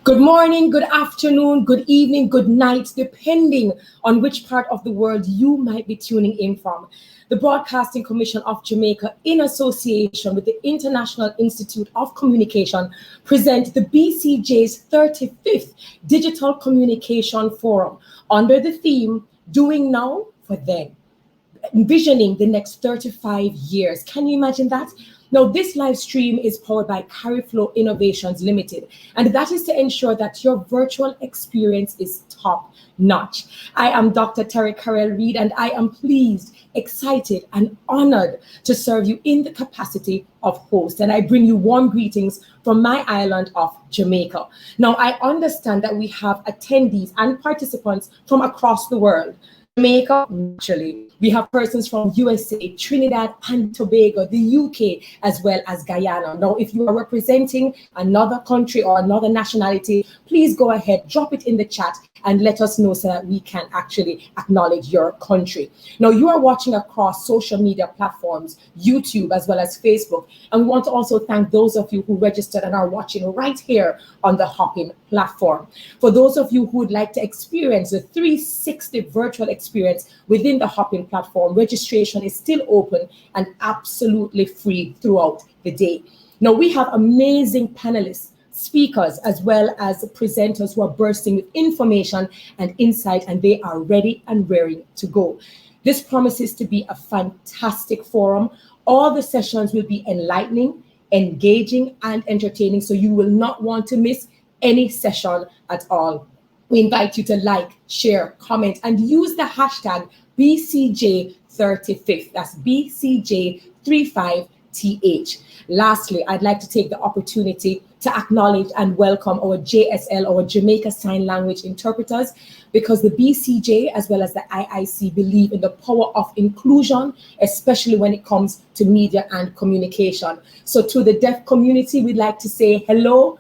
Good morning, good afternoon, good evening, good night, depending on which part of the world you might be tuning in from. The Broadcasting Commission of Jamaica, in association with the International Institute of Communication, present the BCJ's 35th Digital Communication Forum under the theme, Doing Now for Then, envisioning the next 35 years. Can you imagine that? Now, this live stream is powered by CarryFlow Innovations Limited, and that is to ensure that your virtual experience is top notch. I am Dr. Terry Carell Reed, and I am pleased, excited, and honored to serve you in the capacity of host. And I bring you warm greetings from my island of Jamaica. Now, I understand that we have attendees and participants from across the world. Jamaica, actually, we have persons from USA, Trinidad and Tobago, the UK, as well as Guyana. Now, if you are representing another country or another nationality, please go ahead, drop it in the chat and let us know so that we can actually acknowledge your country. Now, you are watching across social media platforms, YouTube, as well as Facebook. And we want to also thank those of you who registered and are watching right here on the Hopping platform. For those of you who would like to experience the 360 virtual experience within the Hopping platform, registration is still open and absolutely free throughout the day. Now, we have amazing panelists, speakers, as well as presenters who are bursting with information and insight, and they are ready and raring to go. This promises to be a fantastic forum. All the sessions will be enlightening, engaging, and entertaining, so you will not want to miss any session at all. We invite you to like, share, comment, and use the hashtag BCJ35th. That's BCJ35TH. Lastly, I'd like to take the opportunity to acknowledge and welcome our JSL, our Jamaica Sign Language interpreters, because the BCJ as well as the IIC believe in the power of inclusion, especially when it comes to media and communication. So to the deaf community, we'd like to say hello,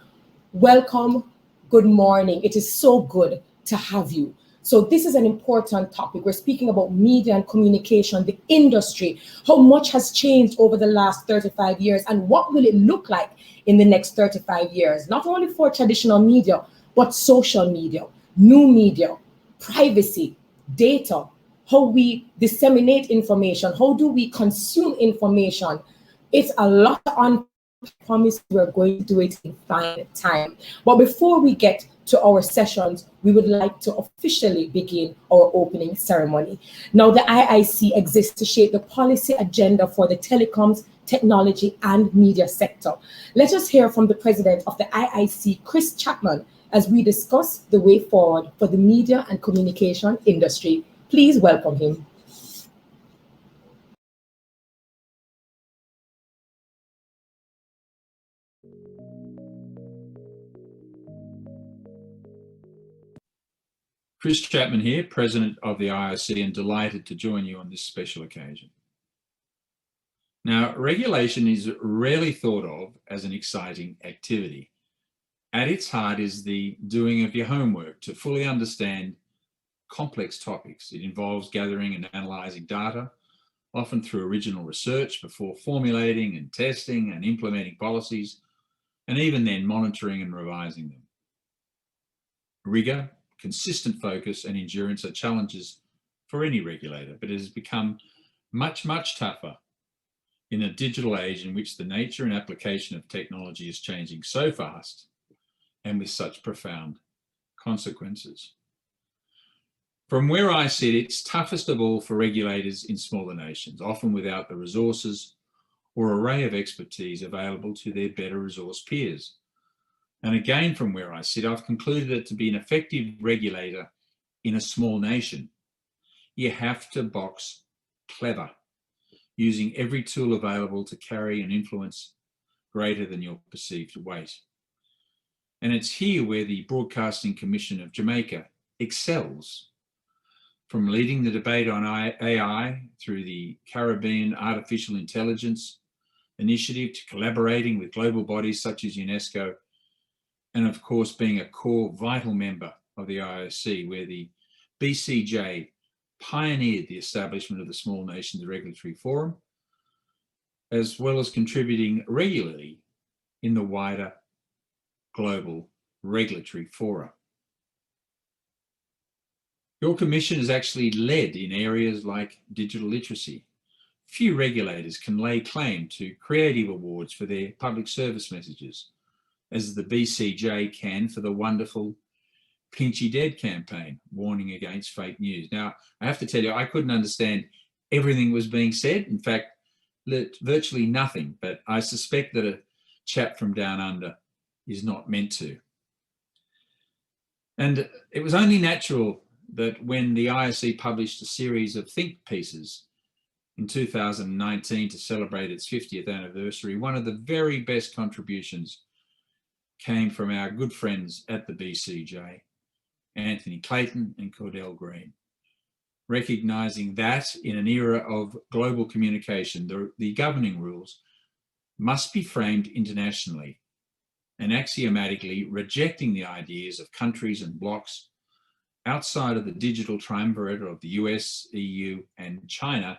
welcome, good morning. It is so good to have you. So this is an important topic. We're speaking about media and communication, the industry, how much has changed over the last 35 years, and what will it look like in the next 35 years, not only for traditional media, but social media, new media, privacy, data, how we disseminate information, how do we consume information. It's a lot on. I promise we're going to do it in fine time. But before we get to our sessions, we would like to officially begin our opening ceremony. Now, the IIC exists to shape the policy agenda for the telecoms, technology, and media sector. Let us hear from the president of the IIC, Chris Chapman, as we discuss the way forward for the media and communication industry. Please welcome him. Chris Chapman here, President of the IIC, and delighted to join you on this special occasion. Now, regulation is rarely thought of as an exciting activity. At its heart is the doing of your homework to fully understand complex topics. It involves gathering and analysing data, often through original research, before formulating and testing and implementing policies, and even then monitoring and revising them. Rigour, consistent focus and endurance are challenges for any regulator, but it has become much, much tougher in a digital age in which the nature and application of technology is changing so fast and with such profound consequences. From where I sit, it's toughest of all for regulators in smaller nations, often without the resources or array of expertise available to their better resourced peers. And again, from where I sit, I've concluded that to be an effective regulator in a small nation, you have to box clever, using every tool available to carry an influence greater than your perceived weight. And it's here where the Broadcasting Commission of Jamaica excels, from leading the debate on AI through the Caribbean Artificial Intelligence Initiative to collaborating with global bodies such as UNESCO, and of course being a core vital member of the IIC, where the BCJ pioneered the establishment of the Small Nations Regulatory Forum, as well as contributing regularly in the wider global regulatory fora. Your commission has actually led in areas like digital literacy. Few regulators can lay claim to creative awards for their public service messages, as the BCJ can for the wonderful Pinchy Dead campaign, warning against fake news. Now, I have to tell you, I couldn't understand everything was being said. In fact, virtually nothing, but I suspect that a chap from down under is not meant to. And it was only natural that when the IIC published a series of think pieces in 2019 to celebrate its 50th anniversary, one of the very best contributions came from our good friends at the BCJ, Anthony Clayton and Cordell Green, recognising that in an era of global communication, the governing rules must be framed internationally and axiomatically rejecting the ideas of countries and blocs outside of the digital triumvirate of the US, EU and China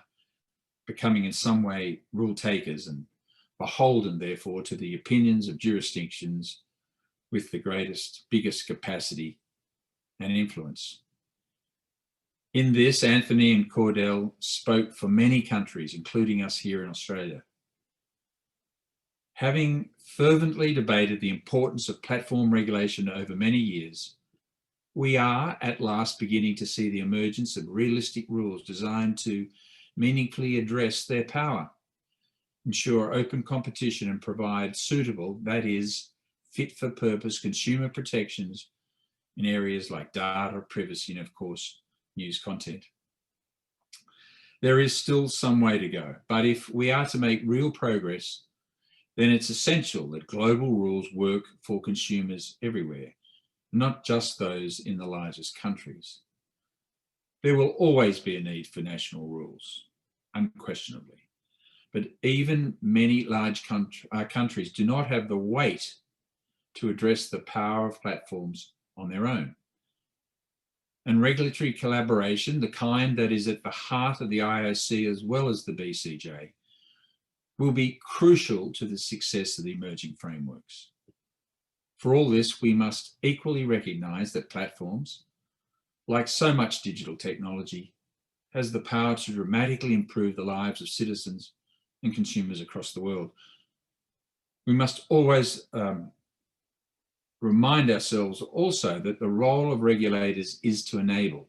becoming in some way rule takers and beholden therefore to the opinions of jurisdictions with the greatest, biggest capacity and influence. In this, Anthony and Cordell spoke for many countries, including us here in Australia. Having fervently debated the importance of platform regulation over many years, we are at last beginning to see the emergence of realistic rules designed to meaningfully address their power, ensure open competition and provide suitable, that is, fit for purpose consumer protections in areas like data, privacy, and of course, news content. There is still some way to go, but if we are to make real progress, then it's essential that global rules work for consumers everywhere, not just those in the largest countries. There will always be a need for national rules, unquestionably, but even many large countries do not have the weight to address the power of platforms on their own. And regulatory collaboration, the kind that is at the heart of the IIC as well as the BCJ, will be crucial to the success of the emerging frameworks. For all this, we must equally recognise that platforms, like so much digital technology, has the power to dramatically improve the lives of citizens and consumers across the world. We must always remind ourselves also that the role of regulators is to enable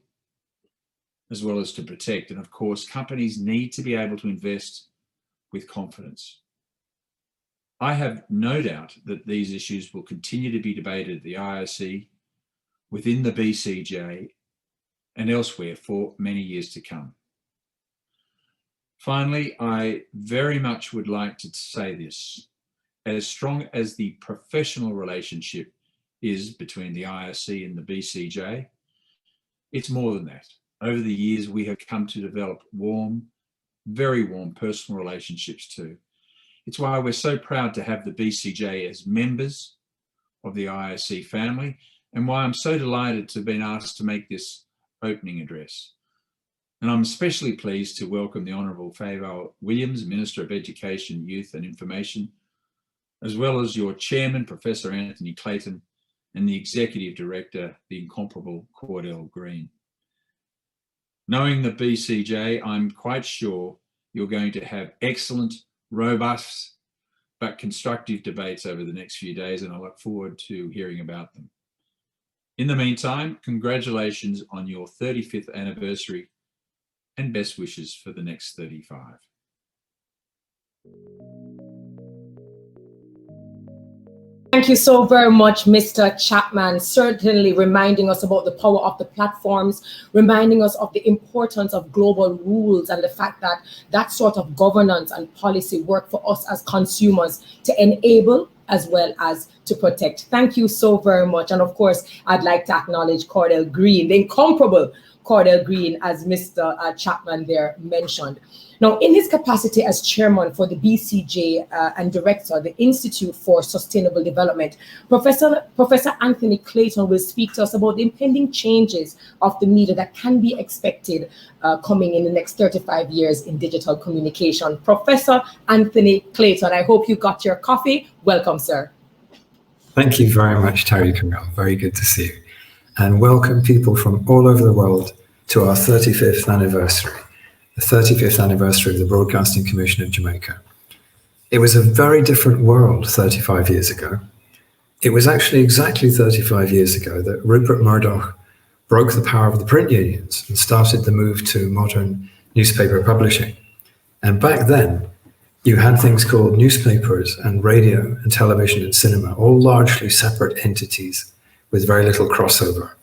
as well as to protect. And of course, companies need to be able to invest with confidence. I have no doubt that these issues will continue to be debated at the IIC, within the BCJ, and elsewhere for many years to come. Finally, I very much would like to say this: as strong as the professional relationship is between the IIC and the BCJ, it's more than that. Over the years, we have come to develop warm, very warm personal relationships too. It's why we're so proud to have the BCJ as members of the IIC family, and why I'm so delighted to have been asked to make this opening address. And I'm especially pleased to welcome the Honourable Favour Williams, Minister of Education, Youth and Information, as well as your Chairman, Professor Anthony Clayton, and the Executive Director, the incomparable Cordell Green. Knowing the BCJ, I'm quite sure you're going to have excellent, robust, but constructive debates over the next few days, and I look forward to hearing about them. In the meantime, congratulations on your 35th anniversary and best wishes for the next 35. Thank you so very much, Mr. Chapman, certainly reminding us about the power of the platforms, reminding us of the importance of global rules and the fact that that sort of governance and policy work for us as consumers to enable as well as to protect. Thank you so very much. And of course, I'd like to acknowledge Cordell Green, the incomparable Cordell Green, as Mr. Chapman there mentioned. Now, in his capacity as chairman for the BCJ and director of the Institute for Sustainable Development, Professor Anthony Clayton will speak to us about the impending changes of the media that can be expected coming in the next 35 years in digital communication. Professor Anthony Clayton, I hope you got your coffee. Welcome, sir. Thank you very much, Terry Camille. Very good to see you. And welcome people from all over the world to our 35th anniversary. The 35th anniversary of the Broadcasting Commission of Jamaica. It was a very different world 35 years ago. It was actually exactly 35 years ago that Rupert Murdoch broke the power of the print unions and started the move to modern newspaper publishing. And back then, you had things called newspapers and radio and television and cinema, all largely separate entities with very little crossover.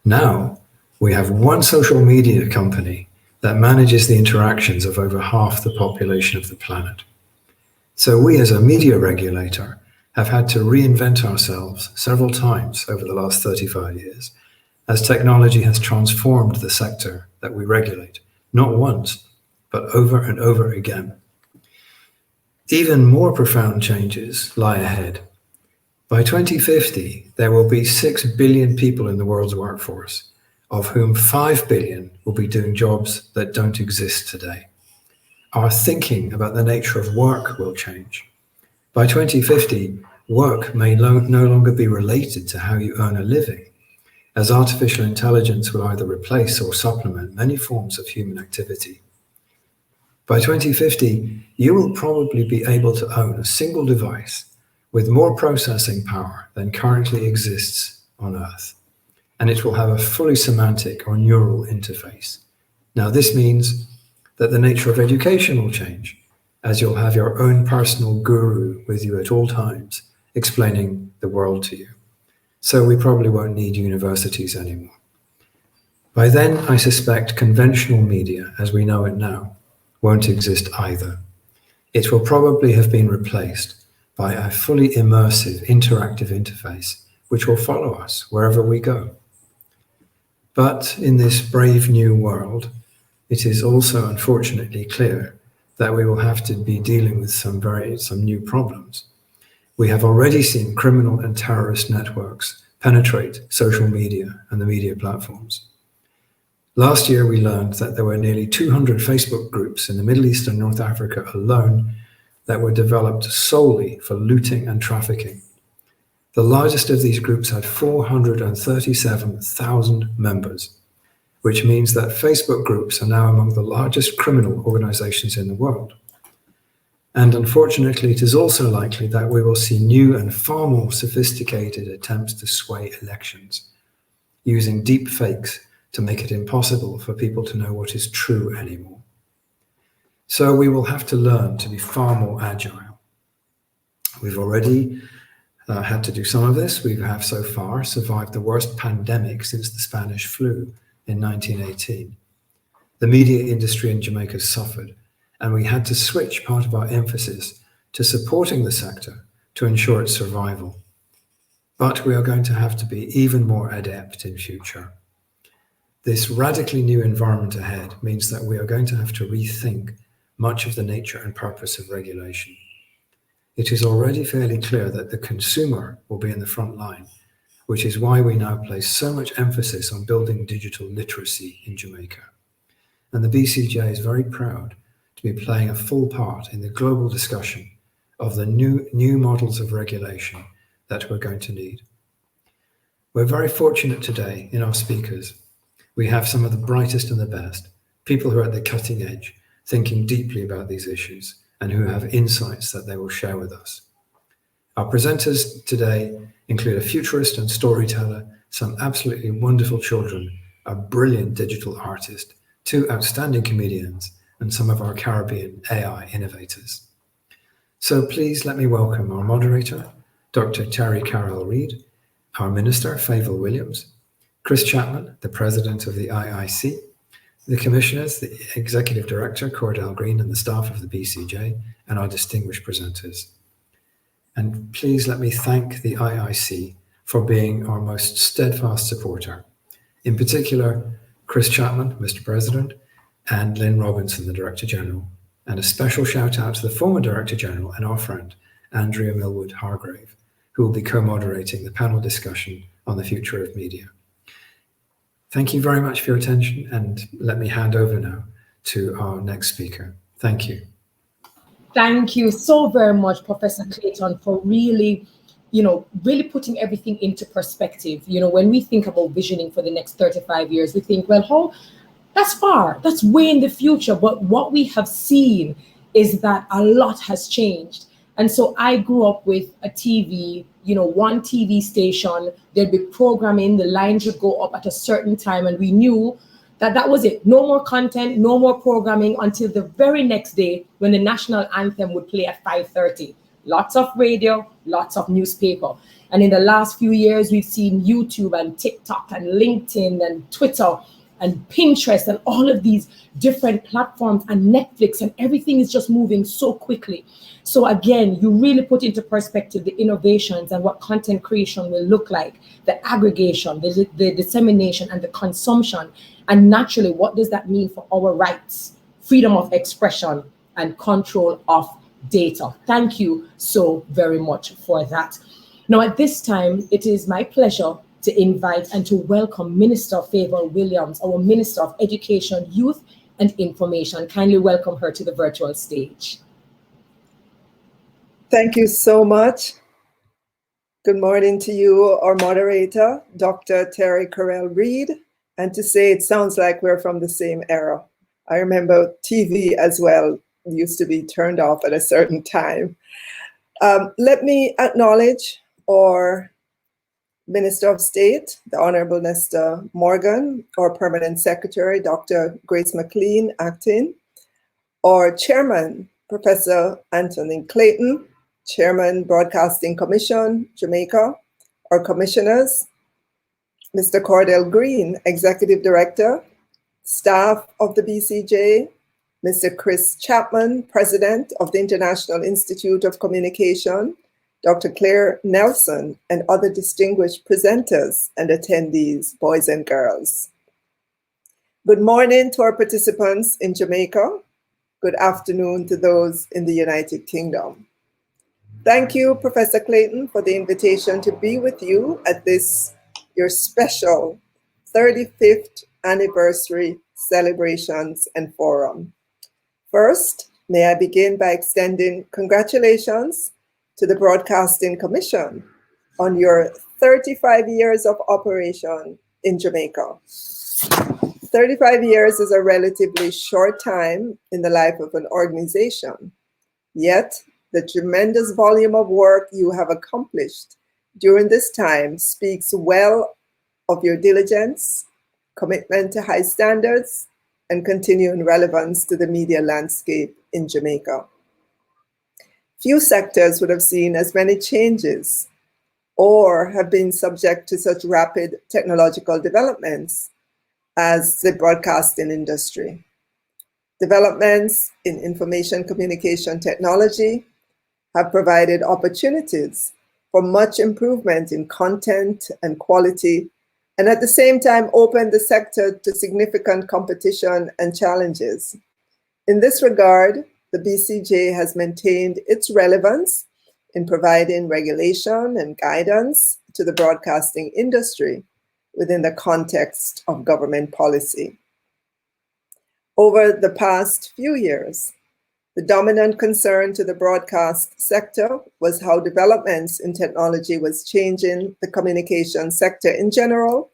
Now, we have one social media company that manages the interactions of over half the population of the planet. So we as a media regulator have had to reinvent ourselves several times over the last 35 years as technology has transformed the sector that we regulate, not once, but over and over again. Even more profound changes lie ahead. By 2050, there will be 6 billion people in the world's workforce, of whom 5 billion will be doing jobs that don't exist today. Our thinking about the nature of work will change. By 2050, work may no longer be related to how you earn a living, as artificial intelligence will either replace or supplement many forms of human activity. By 2050, you will probably be able to own a single device with more processing power than currently exists on Earth, and it will have a fully semantic or neural interface. Now, this means that the nature of education will change, as you'll have your own personal guru with you at all times, explaining the world to you. So we probably won't need universities anymore. By then, I suspect conventional media, as we know it now, won't exist either. It will probably have been replaced by a fully immersive, interactive interface, which will follow us wherever we go. But in this brave new world, it is also unfortunately clear that we will have to be dealing with some new problems. We have already seen criminal and terrorist networks penetrate social media and the media platforms. Last year, we learned that there were nearly 200 Facebook groups in the Middle East and North Africa alone that were developed solely for looting and trafficking. The largest of these groups had 437,000 members, which means that Facebook groups are now among the largest criminal organizations in the world. And unfortunately, it is also likely that we will see new and far more sophisticated attempts to sway elections, using deep fakes to make it impossible for people to know what is true anymore. So we will have to learn to be far more agile. We've already had to do some of this. We have so far survived the worst pandemic since the Spanish flu in 1918. The media industry in Jamaica suffered, and we had to switch part of our emphasis to supporting the sector to ensure its survival. But we are going to have to be even more adept in future. This radically new environment ahead means that we are going to have to rethink much of the nature and purpose of regulation. It is already fairly clear that the consumer will be in the front line, which is why we now place so much emphasis on building digital literacy in Jamaica. And the BCJ is very proud to be playing a full part in the global discussion of the new models of regulation that we're going to need. We're very fortunate today in our speakers. We have some of the brightest and the best, people who are at the cutting edge, thinking deeply about these issues and who have insights that they will share with us. Our presenters today include a futurist and storyteller, some absolutely wonderful children, a brilliant digital artist, two outstanding comedians, and some of our Caribbean AI innovators. So please let me welcome our moderator, Dr. Terry Carroll Reid, our Minister, Favour Williams, Chris Chapman, the President of the IIC, the Commissioners, the Executive Director, Cordell Green, and the staff of the BCJ, and our distinguished presenters. And please let me thank the IIC for being our most steadfast supporter. In particular, Chris Chapman, Mr. President, and Lynn Robinson, the Director General. And a special shout out to the former Director General and our friend, Andrea Millwood Hargrave, who will be co-moderating the panel discussion on the future of media. Thank you very much for your attention, and let me hand over now to our next speaker. Thank you. Thank you so very much, Professor Clayton, for really putting everything into perspective. When we think about visioning for the next 35 years, we think, well, that's far, that's way in the future. But what we have seen is that a lot has changed. And so I grew up with a TV, one TV station, there'd be programming, the lines would go up at a certain time, and we knew that was it. No more content, no more programming until the very next day when the national anthem would play at 5:30. Lots of radio, lots of newspaper. And in the last few years, we've seen YouTube and TikTok and LinkedIn and Twitter and Pinterest and all of these different platforms and Netflix, and everything is just moving so quickly. So again, you really put into perspective the innovations and what content creation will look like, the aggregation, the dissemination and the consumption. And naturally, what does that mean for our rights, freedom of expression and control of data? Thank you so very much for that. Now, at this time, it is my pleasure to invite and to welcome Minister Favour Williams, our Minister of Education, Youth and Information. Kindly welcome her to the virtual stage. Thank you so much. Good morning to you, our moderator, Dr. Terry Carroll Reid. And to say it sounds like we're from the same era. I remember TV as well used to be turned off at a certain time. Let me acknowledge our Minister of State, the Honorable Nesta Morgan, our Permanent Secretary, Dr. Grace McLean, acting, our Chairman, Professor Anthony Clayton, Chairman, Broadcasting Commission, Jamaica, our Commissioners, Mr. Cordell Green, Executive Director, staff of the BCJ, Mr. Chris Chapman, President of the International Institute of Communication, Dr. Claire Nelson, and other distinguished presenters and attendees, boys and girls. Good morning to our participants in Jamaica. Good afternoon to those in the United Kingdom. Thank you, Professor Clayton, for the invitation to be with you at this, your special 35th anniversary celebrations and forum. First, may I begin by extending congratulations to the Broadcasting Commission on your 35 years of operation in Jamaica. 35 years is a relatively short time in the life of an organization, yet the tremendous volume of work you have accomplished during this time speaks well of your diligence, commitment to high standards, and continuing relevance to the media landscape in Jamaica. Few sectors would have seen as many changes or have been subject to such rapid technological developments as the broadcasting industry. Developments in information communication technology have provided opportunities for much improvement in content and quality, and at the same time opened the sector to significant competition and challenges. In this regard, the BCJ has maintained its relevance in providing regulation and guidance to the broadcasting industry within the context of government policy. Over the past few years, the dominant concern to the broadcast sector was how developments in technology was changing the communication sector in general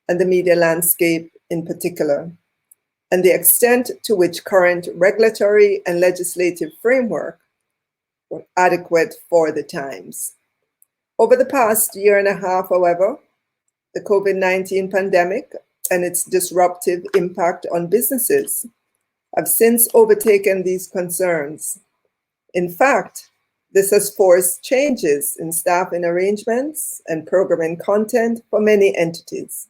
and the media landscape in particular, and the extent to which current regulatory and legislative framework were adequate for the times. Over the past year and a half, however, the COVID-19 pandemic and its disruptive impact on businesses have since overtaken these concerns. In fact, this has forced changes in staffing arrangements and programming content for many entities.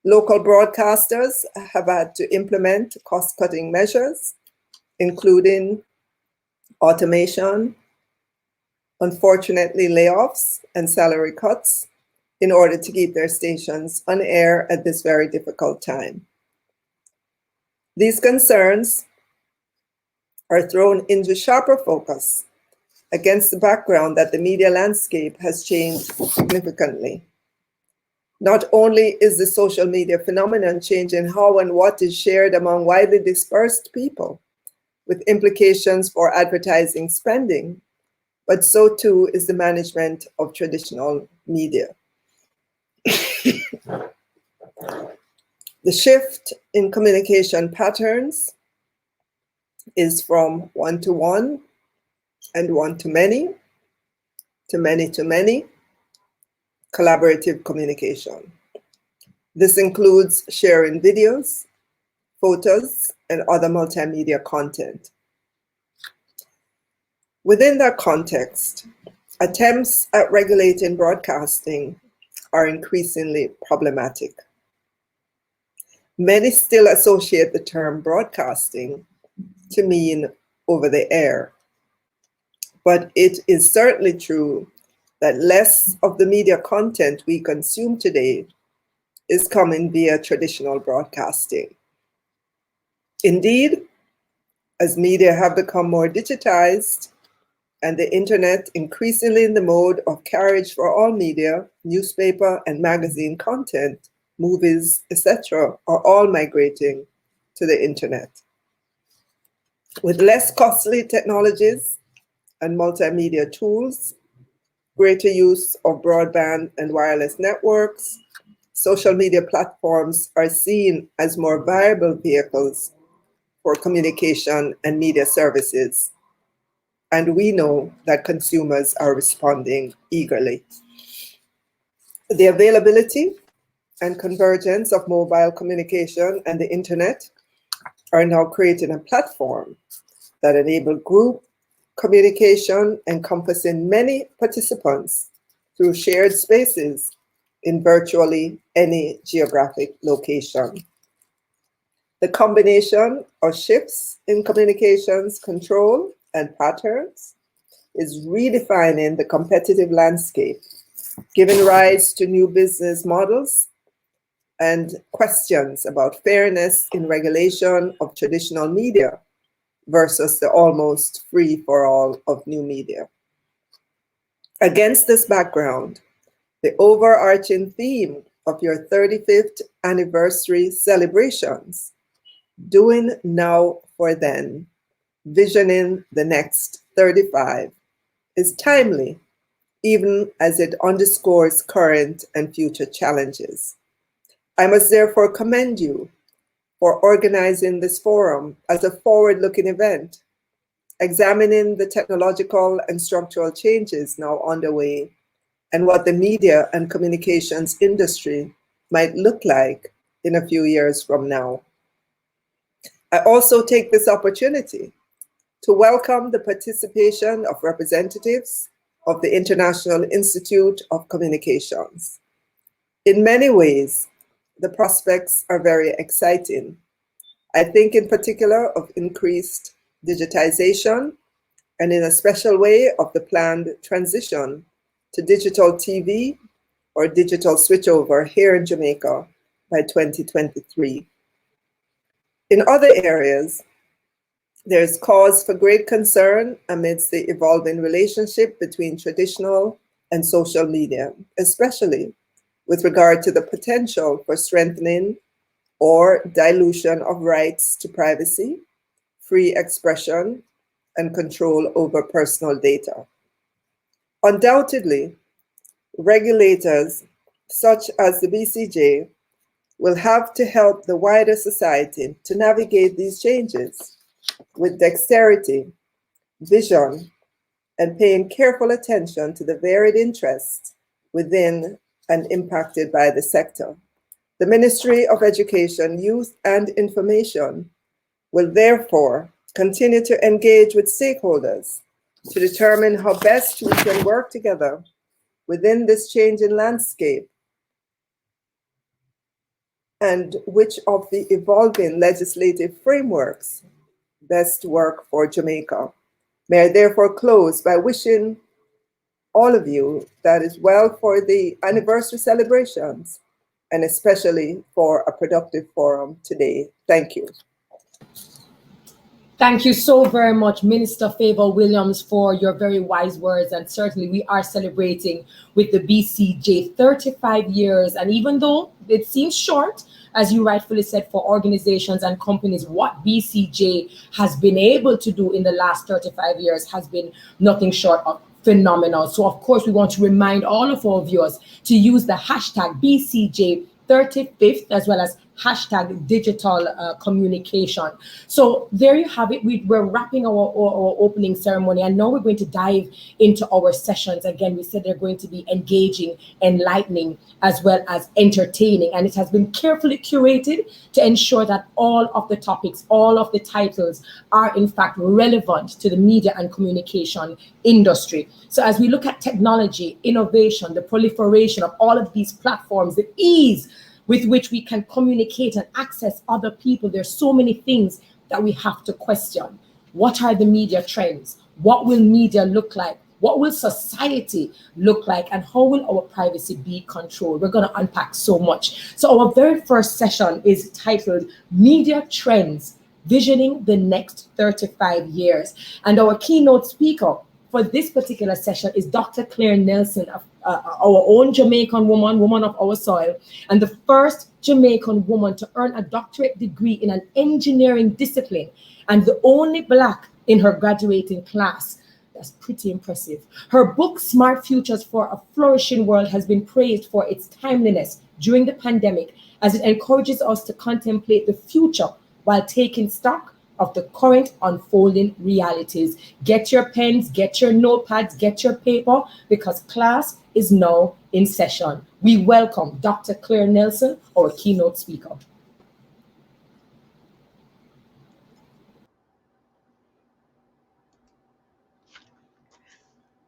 Local broadcasters have had to implement cost-cutting measures, including automation, unfortunately layoffs and salary cuts, in order to keep their stations on air at this very difficult time. These concerns are thrown into sharper focus against the background that the media landscape has changed significantly. Not only is the social media phenomenon changing how and what is shared among widely dispersed people, with implications for advertising spending, but so too is the management of traditional media. The shift in communication patterns is from one-to-one and one-to-many to many-to-many collaborative communication. This includes sharing videos, photos, and other multimedia content. Within that context, attempts at regulating broadcasting are increasingly problematic. Many still associate the term broadcasting to mean over the air, but it is certainly true that less of the media content we consume today is coming via traditional broadcasting. Indeed, as media have become more digitized and the internet increasingly in the mode of carriage for all media, newspaper and magazine content, movies, etc., are all migrating to the internet. With less costly technologies and multimedia tools, greater use of broadband and wireless networks, social media platforms are seen as more viable vehicles for communication and media services. And we know that consumers are responding eagerly. The availability and convergence of mobile communication and the internet are now creating a platform that enable group communication encompassing many participants through shared spaces in virtually any geographic location. The combination of shifts in communications control and patterns is redefining the competitive landscape, giving rise to new business models and questions about fairness in regulation of traditional media versus the almost free-for-all of new media. Against this background, the overarching theme of your 35th anniversary celebrations, Doing Now for Then, Visioning the Next 35, is timely, even as it underscores current and future challenges. I must therefore commend you for organizing this forum as a forward-looking event, examining the technological and structural changes now underway and what the media and communications industry might look like in a few years from now. I also take this opportunity to welcome the participation of representatives of the International Institute of Communications. In many ways, the prospects are very exciting. I think in particular of increased digitization and in a special way of the planned transition to digital TV or digital switchover here in Jamaica by 2023. In other areas, there's cause for great concern amidst the evolving relationship between traditional and social media, especially with regard to the potential for strengthening or dilution of rights to privacy, free expression, and control over personal data. Undoubtedly, regulators such as the BCJ will have to help the wider society to navigate these changes with dexterity, vision, and paying careful attention to the varied interests within and impacted by the sector. The Ministry of Education, Youth and Information will therefore continue to engage with stakeholders to determine how best we can work together within this changing landscape and which of the evolving legislative frameworks best work for Jamaica. May I therefore close by wishing all of you that is well for the anniversary celebrations and especially for a productive forum today. Thank you. Thank you so very much, Minister Favour Williams, for your very wise words. And certainly we are celebrating with the BCJ 35 years. And even though it seems short, as you rightfully said, for organizations and companies, what BCJ has been able to do in the last 35 years has been nothing short of phenomenal. So of course, we want to remind all of our viewers to use the hashtag BCJ 35th as well as hashtag digital communication. So there you have it. We're wrapping our opening ceremony, and now we're going to dive into our sessions. Again, we said they're going to be engaging, enlightening, as well as entertaining, and it has been carefully curated to ensure that all of the topics, all of the titles are in fact relevant to the media and communication industry. So as we look at technology, innovation, the proliferation of all of these platforms, the ease with which we can communicate and access other people, there's so many things that we have to question. What are the media trends? What will media look like? What will society look like? And how will our privacy be controlled? We're going to unpack so much. So our very first session is titled Media Trends, Visioning the Next 35 Years. And our keynote speaker for this particular session is Dr. Claire Nelson, our own Jamaican woman of our soil, and the first Jamaican woman to earn a doctorate degree in an engineering discipline, and the only Black in her graduating class. That's pretty impressive. Her book, Smart Futures for a Flourishing World, has been praised for its timeliness during the pandemic, as it encourages us to contemplate the future while taking stock of the current unfolding realities. Get your pens, get your notepads, get your paper, because class is now in session. We welcome Dr. Claire Nelson, our keynote speaker.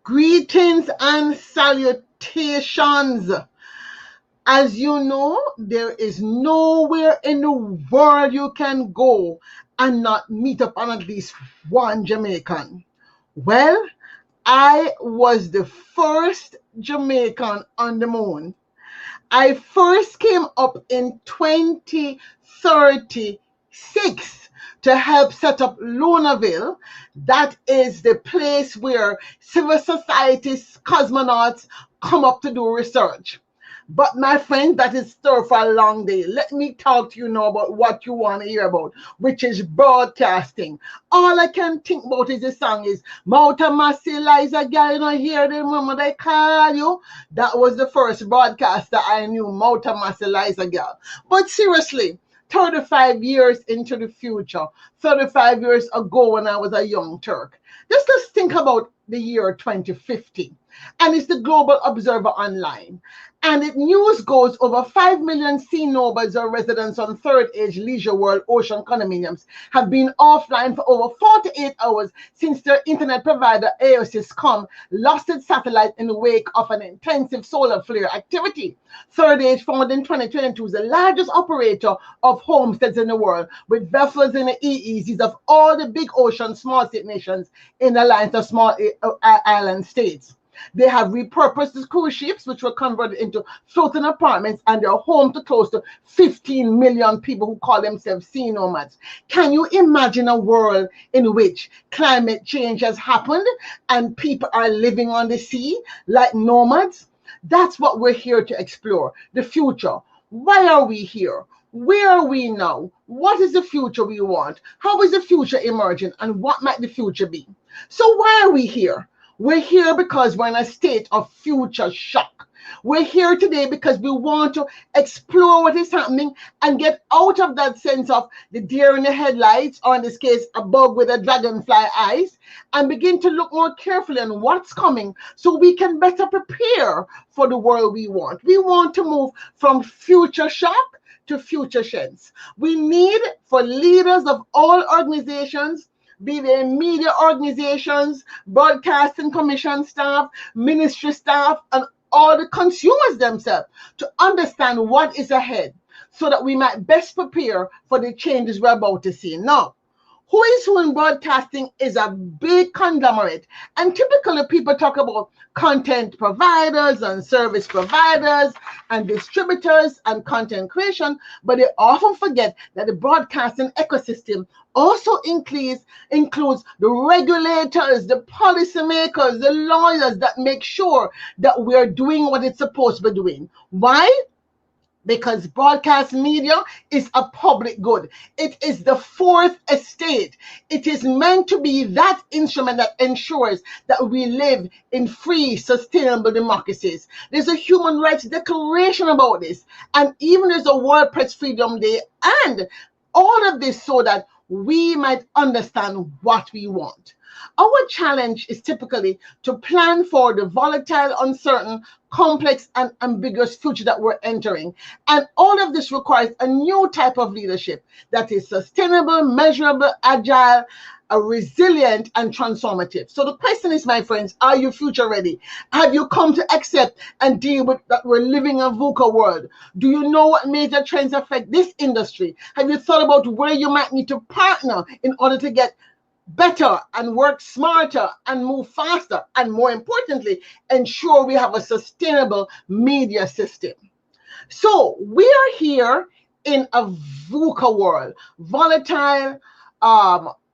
Greetings and salutations. As you know, there is nowhere in the world you can go and not meet up on at least one Jamaican. Well, I was the first Jamaican on the moon. I first came up in 2036 to help set up Lunaville. That is the place where civil society cosmonauts come up to do research. But my friend, that is still for a long day. Let me talk to you now about what you want to hear about, which is broadcasting. All I can think about is the song is Mouta Massey Liza Girl, you know, hear the mama they call you. That was the first broadcaster I knew, Mouta Massey Liza Girl. But seriously, 35 years into the future, 35 years ago when I was a young Turk. Just let's think about the year 2050. And it's the Global Observer Online. And it news goes over 5 million sea nomads or residents on third age Leisure World ocean condominiums have been offline for over 48 hours since their internet provider IIC lost its satellite in the wake of an intensive solar flare activity. Third Age, founded in 2022, is the largest operator of homesteads in the world, with vessels in the EEZs of all the big ocean small state nations in the alliance of small island states. They have repurposed the cruise ships, which were converted into floating apartments, and they're home to close to 15 million people who call themselves sea nomads. Can you imagine a world in which climate change has happened and people are living on the sea like nomads? That's what we're here to explore, the future. Why are we here? Where are we now? What is the future we want? How is the future emerging? And what might the future be? So why are we here? We're here because we're in a state of future shock. We're here today because we want to explore what is happening and get out of that sense of the deer in the headlights, or in this case, a bug with a dragonfly eyes, and begin to look more carefully on what's coming so we can better prepare for the world we want. We want to move from future shock to future sense. We need for leaders of all organizations, be they media organizations, broadcasting commission staff, ministry staff, and all the consumers themselves, to understand what is ahead so that we might best prepare for the changes we're about to see. Now, who is who in broadcasting is a big conglomerate, and typically people talk about content providers and service providers and distributors and content creation, but they often forget that the broadcasting ecosystem also includes the regulators, the policymakers, the lawyers that make sure that we're doing what it's supposed to be doing. Why? Because broadcast media is a public good. It is the fourth estate. It is meant to be that instrument that ensures that we live in free, sustainable democracies. There's a human rights declaration about this. And even there's a World Press Freedom Day. And all of this so that we might understand what we want. Our challenge is typically to plan for the volatile, uncertain, complex, and ambiguous future that we're entering. And all of this requires a new type of leadership that is sustainable, measurable, agile, resilient, and transformative. So the question is, my friends, are you future ready? Have you come to accept and deal with that we're living in a VUCA world? Do you know what major trends affect this industry? Have you thought about where you might need to partner in order to get better and work smarter and move faster, and more importantly, ensure we have a sustainable media system? So we are here in a VUCA world, volatile,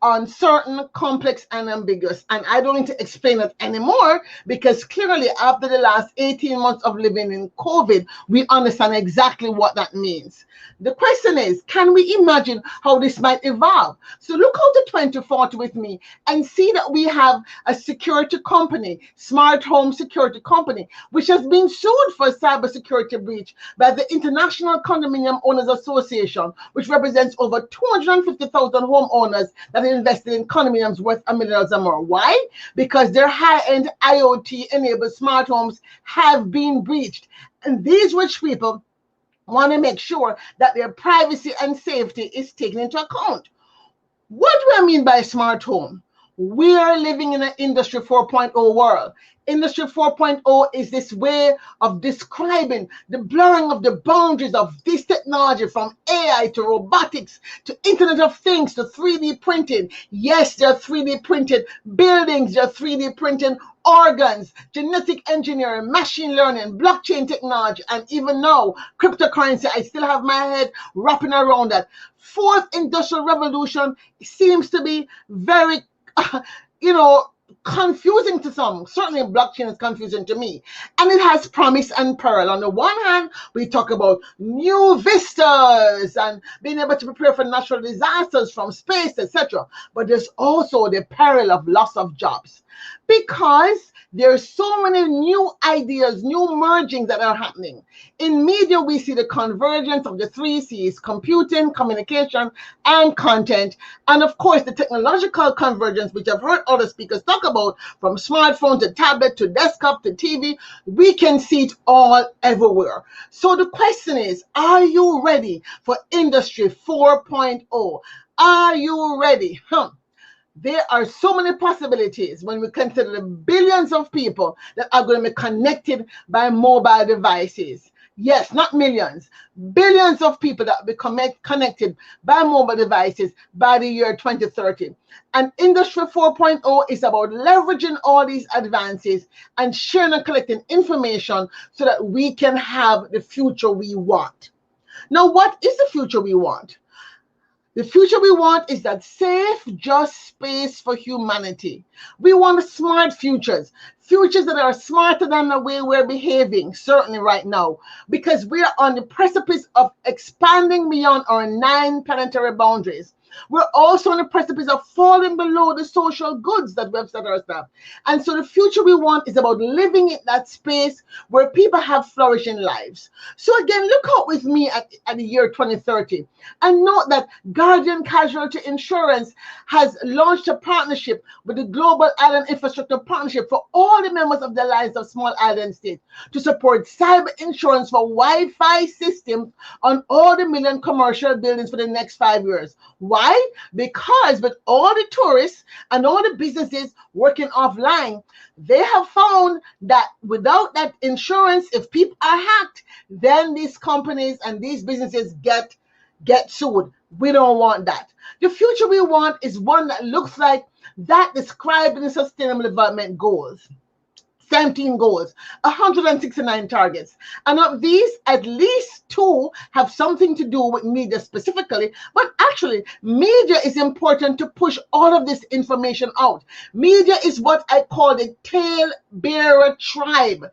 uncertain, complex, and ambiguous. And I don't need to explain it anymore, because clearly after the last 18 months of living in COVID, we understand exactly what that means. The question is, can we imagine how this might evolve? So look out to 2040 with me and see that we have a security company, smart home security company, which has been sued for cybersecurity breach by the International Condominium Owners Association, which represents over 250,000 homeowners that invested in condominiums worth $1 million or more. Why? Because their high-end IoT-enabled smart homes have been breached. And these rich people want to make sure that their privacy and safety is taken into account. What do I mean by smart home? We are living in an Industry 4.0 world. Industry 4.0 is this way of describing the blurring of the boundaries of this technology, from AI to robotics to Internet of Things to 3D printing. Yes, they're 3D printed buildings, they're 3D printing organs, genetic engineering, machine learning, blockchain technology, and even now, cryptocurrency. I still have my head wrapping around that. Fourth industrial revolution seems to be very, confusing to some. Certainly blockchain is confusing to me. And it has promise and peril. On the one hand, we talk about new vistas and being able to prepare for natural disasters from space, etc. But there's also the peril of loss of jobs, because there's so many new ideas, new mergings that are happening. In media, we see the convergence of the 3 C's: computing, communication, and content. And of course, the technological convergence, which I've heard other speakers talk about, from smartphone to tablet to desktop to TV. We can see it all everywhere. So the question is, are you ready for Industry 4.0? Are you ready? There are so many possibilities when we consider the billions of people that are going to be connected by mobile devices. Yes, not millions, billions of people that will be connected by mobile devices by the year 2030. And Industry 4.0 is about leveraging all these advances and sharing and collecting information so that we can have the future we want. Now, what is the future we want? The future we want is that safe, just space for humanity. We want smart futures that are smarter than the way we're behaving, certainly right now, because we are on the precipice of expanding beyond our 9 planetary boundaries. We're also on the precipice of falling below the social goods that we have set ourselves. And so the future we want is about living in that space where people have flourishing lives. So again, look out with me at the year 2030 and note that Guardian Casualty Insurance has launched a partnership with the Global Island Infrastructure Partnership for all the members of the Alliance of Small Island States to support cyber insurance for Wi-Fi systems on all the million commercial buildings for the next 5 years. Why? Because with all the tourists and all the businesses working offline, they have found that without that insurance, if people are hacked, then these companies and these businesses get sued. We don't want that. The future we want is one that looks like that described in the Sustainable Development Goals. 17 goals, 169 targets. And of these, at least 2 have something to do with media specifically, but actually, media is important to push all of this information out. Media is what I call the tail bearer tribe,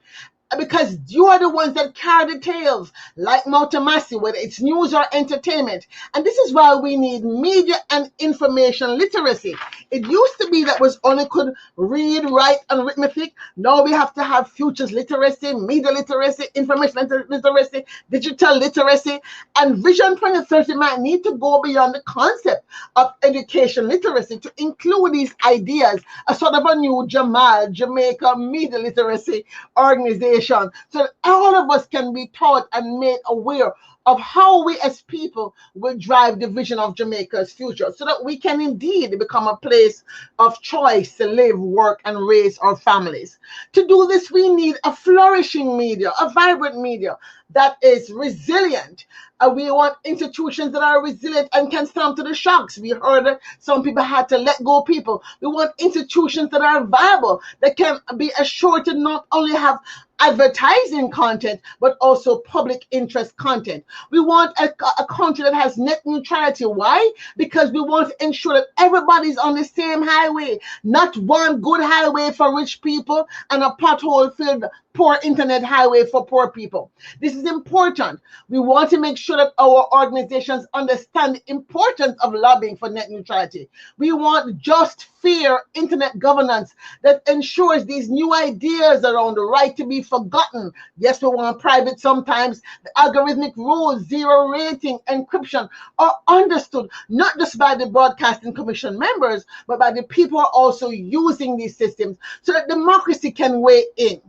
because you are the ones that carry the tales, like Mautamasi, whether it's news or entertainment. And this is why we need media and information literacy. It used to be that was only could read, write, and arithmetic. Now we have to have futures literacy, media literacy, information literacy, digital literacy, and Vision 2030 might need to go beyond the concept of education literacy to include these ideas, a sort of a new Jamaica media literacy organization, so that all of us can be taught and made aware of how we as people will drive the vision of Jamaica's future, so that we can indeed become a place of choice to live, work, and raise our families. To do this, we need a flourishing media, a vibrant media that is resilient. We want institutions that are resilient and can stand to the shocks. We heard that some people had to let go people. We want institutions that are viable, that can be assured to not only have advertising content, but also public interest content. We want a country that has net neutrality. Why? Because we want to ensure that everybody's on the same highway, not one good highway for rich people and a pothole-filled poor internet highway for poor people. This is important. We want to make sure that our organizations understand the importance of lobbying for net neutrality. We want just, fair internet governance that ensures these new ideas around the right to be forgotten. Yes, we want private sometimes. The algorithmic rules, zero rating, encryption are understood not just by the Broadcasting Commission members, but by the people who are also using these systems so that democracy can weigh in.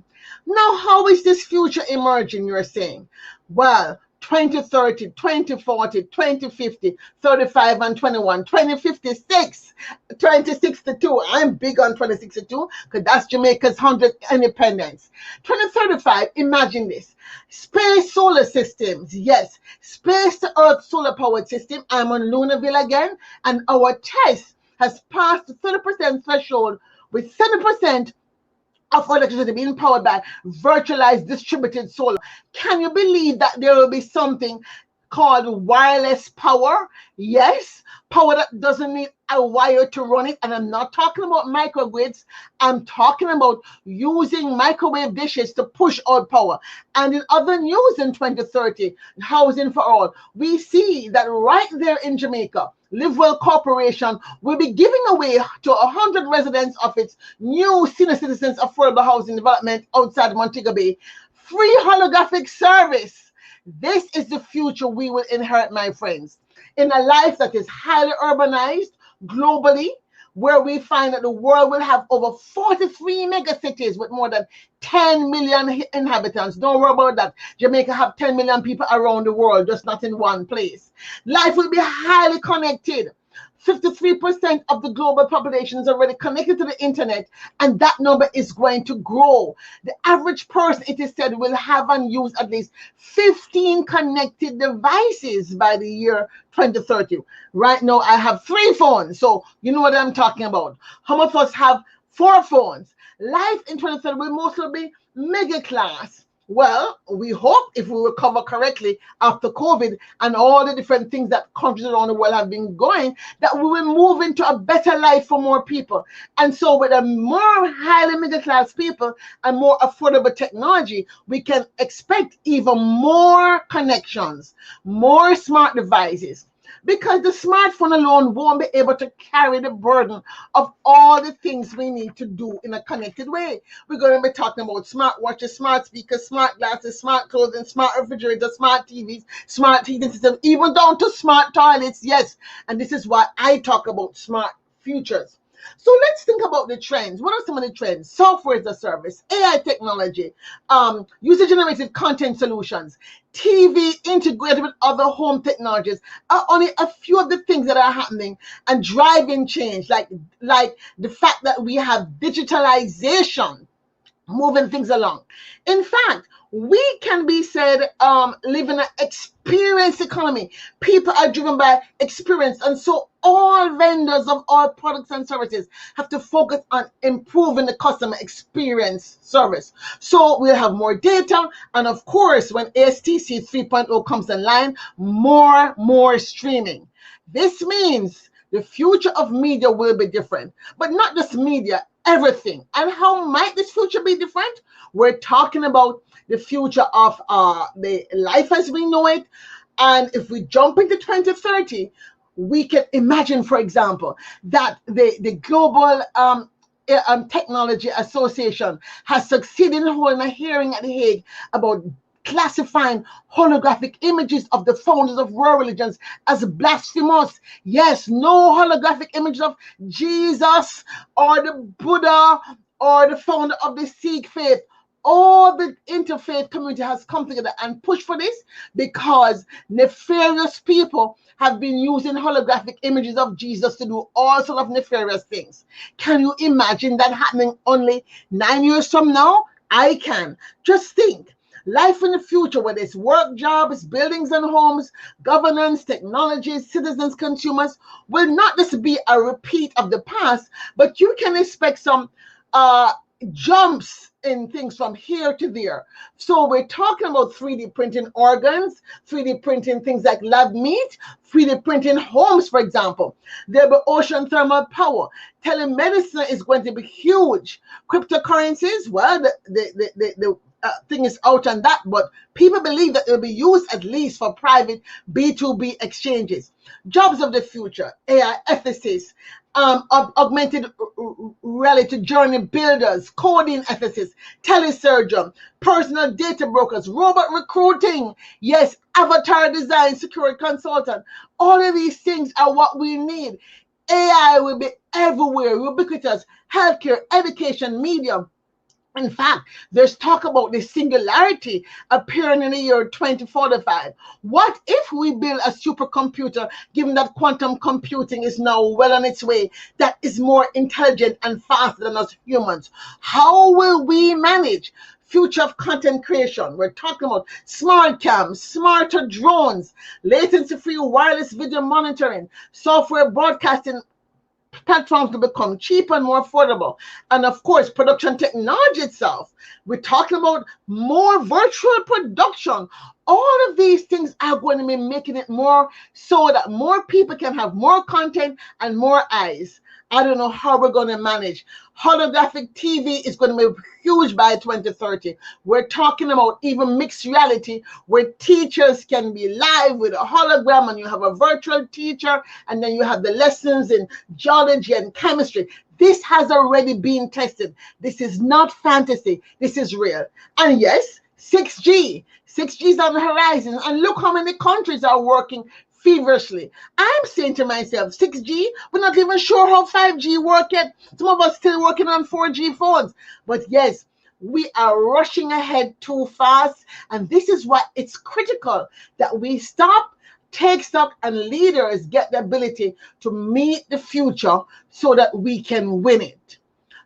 Now, how is this future emerging, you're saying? Well, 2030, 2040, 2050, 35 and 21, 2056, 2062. I'm big on 2062 because that's Jamaica's 100th independence. 2035, imagine this. Space solar systems. Yes, space to earth solar powered system. I'm on Lunaville again, and our test has passed the 30% threshold with 70% of electricity being powered by virtualized distributed solar. Can you believe that there will be something called wireless power? Yes, power that doesn't need a wire to run it. And I'm not talking about microgrids. I'm talking about using microwave dishes to push out power. And in other news in 2030, housing for all, we see that right there in Jamaica, Livewell Corporation will be giving away to 100 residents of its new senior citizens affordable housing development outside Montego Bay free holographic service. This is the future we will inherit, my friends, in a life that is highly urbanized globally, where we find that the world will have over 43 megacities with more than 10 million inhabitants. Don't worry about that. Jamaica have 10 million people around the world, just not in one place. Life will be highly connected. 53% of the global population is already connected to the internet, and that number is going to grow. The average person, it is said, will have and use at least 15 connected devices by the year 2030. Right now, I have 3 phones, so you know what I'm talking about. How many of us have 4 phones? Life in 2030 will mostly be mega class. Well, we hope, if we recover correctly after COVID and all the different things that countries around the world have been going, that we will move into a better life for more people. And so with a more highly middle class people and more affordable technology, we can expect even more connections, more smart devices. because the smartphone alone won't be able to carry the burden of all the things we need to do in a connected way. We're going to be talking about smart watches, smart speakers, smart glasses, smart clothing, smart refrigerators, smart TVs, smart heating systems, even down to smart toilets. Yes, and this is why I talk about smart futures. So let's think about the trends. What are some of the trends? Software as a service, AI technology, user-generated content solutions, TV integrated with other home technologies are only a few of the things that are happening and driving change, like the fact that we have digitalization moving things along. In fact, we can be said live in an experience economy. People are driven by experience, and so all vendors of all products and services have to focus on improving the customer experience service. So we'll have more data, and of course, when ASTC 3.0 comes online, more streaming. This means the future of media will be different, but not just media, everything. And how might this future be different? We're talking about the future of the life as we know it. And if we jump into 2030, we can imagine, for example, that the Global Technology Association has succeeded in holding a hearing at The Hague about classifying holographic images of the founders of world religions as blasphemous. Yes, no holographic images of Jesus or the Buddha or the founder of the Sikh faith. All the interfaith community has come together and pushed for this because nefarious people have been using holographic images of Jesus to do all sorts of nefarious things. Can you imagine that happening only 9 years from now? I can. Just think. Life in the future, whether it's work, jobs, buildings and homes, governance, technology, citizens, consumers, will not just be a repeat of the past, but you can expect some jumps in things from here to there. So we're talking about 3D printing organs, 3D printing things like lab meat, 3D printing homes, for example. There'll be ocean thermal power. Telemedicine is going to be huge. Cryptocurrencies, well, the thing is out on that, but people believe that it will be used at least for private B2B exchanges. Jobs of the future, AI ethicists, augmented reality journey builders, coding ethicists, telesurgeon, personal data brokers, robot recruiting, yes, avatar design, security consultant. All of these things are what we need. AI will be everywhere, ubiquitous, healthcare, education, media. In fact, there's talk about the singularity appearing in the year 2045. What if we build a supercomputer, given that quantum computing is now well on its way, that is more intelligent and faster than us humans? How will we manage future of content creation? We're talking about smart cams, smarter drones, latency-free wireless video monitoring, software broadcasting platforms to become cheaper and more affordable. And of course, production technology itself. We're talking about more virtual production. All of these things are going to be making it more so that more people can have more content and more eyes. I don't know how we're going to manage. Holographic TV is going to be huge by 2030. We're talking about even mixed reality where teachers can be live with a hologram and you have a virtual teacher and then you have the lessons in geology and chemistry. This has already been tested. This is not fantasy. This is real. And yes, 6G. 6G is on the horizon. And look how many countries are working feverishly. I'm saying to myself, 6G, we're not even sure how 5G works yet. Some of us still working on 4G phones. But yes, we are rushing ahead too fast. And this is why it's critical that we stop, take stock, and leaders get the ability to meet the future so that we can win it.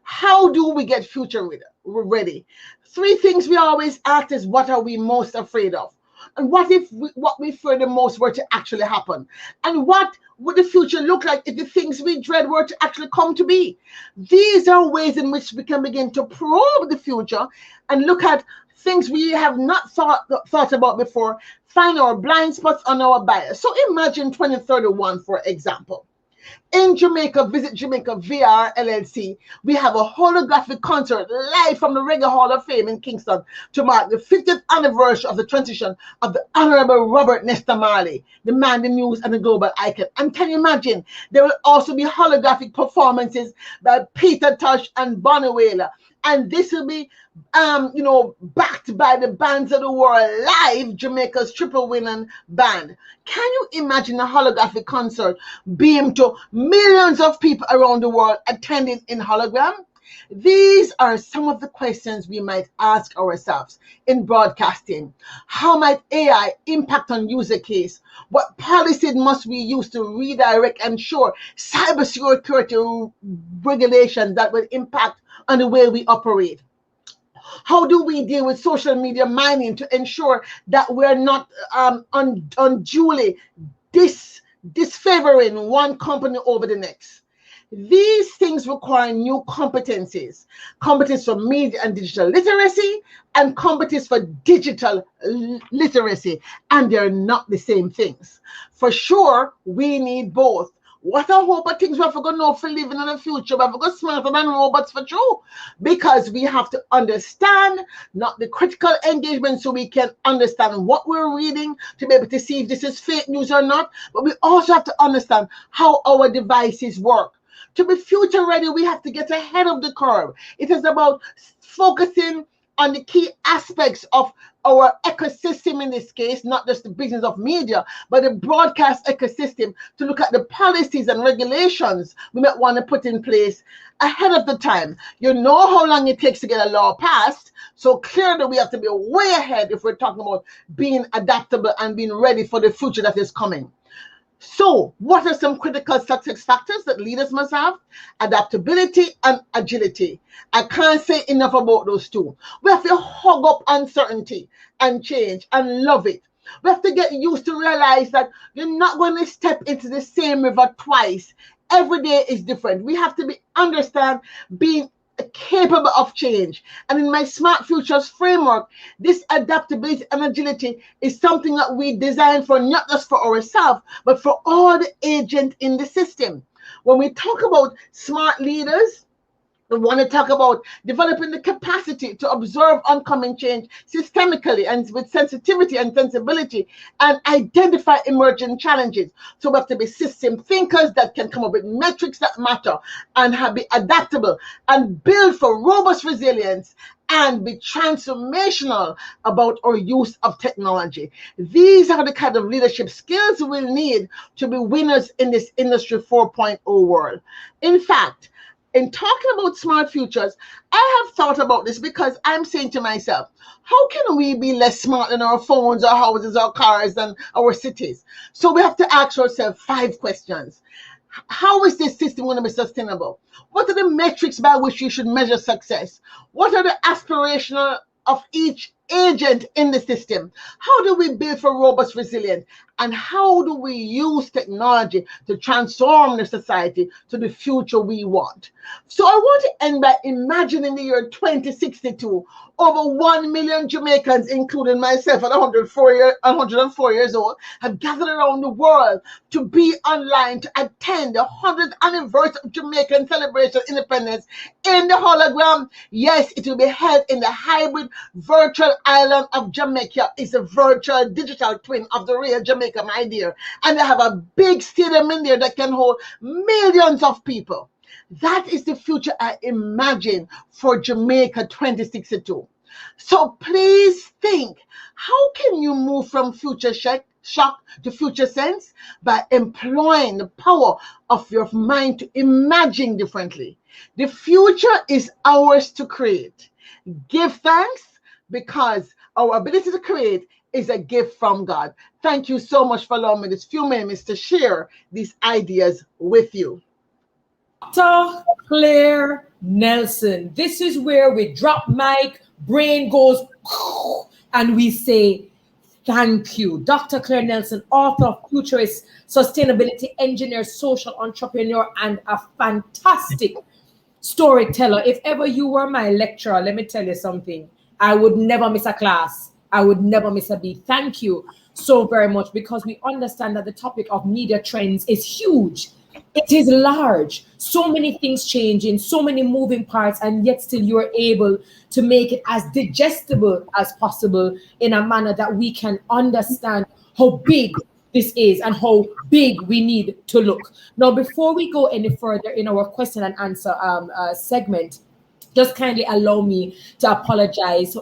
How do we get future ready? 3 things we always ask is, what are we most afraid of? And what if what we fear the most were to actually happen? And what would the future look like if the things we dread were to actually come to be? These are ways in which we can begin to probe the future and look at things we have not thought about before, find our blind spots and our bias. So imagine 2031, for example. In Jamaica, Visit Jamaica VR LLC, we have a holographic concert live from the Reggae Hall of Fame in Kingston to mark the 50th anniversary of the transition of the Honorable Robert Nesta Marley, the man, the muse, and the global icon. And can you imagine? There will also be holographic performances by Peter Tosh and Bonnie Whaler. And this will be, backed by the Bands of the World Live, Jamaica's triple winning band. Can you imagine a holographic concert beamed to millions of people around the world attending in hologram? These are some of the questions we might ask ourselves in broadcasting. How might AI impact on user case? What policies must we use to redirect and ensure cybersecurity regulation that will impact on the way we operate? How do we deal with social media mining to ensure that we're not unduly disfavoring one company over the next? These things require new competencies for media and digital literacy, and competencies for digital literacy, and they're not the same things. For sure, we need both. What a hope of things we have to go know for living in the future. We have to go smarter than robots for true. Because we have to understand not the critical engagement so we can understand what we're reading to be able to see if this is fake news or not. But we also have to understand how our devices work. To be future ready, we have to get ahead of the curve. It is about focusing on the key aspects of our ecosystem in this case, not just the business of media, but the broadcast ecosystem, to look at the policies and regulations we might want to put in place ahead of the time. You know how long it takes to get a law passed, so clearly we have to be way ahead if we're talking about being adaptable and being ready for the future that is coming. So, what are some critical success factors that leaders must have? Adaptability and agility. I can't say enough about those two. We have to hug up uncertainty and change and love it. We have to get used to realize that you're not going to step into the same river twice. Every day is different. We have to understand being capable of change. And in my Smart Futures framework, this adaptability and agility is something that we design for not just for ourselves, but for all the agents in the system. When we talk about smart leaders, we want to talk about developing the capacity to observe oncoming change systemically and with sensitivity and sensibility, and identify emerging challenges. So we have to be system thinkers that can come up with metrics that matter, and be adaptable and build for robust resilience, and be transformational about our use of technology. These are the kind of leadership skills we'll need to be winners in this Industry 4.0 world. In fact, in talking about smart futures, I have thought about this because I'm saying to myself, how can we be less smart in our phones, our houses, our cars, and our cities? So we have to ask ourselves 5 questions. How is this system going to be sustainable? What are the metrics by which you should measure success? What are the aspirational of each agent in the system? How do we build for robust resilience? And how do we use technology to transform the society to the future we want? So I want to end by imagining the year 2062. Over 1 million Jamaicans, including myself at 104 years old, have gathered around the world to be online to attend the 100th anniversary of Jamaican celebration of independence in the hologram. Yes, it will be held in the hybrid virtual island of Jamaica. It's a virtual digital twin of the real Jamaica, my dear. And they have a big stadium in there that can hold millions of people. That is the future I imagine for Jamaica 2062. So please think, how can you move from future shock to future sense? By employing the power of your mind to imagine differently. The future is ours to create. Give thanks, because our ability to create is a gift from God. Thank you so much for allowing me this few minutes to share these ideas with you. Dr. Claire Nelson. This is where we drop mic, brain goes, and we say thank you. Dr. Claire Nelson, author of Futurist, sustainability engineer, social entrepreneur, and a fantastic storyteller. If ever you were my lecturer, let me tell you something. I would never miss a class. I would never miss a beat. Thank you so very much, because we understand that the topic of media trends is huge. It is large. So many things changing, so many moving parts, and yet still you are able to make it as digestible as possible in a manner that we can understand how big this is and how big we need to look. Now, before we go any further in our question and answer segment, just kindly allow me to apologize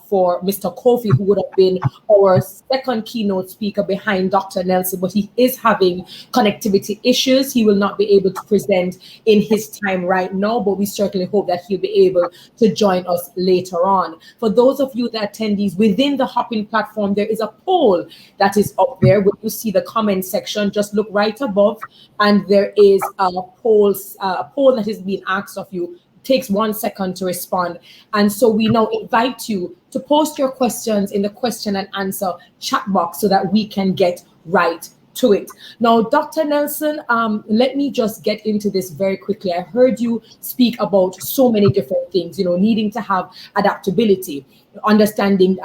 for Mr. Kofi, who would have been our second keynote speaker behind Dr. Nelson, but he is having connectivity issues. He will not be able to present in his time right now, but we certainly hope that he'll be able to join us later on. For those of you that attendees within the Hopping platform, there is a poll that is up there. When you see the comment section, just look right above, and there is a poll that is being asked of you. Takes 1 second to respond. And so we now invite you to post your questions in the question and answer chat box so that we can get right to it. Now, Dr. Nelson, let me just get into this very quickly. I heard you speak about so many different things, needing to have adaptability, understanding,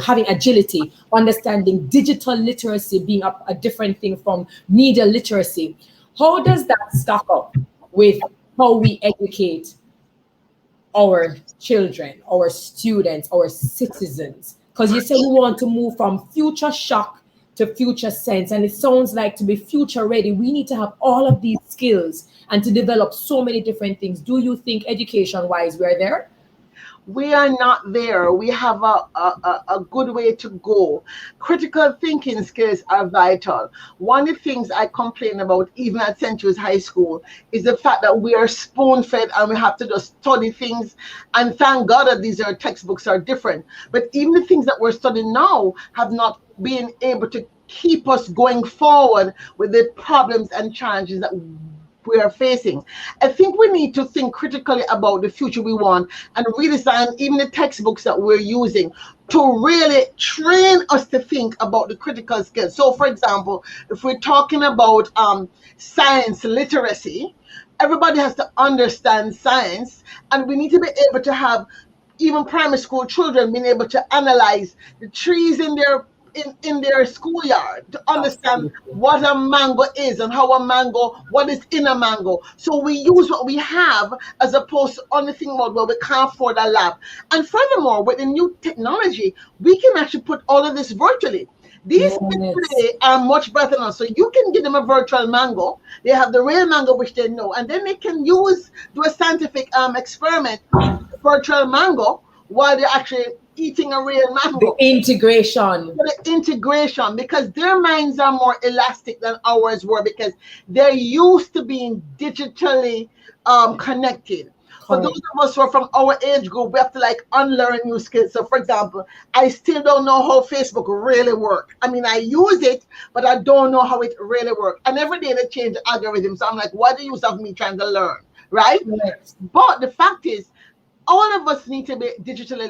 having agility, understanding digital literacy being a different thing from media literacy. How does that stack up with how we educate our children, our students, our citizens? Because you said we want to move from future shock to future sense. And it sounds like to be future ready, we need to have all of these skills and to develop so many different things. Do you think education-wise we're there? We are not there. We have a good way to go. Critical thinking skills are vital. One of the things I complain about, even at St. Jude's High School, is the fact that we are spoon-fed and we have to just study things. And thank God that these textbooks are different. But even the things that we're studying now have not been able to keep us going forward with the problems and challenges that we are facing. I think we need to think critically about the future we want and redesign even the textbooks that we're using to really train us to think about the critical skills. So, for example, if we're talking about science literacy, everybody has to understand science, and we need to be able to have even primary school children being able to analyze the trees in their schoolyard to understand what a mango is and what is in a mango. So we use what we have as opposed to only thinking about where we can't afford a lab. And furthermore, with the new technology, we can actually put all of this virtually. These kids today are much better now. So you can give them a virtual mango. They have the real mango, which they know. And then they can do a scientific experiment, virtual mango, while they're actually eating a real mango. The integration. Because their minds are more elastic than ours were, because they're used to being digitally connected. For those of us who are from our age group, we have to unlearn new skills. So, for example, I still don't know how Facebook really works. I mean, I use it, but I don't know how it really works. And every day they change the algorithm. So I'm like, what the use of me trying to learn, right? Yes. But the fact is, all of us need to be digitally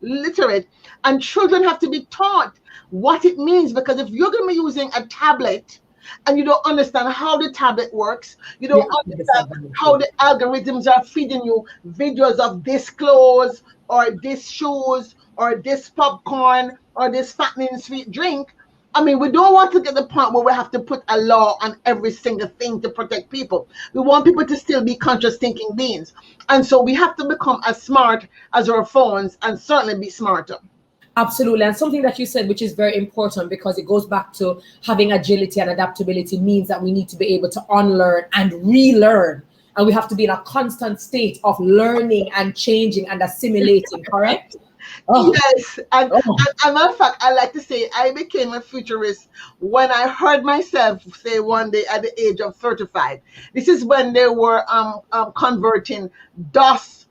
literate, and children have to be taught what it means. Because if you're going to be using a tablet and you don't understand how the tablet works, you don't understand how the algorithms are feeding you videos of this clothes or this shoes or this popcorn or this fattening sweet drink. I mean, we don't want to get to the point where we have to put a law on every single thing to protect people. We want people to still be conscious thinking beings. And so we have to become as smart as our phones and certainly be smarter. Absolutely. And something that you said, which is very important, because it goes back to having agility and adaptability, means that we need to be able to unlearn and relearn. And we have to be in a constant state of learning and changing and assimilating, correct? Oh. Yes, and matter of fact, I like to say I became a futurist when I heard myself say one day at the age of 35. This is when they were converting DOS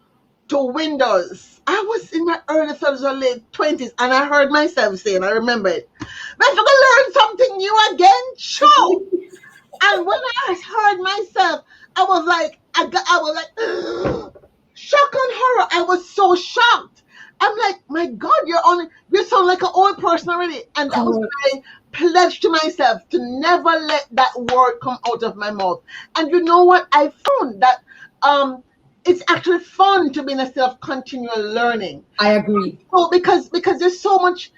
to Windows. I was in my early 30s or late 20s, and I heard myself say, and I remember it, but I'm gonna learn something new again, show. And when I heard myself, I was like, shock and horror. I was so shocked. I'm like, my God, you sound like an old person already. And that was when I pledged to myself to never let that word come out of my mouth. And you know what? I found that it's actually fun to be in a state of continual learning. I agree. So because there's so much,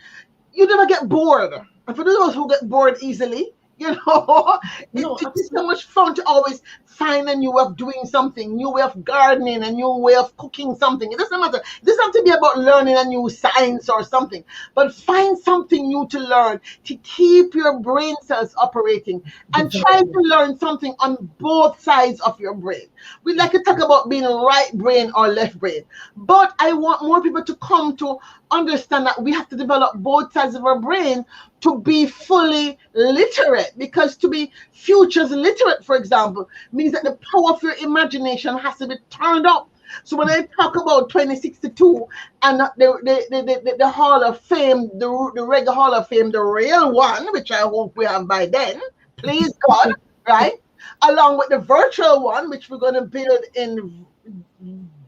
you never get bored. And for those who get bored easily, You know, No, it is so much fun to always find a new way of doing something, new way of gardening, a new way of cooking something. It doesn't matter. It doesn't have to be about learning a new science or something, but find something new to learn to keep your brain cells operating and try to learn something on both sides of your brain. We like to talk about being right brain or left brain, but I want more people to come to understand that we have to develop both sides of our brain to be fully literate, because to be futures literate, for example, means that the power of your imagination has to be turned up. So when I talk about 2062 and the Hall of Fame, the regular Hall of Fame, the real one, which I hope we have by then, please God, right? Along with the virtual one, which we're going to build in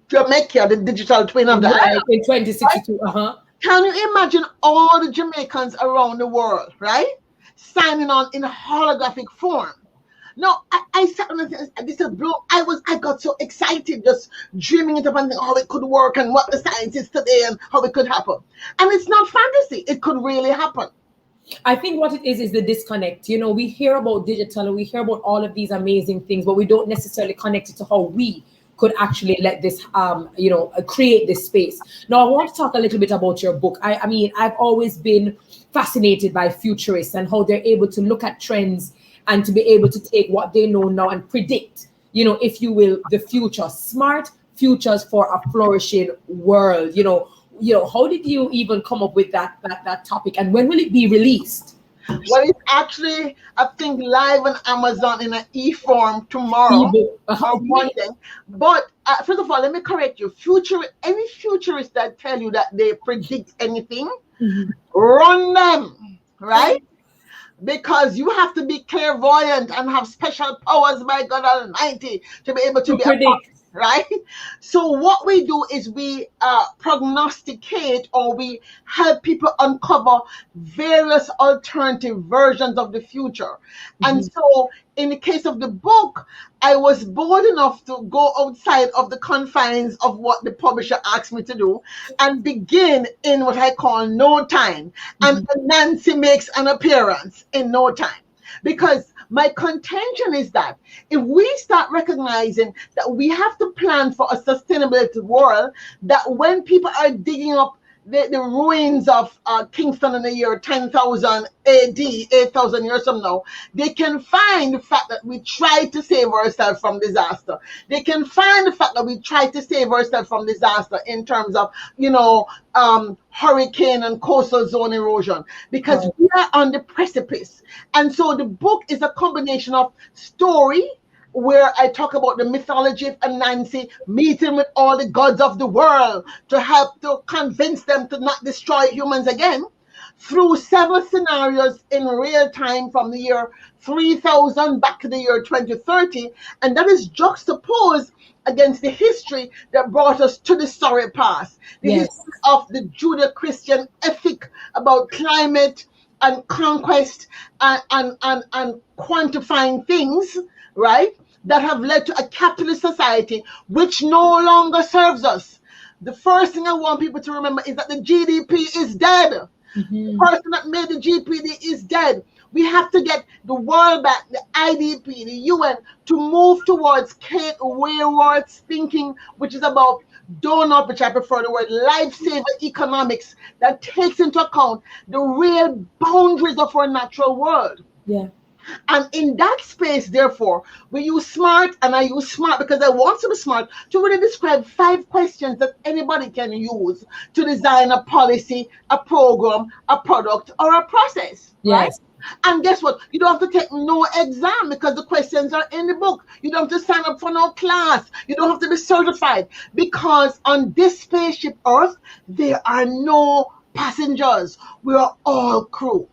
Jamaica, the digital twin of the island. In 2062, Can you imagine all the Jamaicans around the world, right, signing on in holographic form? No, I sat on this blow. I got so excited just dreaming it up and how it could work and what the science is today and how it could happen. And it's not fantasy. It could really happen. I think what it is the disconnect. You know, we hear about digital and we hear about all of these amazing things, but we don't necessarily connect it to how we could actually let this, create this space. Now, I want to talk a little bit about your book. I mean, I've always been fascinated by futurists and how they're able to look at trends and to be able to take what they know now and predict, if you will, the future. Smart futures for a flourishing world. How did you even come up with that topic, and when will it be released? Well, it's actually, I think, live on Amazon in an e-form tomorrow or Monday. But first of all, let me correct you. Any futurist that tell you that they predict anything, run them, right? Because you have to be clairvoyant and have special powers by God Almighty to be able to predict. Right? So what we do is we prognosticate, or we help people uncover various alternative versions of the future. And so in the case of the book, I was bold enough to go outside of the confines of what the publisher asked me to do and begin in what I call no time. And Nancy makes an appearance in no time. Because my contention is that if we start recognizing that we have to plan for a sustainability world, that when people are digging up the ruins of Kingston in the year 10,000 AD, 8,000 years from now, they can find the fact that we tried to save ourselves from disaster. They can find the fact that we tried to save ourselves from disaster in terms of, hurricane and coastal zone erosion, because we are on the precipice. And so the book is a combination of story, where I talk about the mythology of Anansi meeting with all the gods of the world to help to convince them to not destroy humans again, through several scenarios in real time from the year 3000 back to the year 2030. And that is juxtaposed against the history that brought us to the sorry past. The history of the Judeo-Christian ethic about climate and conquest and quantifying things, right, that have led to a capitalist society which no longer serves us. The first thing I want people to remember is that the GDP is dead. The person that made the GDP is dead. We have to get the World Bank, the IDP, the UN to move towards Kate Wayworth's thinking, which is about donut, which I prefer the word, lifesaver economics, that takes into account the real boundaries of our natural world. Yeah. And in that space, therefore, we use SMART, and I use SMART because I want to be smart, to really describe 5 questions that anybody can use to design a policy, a program, a product, or a process. Right? And guess what? You don't have to take no exam because the questions are in the book. You don't have to sign up for no class. You don't have to be certified, because on this spaceship Earth, there are no passengers. We are all crew.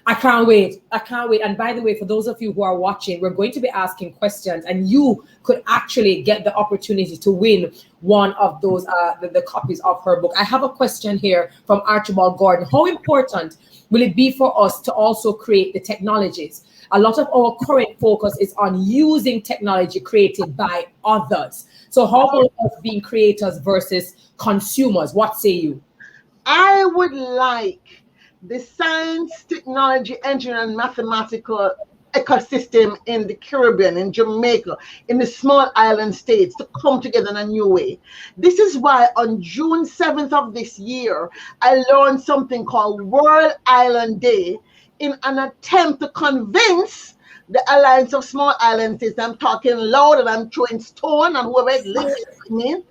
I can't wait. And by the way, for those of you who are watching, we're going to be asking questions, and you could actually get the opportunity to win one of those, the copies of her book. I have a question here from Archibald Gordon. How important will it be for us to also create the technologies? A lot of our current focus is on using technology created by others. So how about us being creators versus consumers? What say you? I would like the science, technology, engineering, and mathematical ecosystem in the Caribbean, in Jamaica, in the small island states to come together in a new way. This is why on June 7th of this year, I launched something called World Island Day in an attempt to convince the Alliance of Small Island States. I'm talking loud and I'm throwing stone and whoever it listens to me,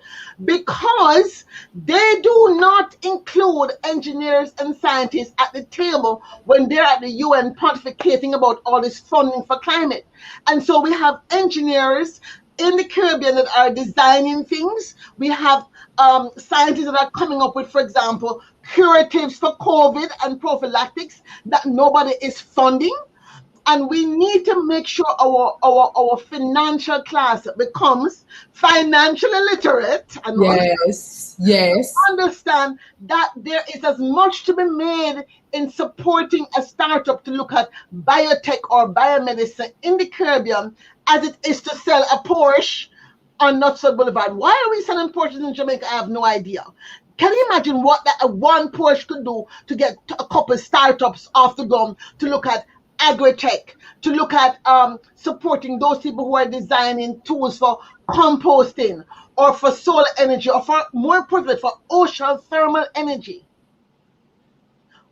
because they do not include engineers and scientists at the table when they're at the UN pontificating about all this funding for climate. And so we have engineers in the Caribbean that are designing things. We have scientists that are coming up with, for example, curatives for COVID and prophylactics that nobody is funding. And we need to make sure our financial class becomes financially literate and understand that there is as much to be made in supporting a startup to look at biotech or biomedicine in the Caribbean as it is to sell a Porsche on Nutsford Boulevard. Why are we selling Porsches in Jamaica? I have no idea. Can you imagine what that one Porsche could do to get a couple startups off the ground to look at agri-tech, to look at supporting those people who are designing tools for composting or for solar energy or for, more importantly, for ocean thermal energy?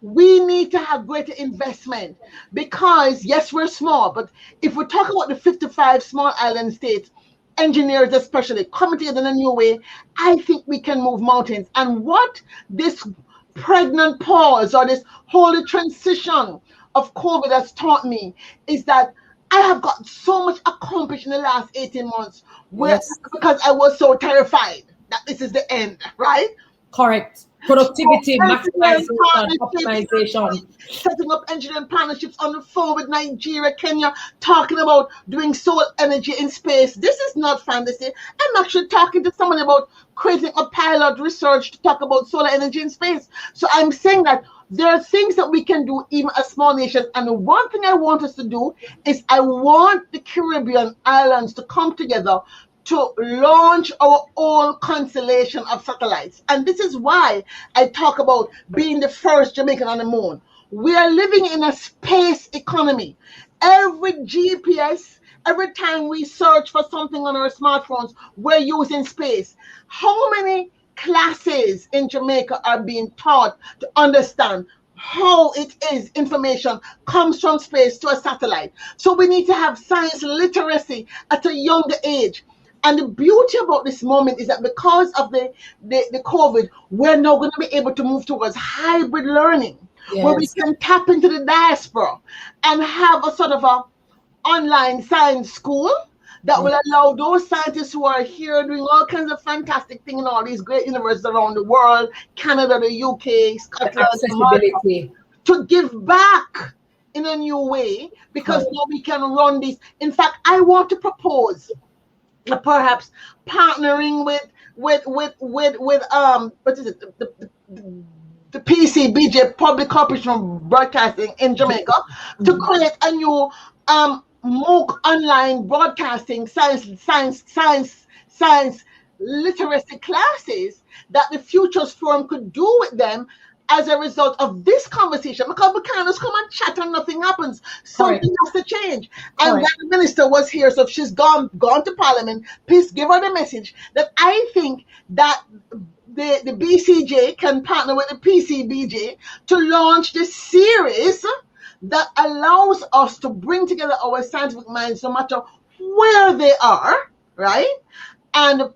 We need to have greater investment because, yes, we're small, but if we talk about the 55 small island states, engineers especially, coming together in a new way, I think we can move mountains. And what this pregnant pause or this holy transition of COVID has taught me is that I have got so much accomplished in the last 18 months because I was so terrified that this is the end, right? Correct. Productivity, maximization, optimization. Setting up engineering partnerships on the phone with Nigeria, Kenya, talking about doing solar energy in space. This is not fantasy. I'm actually talking to someone about creating a pilot research to talk about solar energy in space. So I'm saying that there are things that we can do even as small nations. And the one thing I want us to do is I want the Caribbean islands to come together to launch our own constellation of satellites. And this is why I talk about being the first Jamaican on the moon. We are living in a space economy. Every GPS, every time we search for something on our smartphones, we're using space. How many classes in Jamaica are being taught to understand how it is information comes from space to a satellite? So we need to have science literacy at a younger age. And the beauty about this moment is that because of the COVID, we're now going to be able to move towards hybrid learning, where we can tap into the diaspora and have a sort of a online science school that will allow those scientists who are here doing all kinds of fantastic things in all these great universities around the world, Canada, the UK, Scotland, accessibility, to give back in a new way, because now we can run this. In fact, I want to propose perhaps partnering with what is it, the PCBJ, Public Corporation of Broadcasting in Jamaica, to create a new MOOC online broadcasting science literacy classes that the Futures Forum could do with them as a result of this conversation, because we can't just come and chat and nothing happens. Something has to change. And when the minister was here, so if she's gone to Parliament, please give her the message that I think that the BCJ can partner with the PCBJ to launch this series that allows us to bring together our scientific minds, no matter where they are, right? And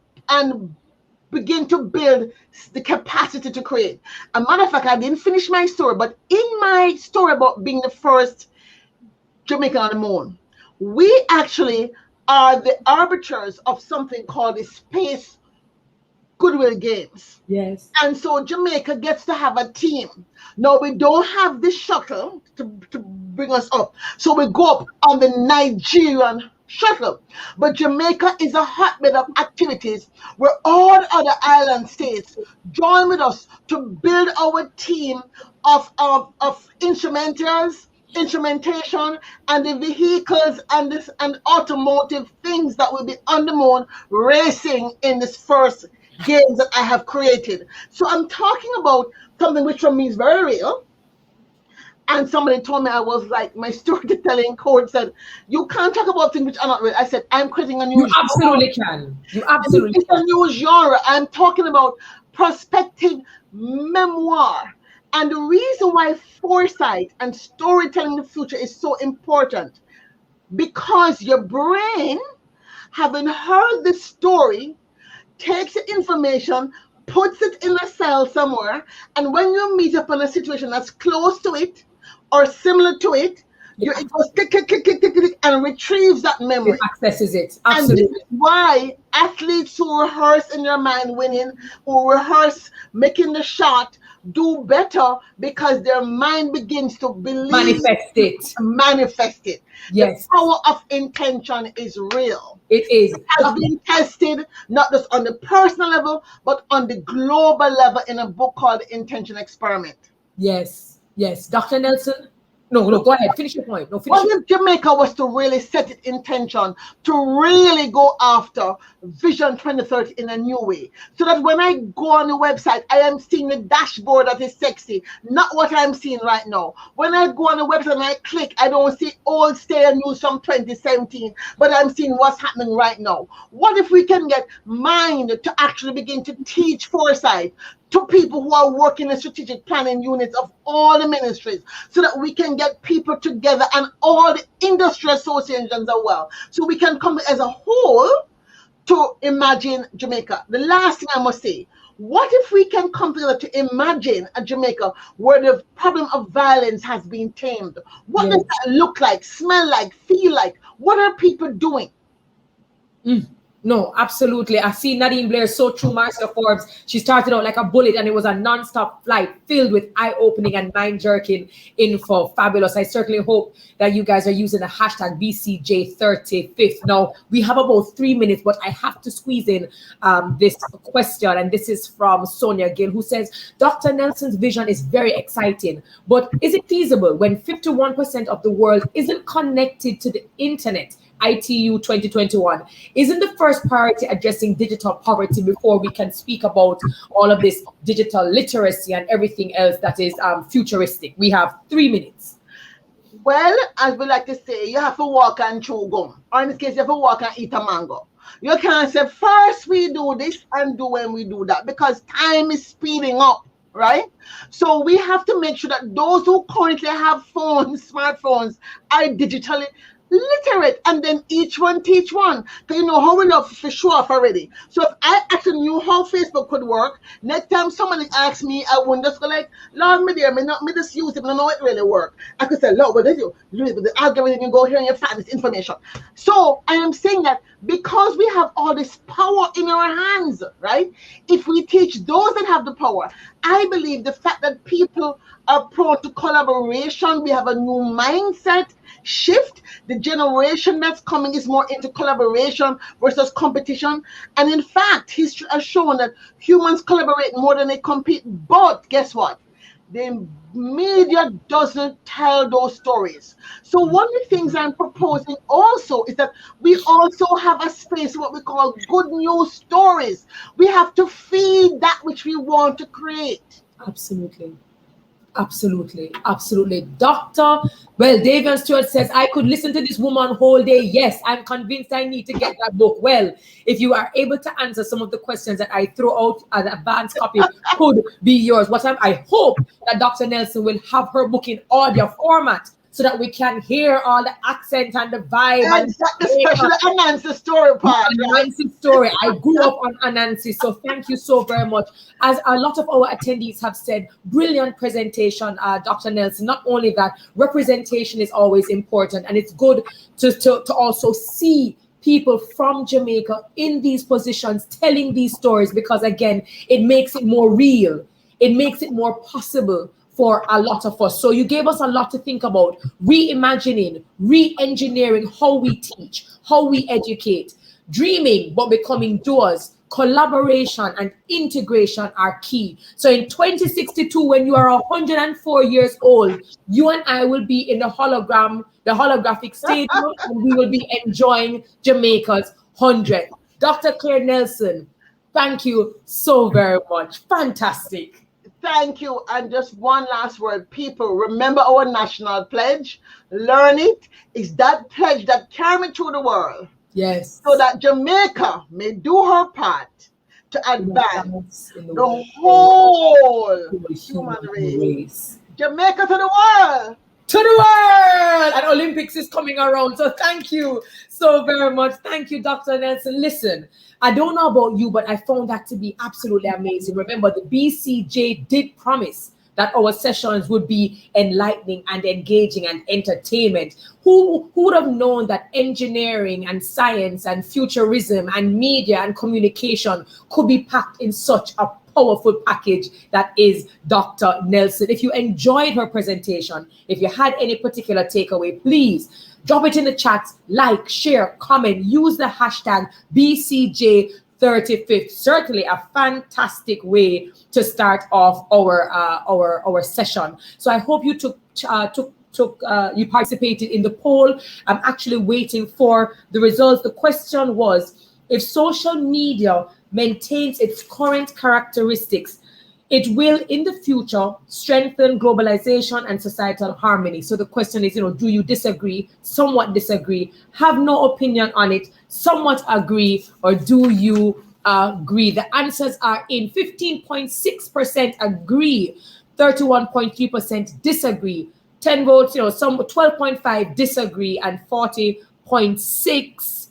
begin to build the capacity to create. A matter of fact, I didn't finish my story, but in my story about being the first Jamaican on the moon, we actually are the arbiters of something called the Space Goodwill Games. Yes. And so Jamaica gets to have a team. Now, we don't have the shuttle to bring us up. So we go up on the Nigerian shuttle. But Jamaica is a hotbed of activities where all other island states join with us to build our team of instrumentals, instrumentation, and the vehicles and automotive things that will be on the moon racing in this first games that I have created. So I'm talking about something which for me is very real. And somebody told me I was like, my storytelling code said, you can't talk about things which are not real. I said, I'm creating a new You absolutely can. You absolutely It's can. a new genre. I'm talking about prospective memoir. And the reason why foresight and storytelling in the future is so important, because your brain, having heard the story, takes the information, puts it in a cell somewhere, and when you meet up in a situation that's close to it or similar to it, it goes click, click, click, click, click, click, and retrieves that memory. It accesses it. And Absolutely. this is why athletes who rehearse in their mind winning, who rehearse making the shot, do better, because their mind begins to believe, manifest it. Yes. The power of intention is real. It is. It has been tested not just on the personal level, but on the global level in a book called The Intention Experiment. Yes. Yes. Dr. Nelson? No, go ahead. Finish your point. No, finish. What if Jamaica was to really set its intention to really go after Vision 2030 in a new way? So that when I go on the website, I am seeing the dashboard that is sexy, not what I'm seeing right now. When I go on the website and I click, I don't see old stale news from 2017, but I'm seeing what's happening right now. What if we can get mind to actually begin to teach foresight to people who are working in strategic planning units of all the ministries, so that we can get people together and all the industry associations as well, so we can come as a whole to imagine Jamaica. The last thing I must say, what if we can come together to imagine a Jamaica where the problem of violence has been tamed? What does that look like, smell like, feel like? What are people doing? No, absolutely. I see Nadine Blair so true, Marcia Forbes. She started out like a bullet, and it was a non-stop flight filled with eye-opening and mind-jerking info. Fabulous. I certainly hope that you guys are using the hashtag BCJ35th. Now, we have about 3 minutes, but I have to squeeze in this question, and this is from Sonia Gill, who says, Dr. Nelson's vision is very exciting, but is it feasible when 51% of the world isn't connected to the internet? ITU 2021. Isn't the first priority addressing digital poverty before we can speak about all of this digital literacy and everything else that is futuristic? We have 3 minutes. Well, as we like to say, you have to walk and chew gum. Or in this case, you have to walk and eat a mango. You can't say, first we do this and do when we do that, because time is speeding up, right? So we have to make sure that those who currently have phones, smartphones, are digitally literate, and then each one teach one. Because you know how we love to show off already. So if I actually knew how Facebook could work, next time somebody asks me, I wouldn't just go like, Lord, me just use it, I know it really work. I could say, Lord, what did you do? The algorithm, you go here and you find this information. So I am saying that because we have all this power in our hands, right? If we teach those that have the power, I believe the fact that people are prone to collaboration, we have a new mindset shift. The generation that's coming is more into collaboration versus competition. And in fact, history has shown that humans collaborate more than they compete. But guess what? The media doesn't tell those stories. So one of the things I'm proposing also is that we also have a space, what we call good news stories. We have to feed that which we want to create. Absolutely. Absolutely. Absolutely. Doctor, well, Davian Stewart says, I could listen to this woman whole day. Yes, I'm convinced I need to get that book. Well, if you are able to answer some of the questions that I threw out, an advanced copy could be yours. I hope that Dr. Nelson will have her book in audio format, so that we can hear all the accent and the vibe. And especially Anansi story part. Anansi story. I grew up on Anansi, so thank you so very much. As a lot of our attendees have said, brilliant presentation, Dr. Nelson. Not only that, representation is always important, and it's good to also see people from Jamaica in these positions telling these stories, because again, it makes it more real. It makes it more possible for a lot of us. So you gave us a lot to think about, reimagining, re-engineering how we teach, how we educate, dreaming but becoming doers. Collaboration and integration are key. So in 2062, when you are 104 years old, you and I will be in the holographic stadium, and we will be enjoying Jamaica's 100th. Dr. Claire Nelson, thank you so very much. Fantastic. Thank you. And just one last word, people. Remember our national pledge. Learn it. It's that pledge that carry me through the world. Yes. So that Jamaica may do her part to advance in the whole human race. Jamaica to the world. To the world! And Olympics is coming around. So thank you so very much. Thank you, Dr. Nelson. Listen, I don't know about you, but I found that to be absolutely amazing. Remember, the BCJ did promise that our sessions would be enlightening and engaging and entertainment. Who would have known that engineering and science and futurism and media and communication could be packed in such a powerful package that is Dr. Nelson? If you enjoyed her presentation, if you had any particular takeaway, please drop it in the chat, like, share, comment, use the hashtag BCJ35th. Certainly a fantastic way to start off our session. So I hope you you participated in the poll. I'm actually waiting for the results. The question was, if social media maintains its current characteristics, it will in the future strengthen globalization and societal harmony. So the question is, do you disagree, somewhat disagree, have no opinion on it, somewhat agree, or do you agree? The answers are in. 15.6% agree, 31.3% disagree, 10 votes, some 12.5 disagree, and 40.6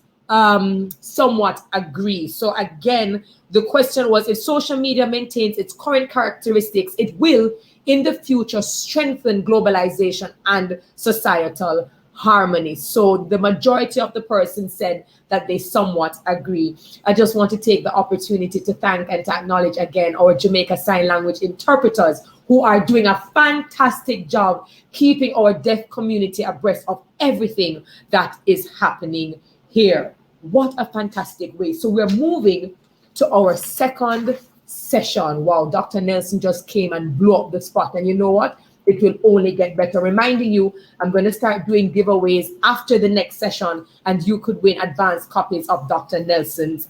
somewhat agree. So again, the question was, if social media maintains its current characteristics, it will in the future strengthen globalization and societal harmony. So the majority of the person said that they somewhat agree. I just want to take the opportunity to thank and to acknowledge again our Jamaica Sign Language interpreters, who are doing a fantastic job keeping our deaf community abreast of everything that is happening here. What a fantastic way. So we're moving to our second session. Wow, Dr. Nelson just came and blew up the spot. And you know what? It will only get better. Reminding you, I'm going to start doing giveaways after the next session, and you could win advanced copies of Dr. Nelson's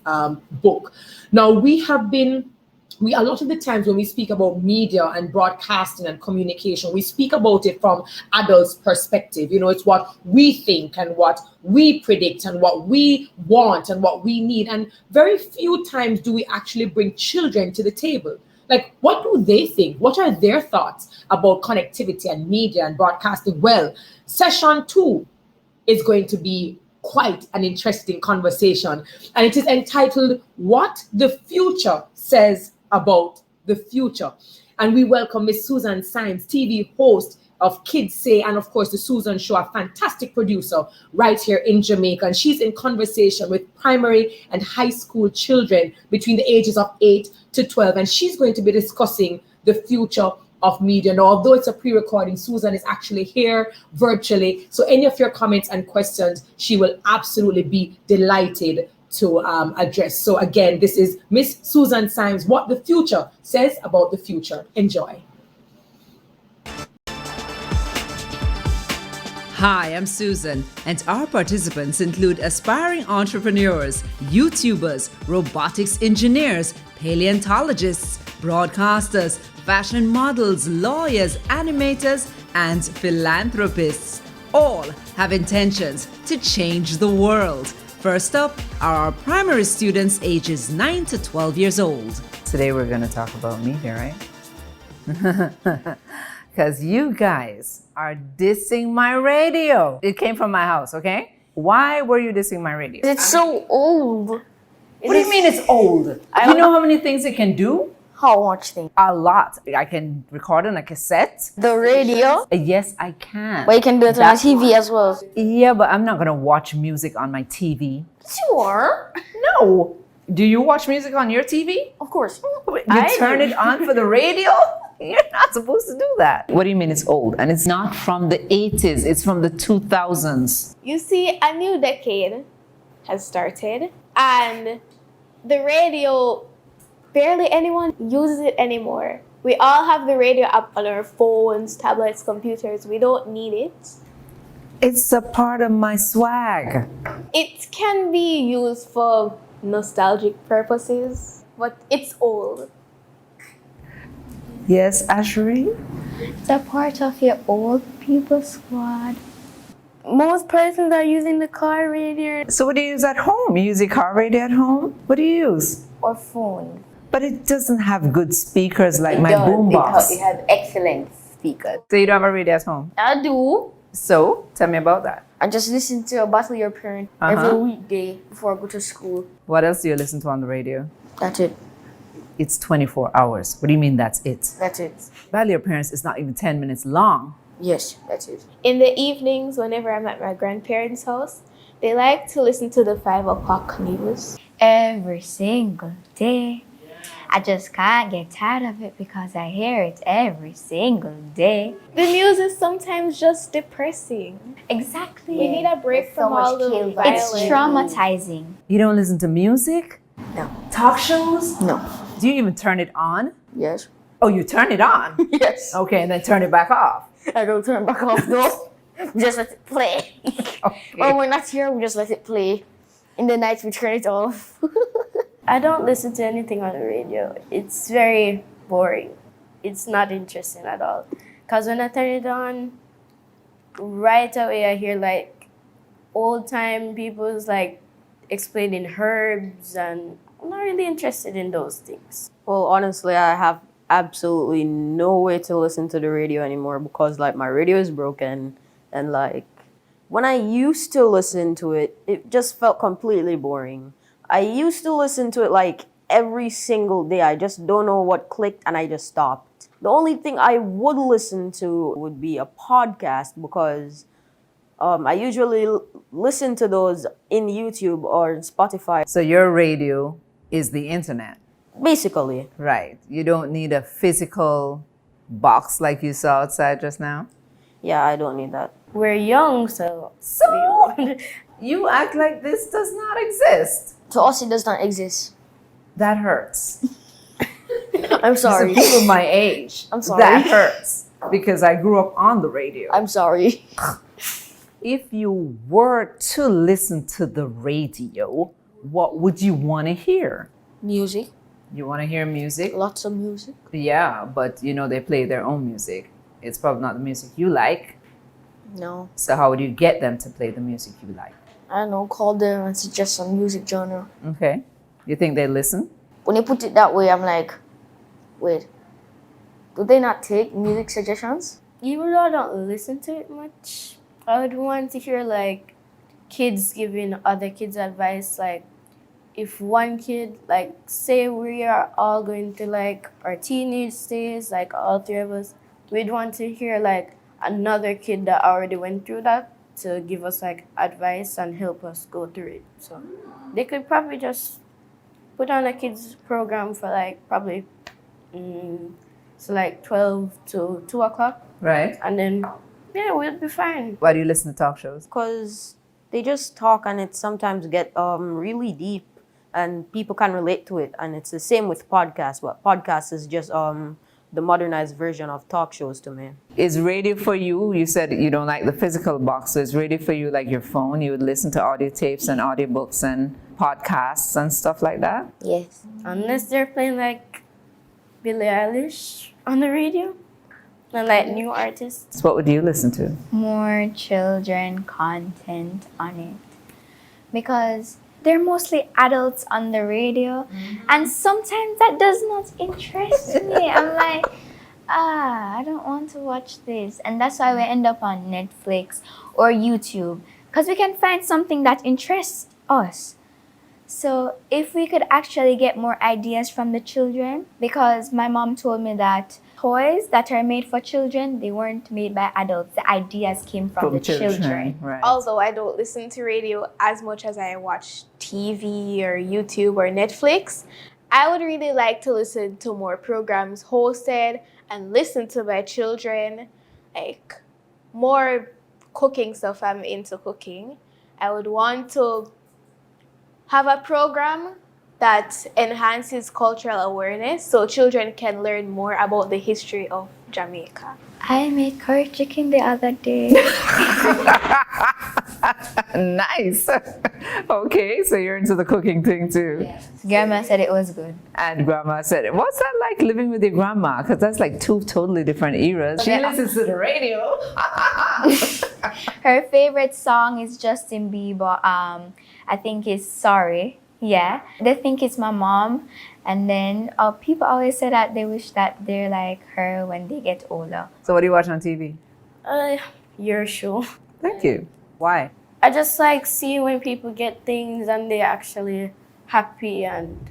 book. Now, a lot of the times when we speak about media and broadcasting and communication, we speak about it from adults' perspective. It's what we think and what we predict and what we want and what we need. And very few times do we actually bring children to the table. Like, what do they think? What are their thoughts about connectivity and media and broadcasting? Well, session 2 is going to be quite an interesting conversation. And it is entitled, What the Future Says About the Future. And we welcome Miss Susan Symes, TV host of Kids Say, and of course the Susan Show, a fantastic producer right here in Jamaica. And she's in conversation with primary and high school children between the ages of 8 to 12. And she's going to be discussing the future of media. Now, although it's a pre-recording, Susan is actually here virtually. So any of your comments and questions, she will absolutely be delighted to address. So again, this is Miss Susan Symes, What the Future Says About the Future. Enjoy. Hi, I'm Susan, and our participants include aspiring entrepreneurs, YouTubers, robotics engineers, paleontologists, broadcasters, fashion models, lawyers, animators, and philanthropists. All have intentions to change the world. First up are our primary students ages 9 to 12 years old. Today we're going to talk about media, right? Because you guys are dissing my radio. It came from my house, okay? Why were you dissing my radio? It's so old. What do you mean it's old? Do you know how many things it can do? How much thing? A lot. I can record on a cassette. The radio? Yes, I can. But you can do it on the TV as well. Yeah, but I'm not going to watch music on my TV. You are? No. Do you watch music on your TV? Of course. You turn it on for the radio? You're not supposed to do that. What do you mean it's old? And it's not from the 80s, it's from the 2000s. You see, a new decade has started, and the radio, barely anyone uses it anymore. We all have the radio app on our phones, tablets, computers. We don't need it. It's a part of my swag. It can be used for nostalgic purposes, but it's old. Yes, Ashery? It's a part of your old people squad. Most persons are using the car radio So what do you use at home? You use a car radio at home? What do you use? or phone. But it doesn't have good speakers like It my does. boombox. It has excellent speakers. So you don't have a radio at home? I do. So tell me about that. I just listen to Battle Your Parent every weekday before I go to school. What else do you listen to on the radio? That's it. It's 24 hours. What do you mean that's it? That's it. Battle Your Parents is not even 10 minutes long. Yes, that's it. In the evenings, whenever I'm at my grandparents' house, they like to listen to the 5 o'clock news. Every single day. I just can't get tired of it because I hear it every single day. The news is sometimes just depressing. Exactly. We need a break from all the violence. It's traumatizing. You don't listen to music? No. Talk shows? No. Do you even turn it on? Yes. Oh, you turn it on? Yes. Okay, and then turn it back off. I don't turn back off though. We just let it play. When we're not here, we just let it play. In the night, we turn it off. I don't listen to anything on the radio. It's very boring. It's not interesting at all. Because when I turn it on, right away I hear like old time people's like explaining herbs, and I'm not really interested in those things. Well, honestly, I have absolutely no way to listen to the radio anymore because like my radio is broken, and like when I used to listen to it, it just felt completely boring. I used to listen to it like every single day. I just don't know what clicked and I just stopped. The only thing I would listen to would be a podcast because I usually listen to those in YouTube or Spotify. So your radio is the internet? Basically. Right. You don't need a physical box like you saw outside just now? Yeah, I don't need that. We're young, so you act like this does not exist. To us, it does not exist. That hurts. I'm sorry. So people my age, I'm sorry. that hurts because I grew up on the radio. I'm sorry. If you were to listen to the radio, what would you want to hear? Music. You want to hear music? Lots of music. Yeah, but you know they play their own music. It's probably not the music you like. No. So how would you get them to play the music you like? I don't know, call them and suggest some music genre. Okay. You think they listen? When you put it that way, I'm like, wait, do they not take music suggestions? Even though I don't listen to it much, I would want to hear like kids giving other kids advice. Like if one kid, like say we are all going to like our teenage stage, like all three of us, we'd want to hear like another kid that already went through that to give us like advice and help us go through it. So they could probably just put on a kids program for like probably so like 12 to 2 o'clock. Right. And then yeah, we'll be fine. Why do you listen to talk shows? Because they just talk and it sometimes get really deep and people can relate to it. And it's the same with podcasts, but podcasts is just the modernized version of talk shows to me. Is radio for you? You said you don't like the physical box, so is radio for you like your phone? You would listen to audio tapes and audiobooks and podcasts and stuff like that? Yes. Unless they're playing like Billie Eilish on the radio and like new artists. So what would you listen to? More children content on it. Because they're mostly adults on the radio, and sometimes that does not interest me. I'm like, I don't want to watch this. And that's why we end up on Netflix or YouTube, because we can find something that interests us. So if we could actually get more ideas from the children, because my mom told me that toys that are made for children, they weren't made by adults. The ideas came from the children. Right. Although I don't listen to radio as much as I watch TV or YouTube or Netflix, I would really like to listen to more programs hosted and listened to by children, like more cooking stuff. I'm into cooking. I would want to have a program that enhances cultural awareness so children can learn more about the history of Jamaica. I made curry chicken the other day. Nice. Okay, so you're into the cooking thing too. Yes. Grandma said it was good. And grandma said it. What's that like living with your grandma? Because that's like two totally different eras. She listens to the radio. Her favorite song is Justin Bieber. I think it's Sorry. Yeah. They think it's my mom. And then people always say that they wish that they're like her when they get older. So what do you watch on TV? Your show. Thank you. Why? I just like seeing when people get things and they're actually happy and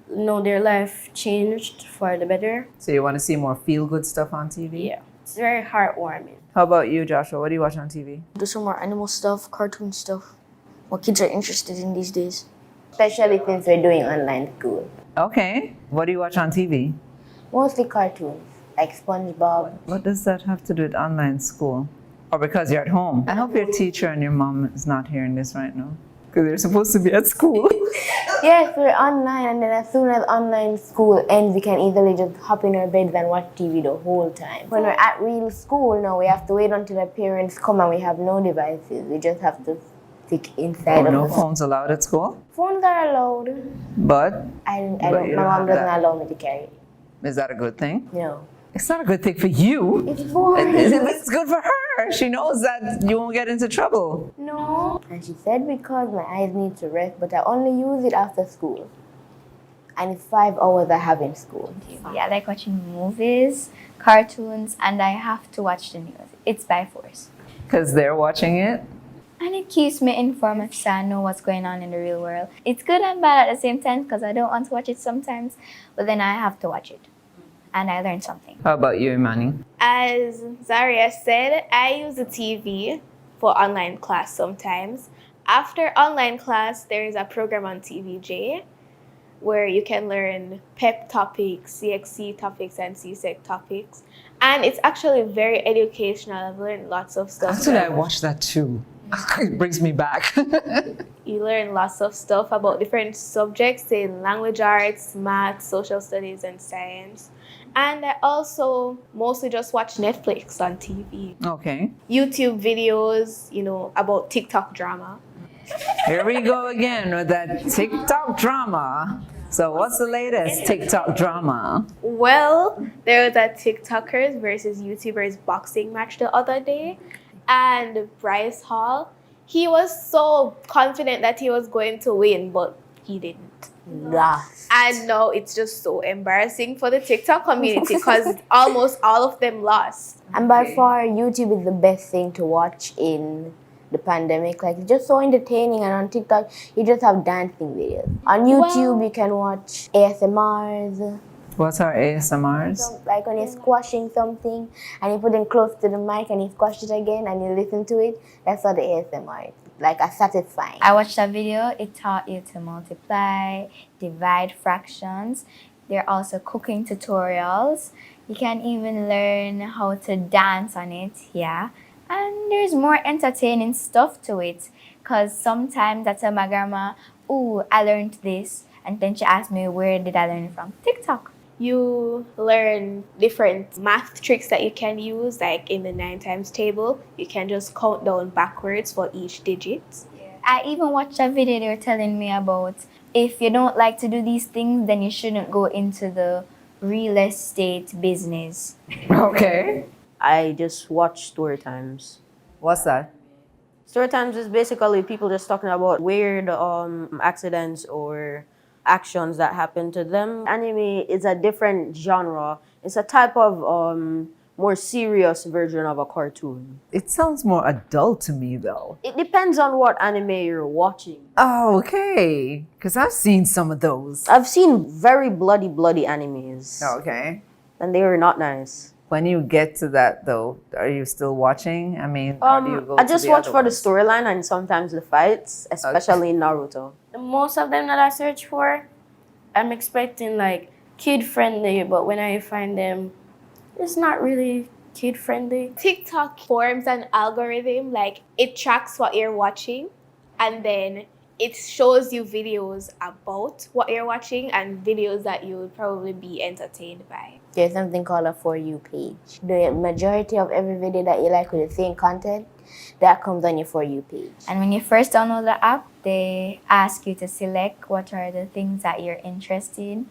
know their life changed for the better. So you want to see more feel-good stuff on TV? Yeah. It's very heartwarming. How about you, Joshua? What do you watch on TV? Do some more animal stuff, cartoon stuff. What kids are interested in these days. Especially since we're doing online school. Okay. What do you watch on TV? Mostly cartoons, like SpongeBob. What does that have to do with online school? Or because you're at home? I hope your teacher and your mom is not hearing this right now. Because they're supposed to be at school. Yes, we're online, and then as soon as online school ends, we can easily just hop in our beds and watch TV the whole time. When we're at real school now, we have to wait until the parents come and we have no devices. We just have to stick inside of No the phones allowed at school? Phones are allowed. But? My mom doesn't allow me to carry it. Is that a good thing? No. It's not a good thing for you. It's boring. It's good for her. She knows that you won't get into trouble. No. And she said because my eyes need to rest, but I only use it after school. And it's 5 hours I have in school. Yeah, I like watching movies, cartoons, and I have to watch the news. It's by force. Because they're watching it? And it keeps me informed so I know what's going on in the real world. It's good and bad at the same time because I don't want to watch it sometimes, but then I have to watch it. And I learned something. How about you, Imani? As Zaria said, I use the TV for online class sometimes. After online class, there is a program on TVJ where you can learn PEP topics, CXC topics, and CSEC topics. And it's actually very educational. I've learned lots of stuff. Actually, I watched that too. It brings me back. You learn lots of stuff about different subjects in language arts, math, social studies, and science. And I also mostly just watch Netflix on TV. Okay. YouTube videos, about TikTok drama. Here we go again with that TikTok drama. So what's the latest TikTok drama? Well, there was a TikTokers versus YouTubers boxing match the other day. And Bryce Hall, he was so confident that he was going to win, but he didn't. Lost. And now it's just so embarrassing for the TikTok community because almost all of them lost. And by far, YouTube is the best thing to watch in the pandemic. Like, it's just so entertaining. And on TikTok, you just have dancing videos. On YouTube, you can watch ASMRs. What's our ASMRs? Like when you're squashing something and you put it close to the mic and you squash it again and you listen to it, that's what the ASMR is. Like a satisfying. I watched a video. It taught you to multiply, divide fractions. There are also cooking tutorials. You can even learn how to dance on it, yeah. And there's more entertaining stuff to it. Because sometimes I tell my grandma, ooh, I learned this. And then she asks me, where did I learn it from? TikTok. You learn different math tricks that you can use, like in the 9 times table. You can just count down backwards for each digit. I even watched a video they were telling me about if you don't like to do these things, then you shouldn't go into the real estate business. Okay. I just watch story times. What's that? Story times is basically people just talking about weird accidents or actions that happen to them. Anime is a different genre. It's a type of more serious version of a cartoon. It sounds more adult to me though. It depends on what anime you're watching. Oh, okay. Because I've seen some of those. I've seen very bloody animes. Okay. And they were not nice. When you get to that though, are you still watching? I mean, or do you go I to just the watch other for the ones? storyline and sometimes the fights, especially Naruto. Most of them that I search for, I'm expecting like kid-friendly, but when I find them, it's not really kid-friendly. TikTok forms an algorithm, like it tracks what you're watching and then it shows you videos about what you're watching and videos that you would probably be entertained by. There's something called a For You page. The majority of every video that you like with the same content, that comes on your For You page. And when you first download the app, they ask you to select what are the things that you're interested in,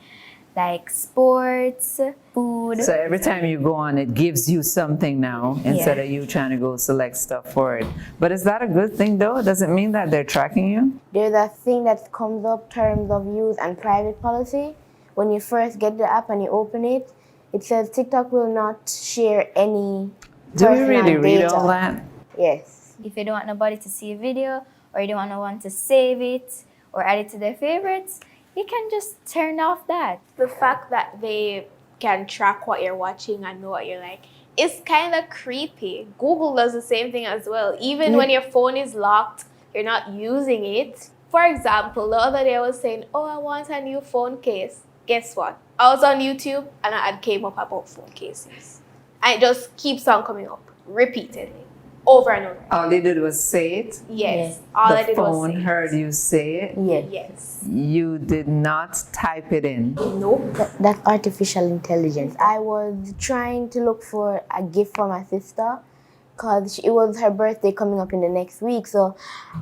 like sports, food. So every time you go on, it gives you something now instead of you trying to go select stuff for it. But is that a good thing though? Does it mean that they're tracking you? There's a thing that comes up, terms of use and private policy. When you first get the app and you open it, it says TikTok will not share any Do we personal really read data. all that? Yes. If you don't want nobody to see a video, or you don't want no one to save it or add it to their favorites, you can just turn off that. The fact that they can track what you're watching and know what you're like, it's kind of creepy. Google does the same thing as well. Even when your phone is locked, you're not using it. For example, the other day I was saying, oh, I want a new phone case. Guess what? I was on YouTube and an ad came up about phone cases. And it just keeps on coming up repeatedly, over and over. All they did was say it? Yes. All I The did was phone say it. heard you say it? Yes. You did not type it in? Nope. That's artificial intelligence. I was trying to look for a gift for my sister because it was her birthday coming up in the next week. So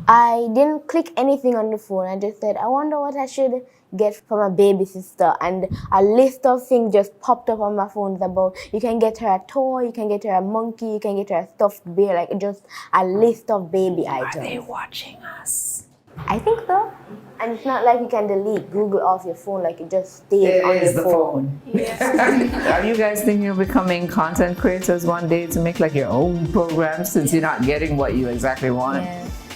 I didn't click anything on the phone. I just said, I wonder what I should get for my baby sister. And a list of things just popped up on my phone about you can get her a toy, you can get her a monkey, you can get her a stuffed bear, like just a list of baby items. Are they watching us? I think so. And it's not like you can delete Google off your phone, like it just stays on your phone. Are you guys thinking of becoming content creators one day to make like your own program since you're not getting what you exactly want?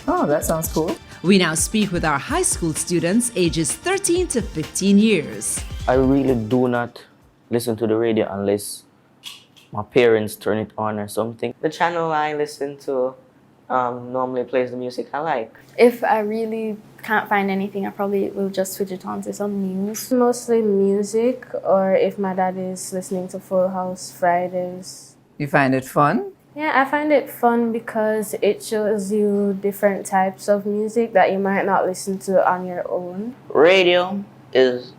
Oh, that sounds cool. We now speak with our high school students ages 13 to 15 years. I really do not listen to the radio unless my parents turn it on or something. The channel I listen to normally plays the music I like. If I really can't find anything, I probably will just switch it on to some news. Mostly music, or if my dad is listening to Full House Fridays. You find it fun? Yeah, I find it fun because it shows you different types of music that you might not listen to on your own. Radio is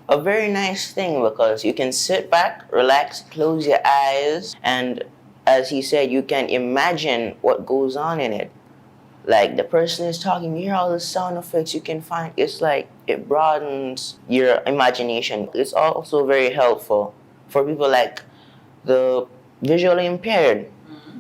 a very nice thing because you can sit back, relax, close your eyes, and as he said, you can imagine what goes on in it. Like the person is talking, you hear all the sound effects you can find. It's like it broadens your imagination. It's also very helpful for people like the visually impaired.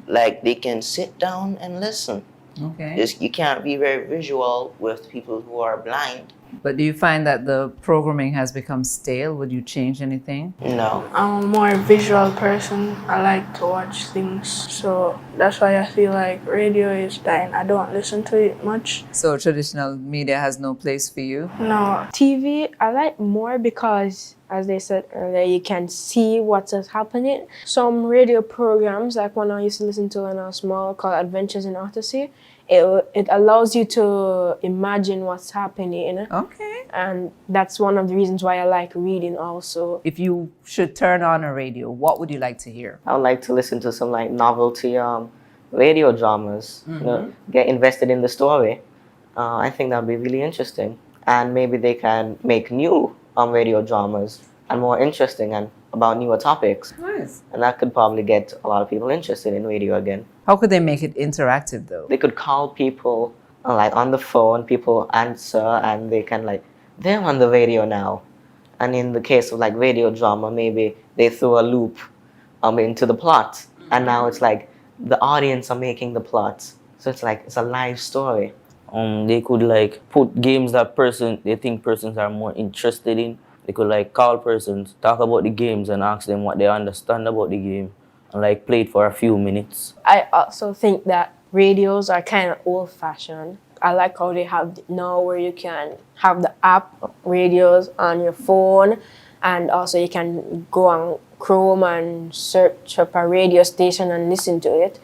Like they can sit down and listen. Okay. You can't be very visual with people who are blind. But do you find that the programming has become stale? Would you change anything? No. I'm a more visual person. I like to watch things. So that's why I feel like radio is dying. I don't listen to it much. So traditional media has no place for you? No. TV, I like more because, as they said earlier, you can see what is happening. Some radio programs, like one I used to listen to when I was small, called Adventures in Odyssey, it allows you to imagine what's happening. Okay. And that's one of the reasons why I like reading also. If you should turn on a radio, what would you like to hear? I would like to listen to some like novelty radio dramas. You know, get invested in the story. I think that'd be really interesting. And maybe they can make new radio dramas and more interesting and about newer topics. Nice. And that could probably get a lot of people interested in radio again. How could they make it interactive though? They could call people like on the phone, people answer and they can like, they're on the radio now. And in the case of like radio drama, maybe they throw a loop into the plot. And now it's like the audience are making the plot. So it's like, it's a live story. They could like put games that they think persons are more interested in. They could like call persons, talk about the games and ask them what they understand about the game and like play it for a few minutes. I also think that radios are kind of old-fashioned. I like how they have now where you can have the app radios on your phone, and also you can go on Chrome and search up a radio station and listen to it.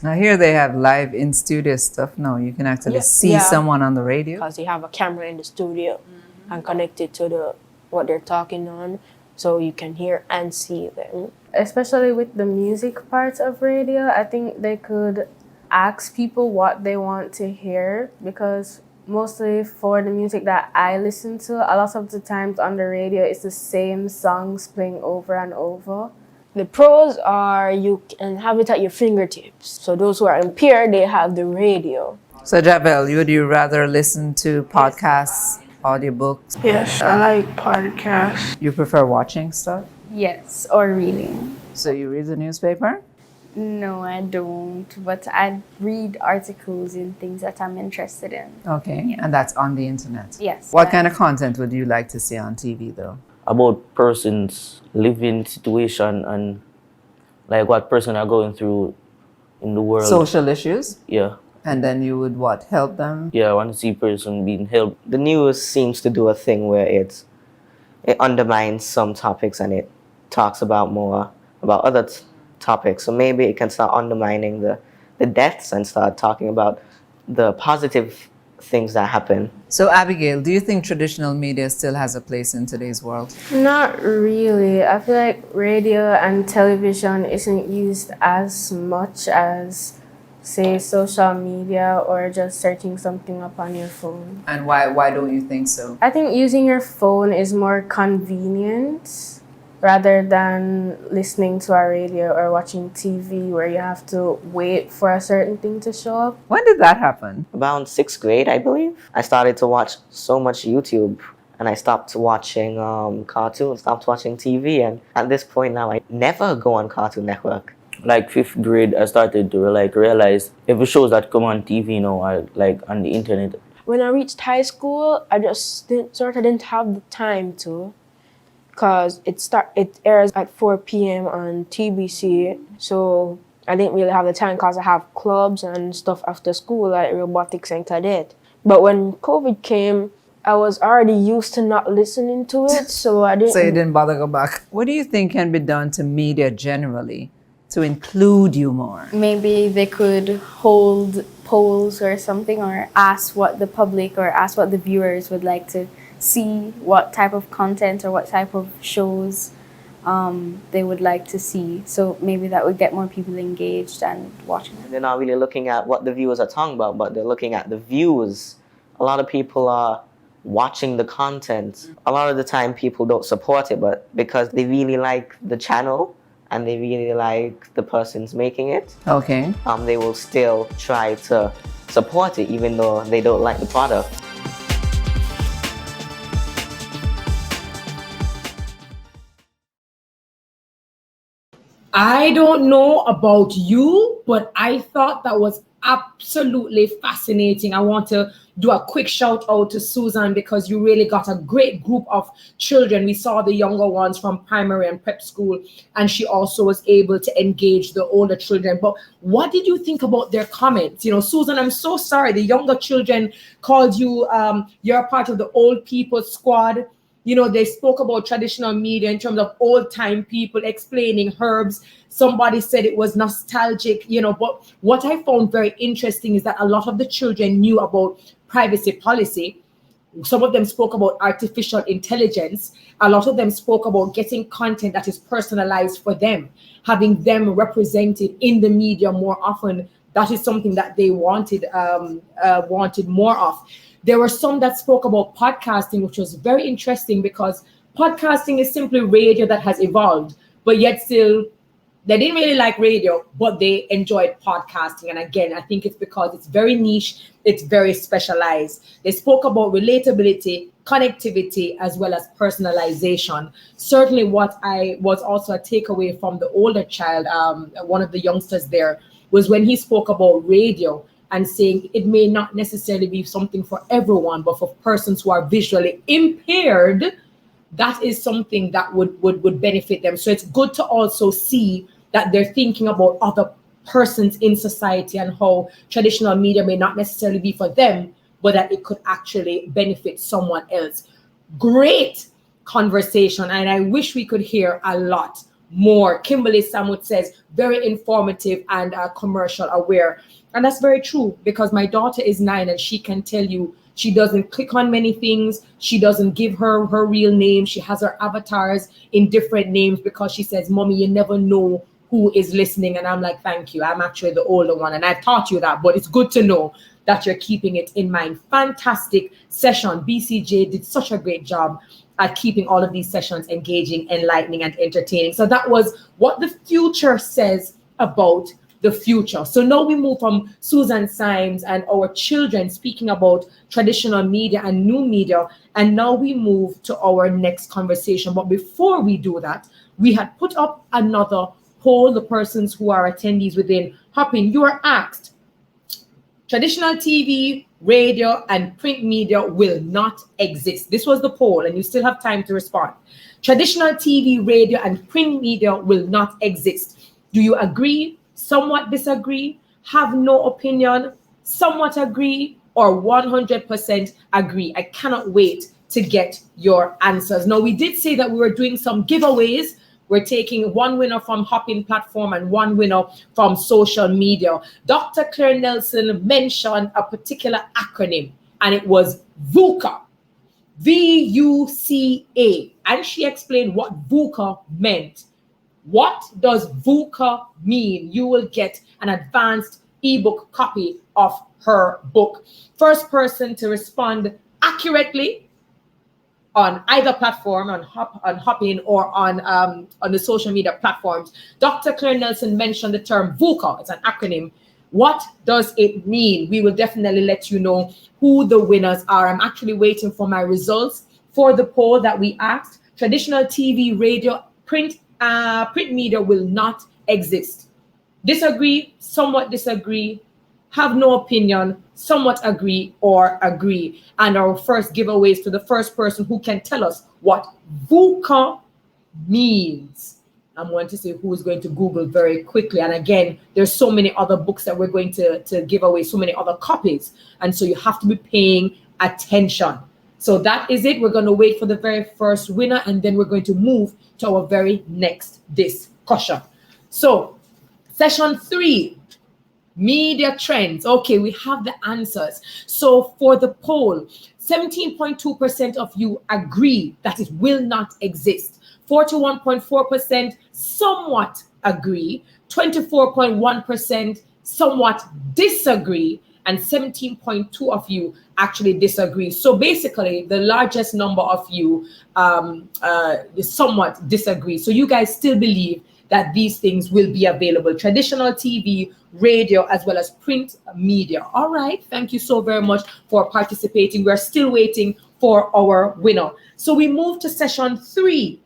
I hear they have live in-studio stuff now. You can actually see someone on the radio. Because they have a camera in the studio and connected to what they're talking on, so you can hear and see them. Especially with the music parts of radio, I think they could ask people what they want to hear, because mostly for the music that I listen to, a lot of the times on the radio it's the same songs playing over and over. The pros are you can have it at your fingertips. So those who are impaired, they have the radio. So Javel, would you rather listen to podcasts, audiobooks? Yes, I like podcasts. You prefer watching stuff? Yes, or reading. So you read the newspaper? No, I don't. But I read articles in things that I'm interested in. Okay, and that's on the internet? Yes. What kind of content would you like to see on TV though? About persons' living situation and like what person are going through in the world. Social issues? Yeah. And then you would what? Help them? Yeah, I want to see person being helped. The news seems to do a thing where it undermines some topics and it talks about more about other topics. So maybe it can start undermining the deaths and start talking about the positive things that happen. So Abigail, do you think traditional media still has a place in today's world? Not really. I feel like radio and television isn't used as much as, say, social media or just searching something up on your phone. And why don't you think so? I think using your phone is more convenient rather than listening to a radio or watching TV where you have to wait for a certain thing to show up. When did that happen? About 6th grade, I believe. I started to watch so much YouTube and I stopped watching cartoons, stopped watching TV. And at this point now, I never go on Cartoon Network. Like 5th grade, I started to realize every shows that come on TV now are like on the internet. When I reached high school, I just didn't have the time to. Because it airs at 4 p.m. on TBC, so I didn't really have the time because I have clubs and stuff after school like robotics and cadet. But when COVID came, I was already used to not listening to it, so I didn't. So you didn't bother go back. What do you think can be done to media generally to include you more? Maybe they could hold polls or something, or ask what the public or ask what the viewers would like to see, what type of content or what type of shows they would like to see. So maybe that would get more people engaged and watching it. They're not really looking at what the viewers are talking about, but they're looking at the views. A lot of people are watching the content. A lot of the time people don't support it, but because they really like the channel and they really like the persons making it, okay, they will still try to support it even though they don't like the product. I don't know about you, but I thought that was absolutely fascinating. I want to do a quick shout out to Susan because you really got a great group of children. We saw the younger ones from primary and prep school, and she also was able to engage the older children. But what did you think about their comments? You know, Susan, I'm so sorry. The younger children called you, you're part of the old people squad. You know, they spoke about traditional media in terms of old time people explaining herbs. Somebody said it was nostalgic, you know, but what I found very interesting is that a lot of the children knew about privacy policy. Some of them spoke about artificial intelligence. A lot of them spoke about getting content that is personalized for them, having them represented in the media more often. That is something that they wanted more of. There were some that spoke about podcasting, which was very interesting because podcasting is simply radio that has evolved, but yet still they didn't really like radio, but they enjoyed podcasting. And again, I think it's because it's very niche, it's very specialized. They spoke about relatability, connectivity, as well as personalization. Certainly what I was also a takeaway from the older child, one of the youngsters there, was when he spoke about radio and saying it may not necessarily be something for everyone, but for persons who are visually impaired, that is something that would benefit them. So it's good to also see that they're thinking about other persons in society and how traditional media may not necessarily be for them, but that it could actually benefit someone else. Great conversation, and I wish we could hear a lot more. Kimberly Samwood says, very informative and commercial aware. And that's very true because my daughter is 9 and she can tell you she doesn't click on many things. She doesn't give her real name. She has her avatars in different names because she says, Mommy, you never know who is listening, and I'm like, thank you. I'm actually the older one, and I've taught you that, but it's good to know that you're keeping it in mind. Fantastic session. BCJ did such a great job at keeping all of these sessions engaging, enlightening, and entertaining. So that was what the future says about the future. So now we move from Susan Symes and our children speaking about traditional media and new media, and now we move to our next conversation. But before we do that, we had put up another poll. The persons who are attendees within Hopping, you are asked, traditional TV, radio, and print media will not exist. This was the poll, and you still have time to respond. Traditional TV, radio, and print media will not exist. Do you agree, somewhat disagree, have no opinion, somewhat agree, or 100% agree? I cannot wait to get your answers. Now, we did say that we were doing some giveaways. We're taking one winner from Hopping platform and one winner from social media. Dr. Claire Nelson mentioned a particular acronym, and it was VUCA, V-U-C-A. And she explained what VUCA meant. What does VUCA mean? You will get an advanced ebook copy of her book. First person to respond accurately on either platform, on Hopping or on the social media platforms. Dr. Claire Nelson mentioned the term VUCA. It's an acronym. What does it mean? We will definitely let you know who the winners are. I'm actually waiting for my results for the poll that we asked. Traditional TV, radio, print media will not exist. Disagree, somewhat disagree, have no opinion, somewhat agree, or agree. And our first giveaways to the first person who can tell us what VUCA means. I'm going to see who is going to Google very quickly. And again, there's so many other books that we're going to give away, so many other copies. And so you have to be paying attention. So that is it. We're going to wait for the very first winner, and then we're going to move to our very next discussion. So session 3, media trends. Okay, we have the answers. So for the poll, 17.2% of you agree that it will not exist. 41.4% somewhat agree. 24.1% somewhat disagree. And 17.2% of you actually disagree. So basically, the largest number of you somewhat disagree. So you guys still believe that these things will be available. Traditional TV, radio, as well as print media. All right, thank you so very much for participating. We're still waiting for our winner. So we move to session 3,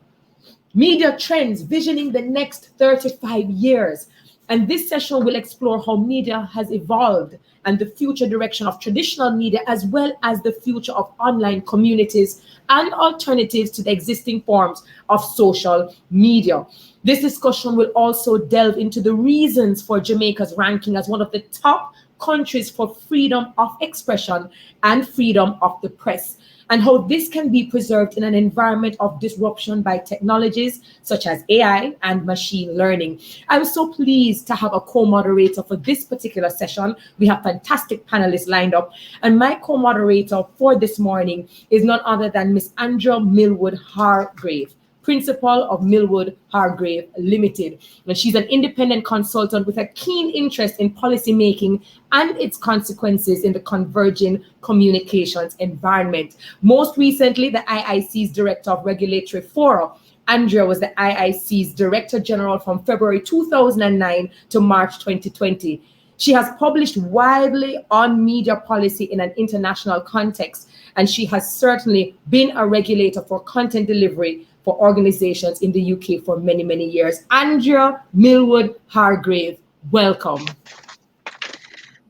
media trends, visioning the next 35 years. And this session will explore how media has evolved and the future direction of traditional media, as well as the future of online communities and alternatives to the existing forms of social media. This discussion will also delve into the reasons for Jamaica's ranking as one of the top countries for freedom of expression and freedom of the press, and how this can be preserved in an environment of disruption by technologies such as AI and machine learning. I'm so pleased to have a co-moderator for this particular session. We have fantastic panelists lined up, and my co-moderator for this morning is none other than Miss Andrea Millwood Hargrave, principal of Millwood Hargrave Limited. And she's an independent consultant with a keen interest in policy making and its consequences in the converging communications environment. Most recently, the IIC's Director of Regulatory Fora. Andrea was the IIC's Director General from February 2009 to March 2020. She has published widely on media policy in an international context, and she has certainly been a regulator for content delivery for organizations in the UK for many, many years. Andrea Millwood Hargrave, welcome.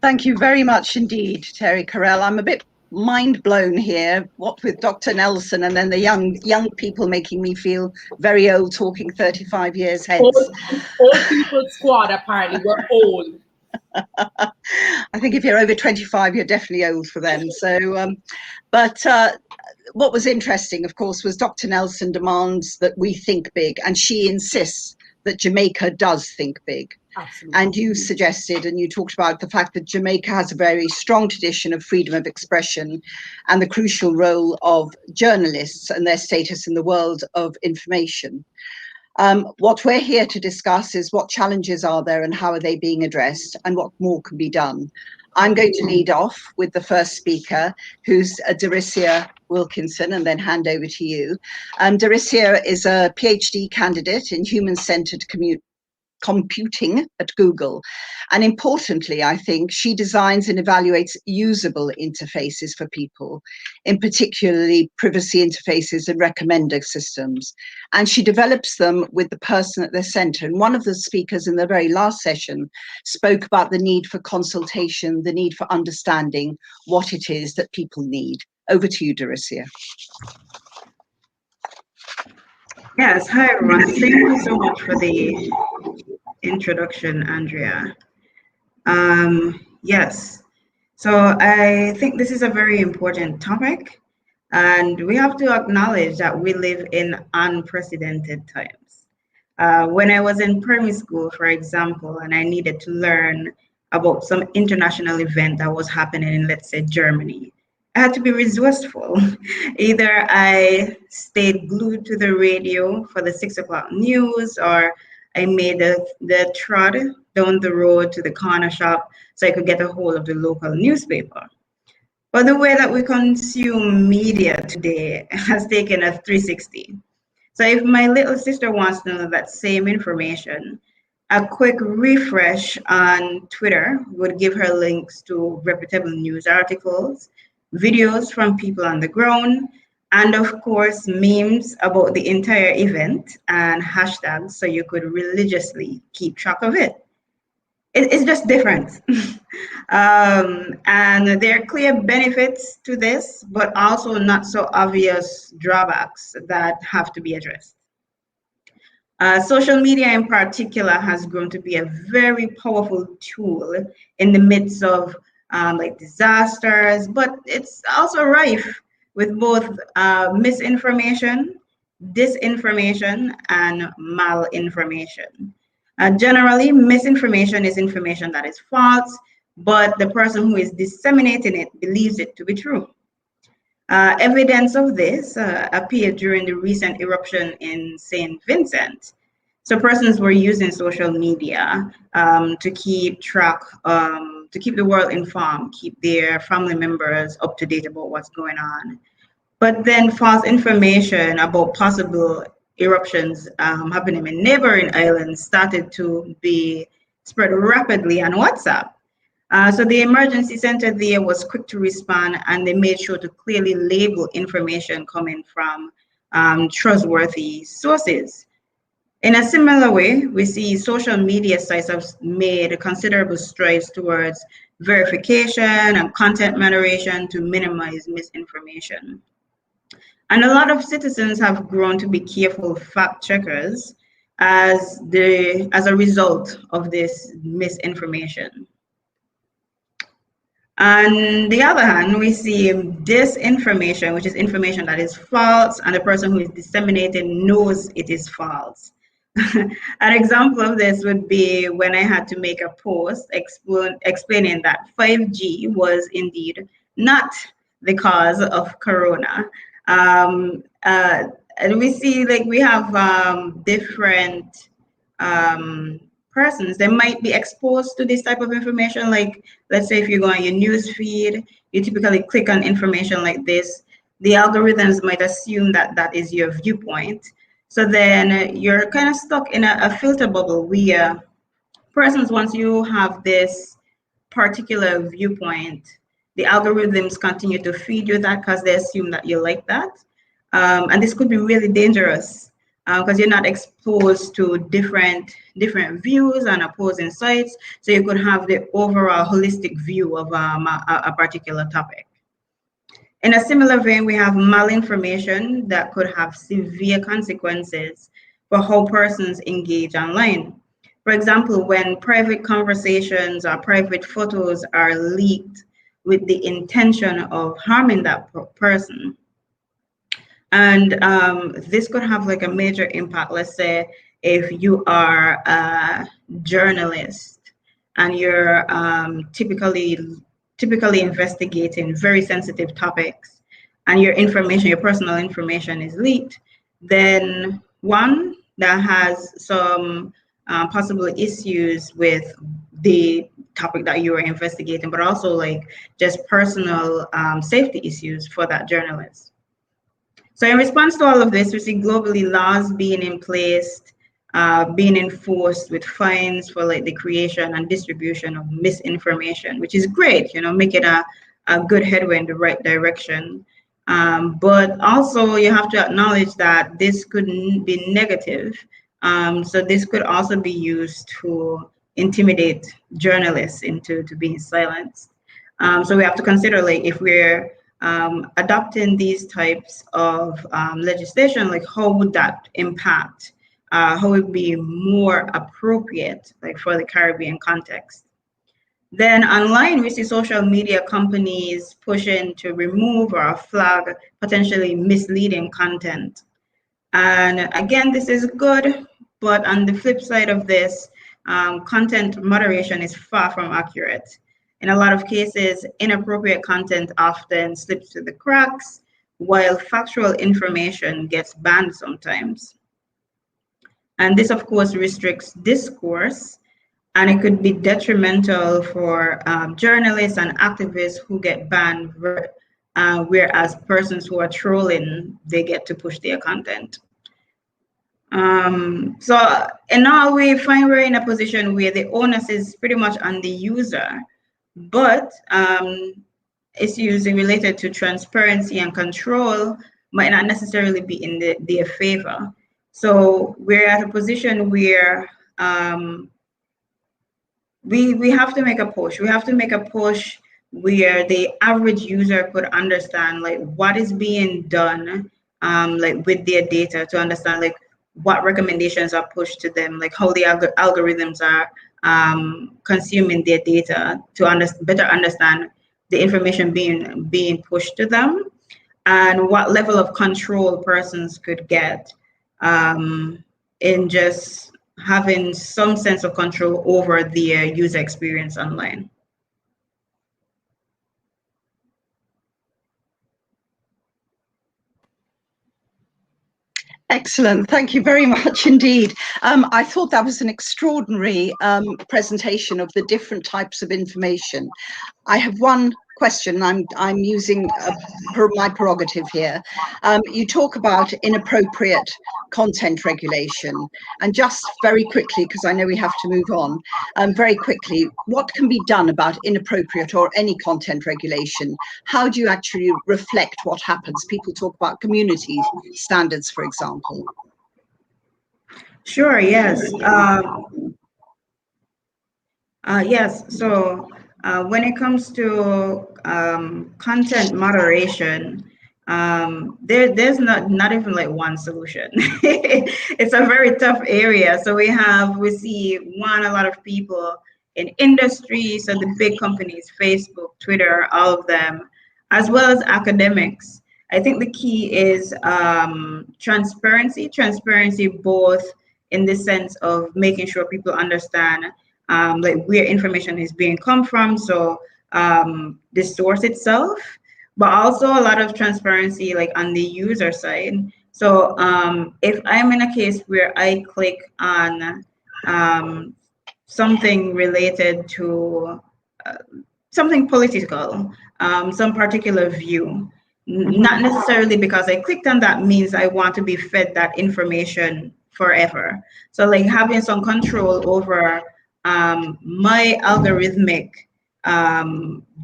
Thank you very much indeed, Terry Carell. I'm a bit mind blown here, what with Dr. Nelson and then the young people making me feel very old, talking 35 years hence. Old people squad, apparently, we're old. I think if you're over 25, you're definitely old for them. So, what was interesting, of course, was Dr. Nelson demands that we think big, and she insists that Jamaica does think big. Absolutely. And you suggested, and you talked about the fact that Jamaica has a very strong tradition of freedom of expression and the crucial role of journalists and their status in the world of information. What we're here to discuss is what challenges are there and how are they being addressed and what more can be done. I'm going to lead off with the first speaker, who's Darisia Wilkinson, and then hand over to you. Darisia is a PhD candidate in human-centered computing at Google. And importantly, I think she designs and evaluates usable interfaces for people, in particularly privacy interfaces and recommender systems. And she develops them with the person at their center. And one of the speakers in the very last session spoke about the need for consultation, the need for understanding what it is that people need. Over to you, Darisia. Yes, hi everyone. Thank you so much for the introduction, Andrea. Yes, so I think this is a very important topic, and we have to acknowledge that we live in unprecedented times. When I was in primary school, for example, and I needed to learn about some international event that was happening in, let's say, Germany, I had to be resourceful. Either I stayed glued to the radio for the 6 o'clock news, or I made the trot down the road to the corner shop so I could get a hold of the local newspaper. But the way that we consume media today has taken a 360. So if my little sister wants to know that same information, a quick refresh on Twitter would give her links to reputable news articles, videos from people on the ground, and of course, memes about the entire event and hashtags so you could religiously keep track of it. It's just different. And there are clear benefits to this, but also not so obvious drawbacks that have to be addressed. Social media in particular has grown to be a very powerful tool in the midst of like disasters, but it's also rife with both misinformation, disinformation, and malinformation. Generally, misinformation is information that is false, but the person who is disseminating it believes it to be true. Evidence of this appeared during the recent eruption in St. Vincent. So persons were using social media to keep track, to keep the world informed, keep their family members up to date about what's going on. But then false information about possible eruptions happening in neighboring islands started to be spread rapidly on WhatsApp. So the emergency center there was quick to respond, and they made sure to clearly label information coming from trustworthy sources. In a similar way, we see social media sites have made considerable strides towards verification and content moderation to minimize misinformation. And a lot of citizens have grown to be careful fact checkers as a result of this misinformation. On the other hand, we see disinformation, which is information that is false, and the person who is disseminating knows it is false. An example of this would be when I had to make a post explaining that 5G was indeed not the cause of corona. And we see like we have different persons that might be exposed to this type of information. Like, let's say if you go on your news feed, you typically click on information like this. The algorithms might assume that that is your viewpoint. So then you're kind of stuck in a filter bubble where persons, once you have this particular viewpoint, the algorithms continue to feed you that because they assume that you like that. And this could be really dangerous because you're not exposed to different views and opposing sides. So you could have the overall holistic view of a particular topic. In a similar vein, we have malinformation that could have severe consequences for how persons engage online. For example, when private conversations or private photos are leaked with the intention of harming that person. And this could have like a major impact. Let's say if you are a journalist and you're typically investigating very sensitive topics and your information, your personal information is leaked, then one, that has some possible issues with the topic that you are investigating, but also like just personal safety issues for that journalist. So in response to all of this, we see globally laws being in place, being enforced with fines for like the creation and distribution of misinformation, which is great, you know, making a good headway in the right direction. But also you have to acknowledge that this could be negative. So this could also be used to intimidate journalists into being silenced. So we have to consider, like, if we're adopting these types of legislation, like how would that impact, how would it be more appropriate, like for the Caribbean context. Then online, we see social media companies pushing to remove or flag potentially misleading content. And again, this is good, but on the flip side of this, content moderation is far from accurate. In a lot of cases, inappropriate content often slips through the cracks, while factual information gets banned sometimes. And this, of course, restricts discourse, and it could be detrimental for journalists and activists who get banned, whereas persons who are trolling, they get to push their content. So in all, we find we're in a position where the onus is pretty much on the user, but issues related to transparency and control might not necessarily be in their favor. So we're at a position where we have to make a push. We have to make a push where the average user could understand like what is being done like with their data, to understand like what recommendations are pushed to them, like how the algorithms are consuming their data, to better understand the information being pushed to them, and what level of control persons could get in just having some sense of control over their user experience online. Excellent. Thank you very much indeed. I thought that was an extraordinary presentation of the different types of information. I have one question. I'm using my prerogative here. You talk about inappropriate content regulation, and just very quickly, because I know we have to move on, very quickly, what can be done about inappropriate or any content regulation? How do you actually reflect what happens? People talk about community standards, for example. Sure, yes. Yes, so when it comes to content moderation, there's not even like one solution. It's a very tough area. So we see a lot of people in industry, so the big companies, Facebook, Twitter, all of them, as well as academics. I think the key is transparency both in the sense of making sure people understand like where information is being come from, so the source itself, but also a lot of transparency like on the user side. So if I'm in a case where I click on something related to something political, some particular view, not necessarily because I clicked on that means I want to be fed that information forever. So like having some control over my algorithmic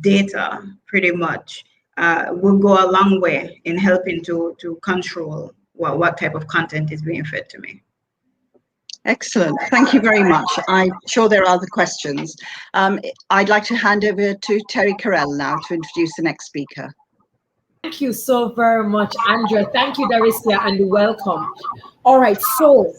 data pretty much will go a long way in helping to control what type of content is being fed to me. Excellent. Thank you very much. I'm sure there are other questions. I'd like to hand over to Terry Carell now to introduce the next speaker. Thank you so very much, Andrea. Thank you, Darisia, and welcome. All right, so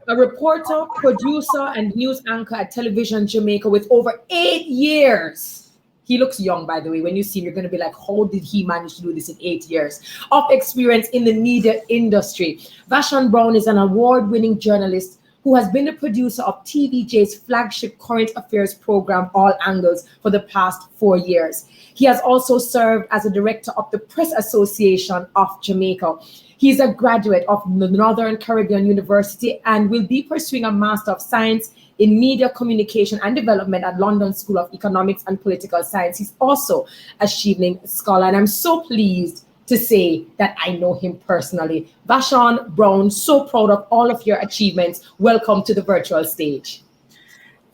a reporter, producer, and news anchor at Television Jamaica with over 8 years. He looks young, by the way. When you see him, you're going to be like, how did he manage to do this in 8 years of experience in the media industry? Vashon Brown is an award-winning journalist who has been the producer of TVJ's flagship current affairs program, All Angles, for the past 4 years. He has also served as a director of the Press Association of Jamaica. He is a graduate of the Northern Caribbean University and will be pursuing a Master of Science in Media Communication and Development at London School of Economics and Political Science. He's also a Chevening Scholar, and I'm so pleased to say that I know him personally. Vashon Brown, so proud of all of your achievements. Welcome to the virtual stage.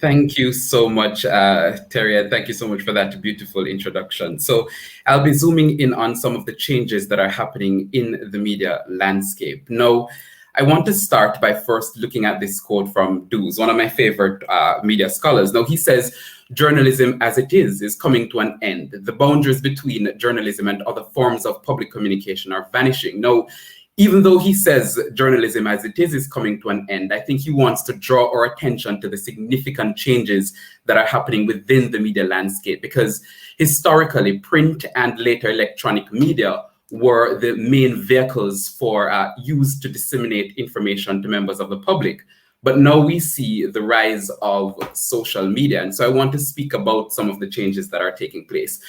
Thank you so much, Terry, and thank you so much for that beautiful introduction. So I'll be zooming in on some of the changes that are happening in the media landscape. Now, I want to start by first looking at this quote from Dews, one of my favorite media scholars. Now, he says, journalism as it is coming to an end. The boundaries between journalism and other forms of public communication are vanishing. Now, even though he says journalism as it is coming to an end, I think he wants to draw our attention to the significant changes that are happening within the media landscape, because historically, print and later electronic media were the main vehicles for used to disseminate information to members of the public. But now we see the rise of social media. And so I want to speak about some of the changes that are taking place.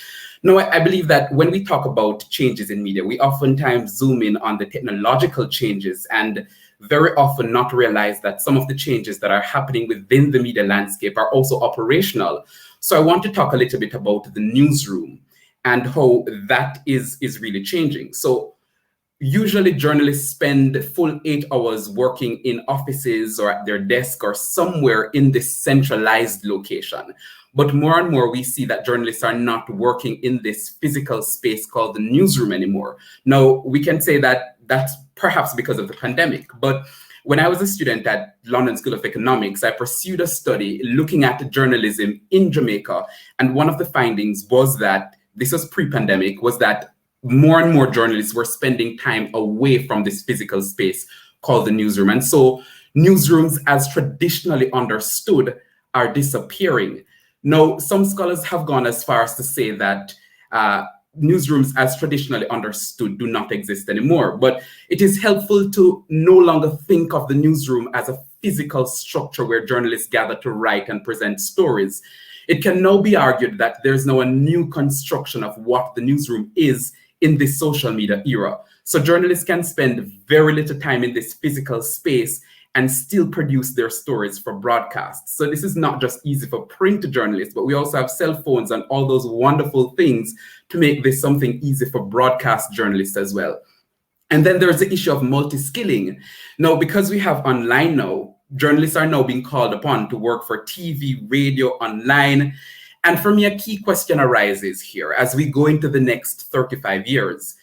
Now, I believe that when we talk about changes in media, we oftentimes zoom in on the technological changes and very often not realize that some of the changes that are happening within the media landscape are also operational. So I want to talk a little bit about the newsroom and how that is really changing. So usually journalists spend full 8 hours working in offices or at their desk or somewhere in this centralized location. But more and more we see that journalists are not working in this physical space called the newsroom anymore. Now, we can say that that's perhaps because of the pandemic, but when I was a student at London School of Economics, I pursued a study looking at journalism in Jamaica. And one of the findings was that, this was pre-pandemic, was that more and more journalists were spending time away from this physical space called the newsroom. And so newsrooms as traditionally understood are disappearing. Now, some scholars have gone as far as to say that newsrooms as traditionally understood do not exist anymore, but it is helpful to no longer think of the newsroom as a physical structure where journalists gather to write and present stories. It can now be argued that there's now a new construction of what the newsroom is in this social media era. So journalists can spend very little time in this physical space and still produce their stories for broadcast. So this is not just easy for print journalists, but we also have cell phones and all those wonderful things to make this something easy for broadcast journalists as well. And then there's the issue of multi-skilling. Now, because we have online now, journalists are now being called upon to work for TV, radio, online. And for me, a key question arises here as we go into the next 35 years.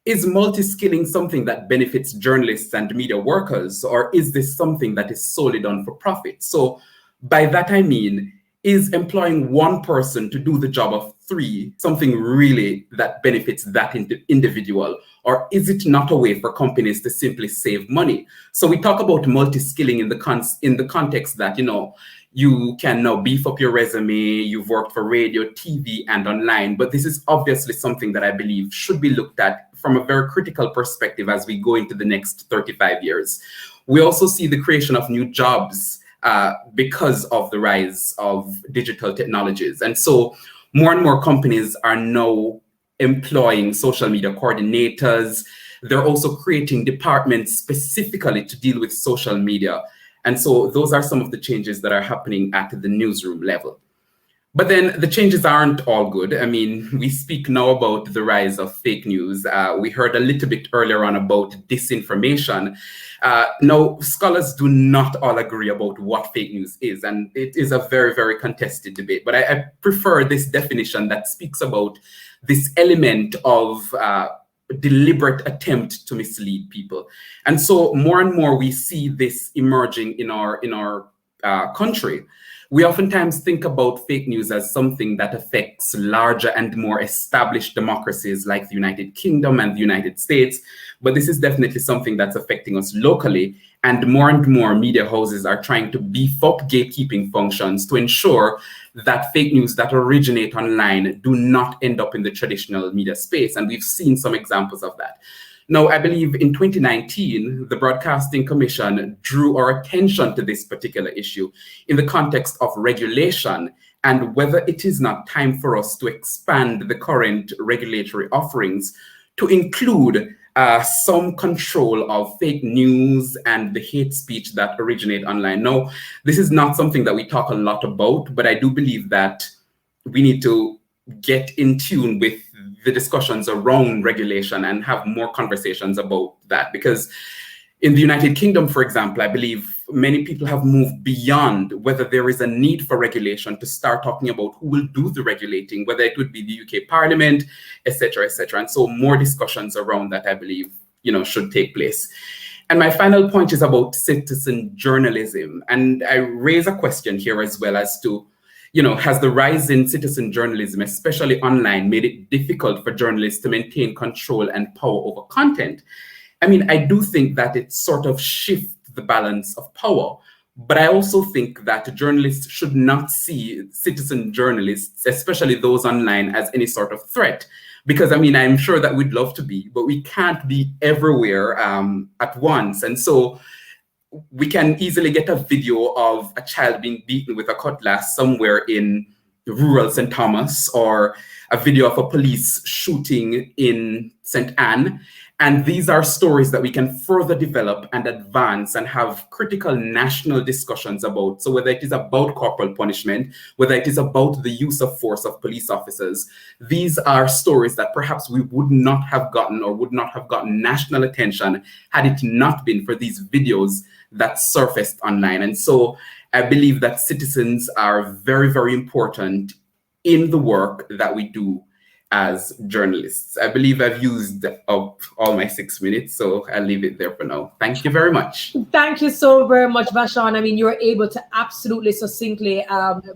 Is multi-skilling something that benefits journalists and media workers, or is this something that is solely done for profit? So by that I mean, is employing one person to do the job of 3 something really that benefits that individual? Or is it not a way for companies to simply save money? So we talk about multi-skilling in the context that, you can now beef up your resume, you've worked for radio, TV, and online, but this is obviously something that I believe should be looked at from a very critical perspective as we go into the next 35 years. We also see the creation of new jobs because of the rise of digital technologies. And so more and more companies are now employing social media coordinators. They're also creating departments specifically to deal with social media. And so those are some of the changes that are happening at the newsroom level. But then the changes aren't all good. I mean, we speak now about the rise of fake news. We heard a little bit earlier on about disinformation. Now, scholars do not all agree about what fake news is, and it is a very, very contested debate. But I prefer this definition that speaks about this element of deliberate attempt to mislead people. And so more and more we see this emerging in our country. We oftentimes think about fake news as something that affects larger and more established democracies like the United Kingdom and the United States, but this is definitely something that's affecting us locally, and more media houses are trying to beef up gatekeeping functions to ensure that fake news that originate online do not end up in the traditional media space, and we've seen some examples of that. Now, I believe in 2019, the Broadcasting Commission drew our attention to this particular issue in the context of regulation and whether it is not time for us to expand the current regulatory offerings to include some control of fake news and the hate speech that originate online. Now, this is not something that we talk a lot about, but I do believe that we need to get in tune with the discussions around regulation and have more conversations about that. Because in the United Kingdom, for example, I believe many people have moved beyond whether there is a need for regulation to start talking about who will do the regulating, whether it would be the UK Parliament, etc., etc. And so more discussions around that, I believe, should take place. And my final point is about citizen journalism. And I raise a question here as well as to, has the rise in citizen journalism, especially online, made it difficult for journalists to maintain control and power over content? I mean, I do think that it sort of shifts the balance of power, but I also think that journalists should not see citizen journalists, especially those online, as any sort of threat. Because, I mean, I'm sure that we'd love to be, but we can't be everywhere at once. And so we can easily get a video of a child being beaten with a cutlass somewhere in rural St. Thomas, or a video of a police shooting in St. Anne. And these are stories that we can further develop and advance and have critical national discussions about. So whether it is about corporal punishment, whether it is about the use of force of police officers, these are stories that perhaps we would not have gotten or would not have gotten national attention had it not been for these videos that surfaced online. And so I believe that citizens are very, very important in the work that we do as journalists. I believe I've used up all my 6 minutes, so I'll leave it there for now. Thank you very much. Thank you so very much, Vashon. I mean, you were able to absolutely succinctly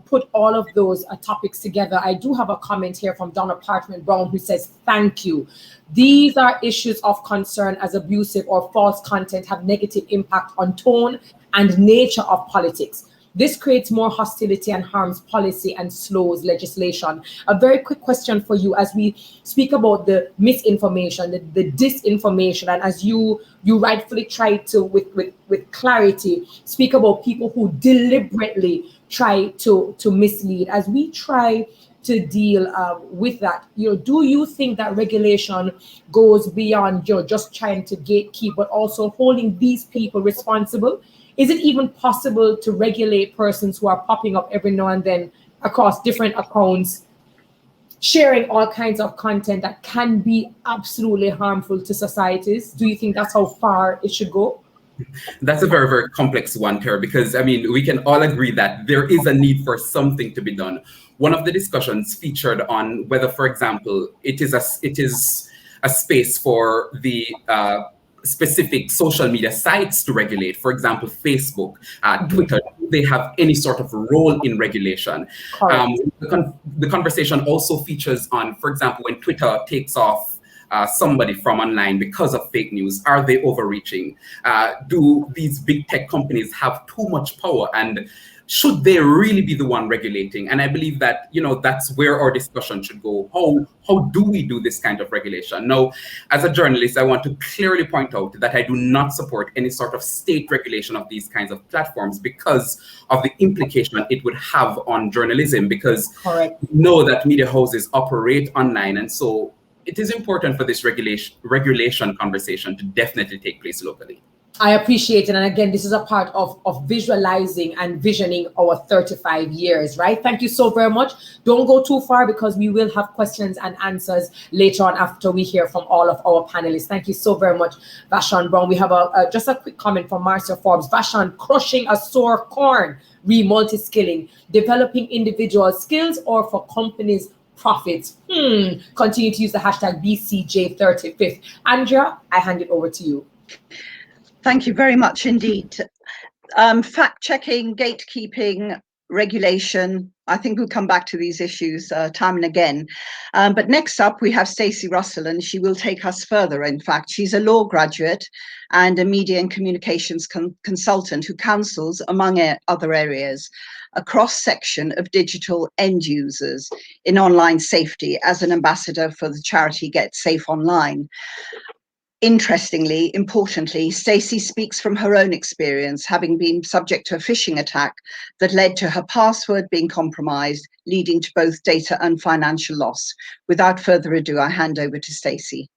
put all of those topics together. I do have a comment here from Donna Parchment Brown who says, thank you. These are issues of concern as abusive or false content have negative impact on tone and nature of politics. This creates more hostility and harms policy and slows legislation. A very quick question for you as we speak about the misinformation, the disinformation, and as you rightfully try to, with clarity, speak about people who deliberately try to mislead. As we try to deal with that, do you think that regulation goes beyond just trying to gatekeep, but also holding these people responsible? Is it even possible to regulate persons who are popping up every now and then across different accounts, sharing all kinds of content that can be absolutely harmful to societies? Do you think that's how far it should go? That's a very, very complex one, Tara, because, I mean, we can all agree that there is a need for something to be done. One of the discussions featured on whether, for example, it is a space for the specific social media sites to regulate, for example, Facebook, Twitter, do they have any sort of role in regulation? The conversation also features on, for example, when Twitter takes off somebody from online because of fake news, are they overreaching? Do these big tech companies have too much power? And should they really be the one regulating? And I believe that, that's where our discussion should go. How do we do this kind of regulation? Now, as a journalist, I want to clearly point out that I do not support any sort of state regulation of these kinds of platforms because of the implication it would have on journalism, because we know that media houses operate online. And so it is important for this regulation conversation to definitely take place locally. I appreciate it. And again, this is a part of visualizing and visioning our 35 years, right? Thank you so very much. Don't go too far because we will have questions and answers later on after we hear from all of our panelists. Thank you so very much, Vashon Brown. We have just a quick comment from Marcia Forbes. Vashon, crushing a sore corn, multi-skilling, developing individual skills or for companies' profits. Continue to use the hashtag BCJ35th. Andrea, I hand it over to you. Thank you very much indeed. Fact-checking, gatekeeping, regulation. I think we'll come back to these issues time and again. But next up, we have Stacey Russell, and she will take us further. In fact, she's a law graduate and a media and communications consultant who counsels, among other areas, a cross-section of digital end users in online safety as an ambassador for the charity Get Safe Online. Interestingly, importantly, Stacey speaks from her own experience, having been subject to a phishing attack that led to her password being compromised, leading to both data and financial loss. Without further ado, I hand over to Stacey.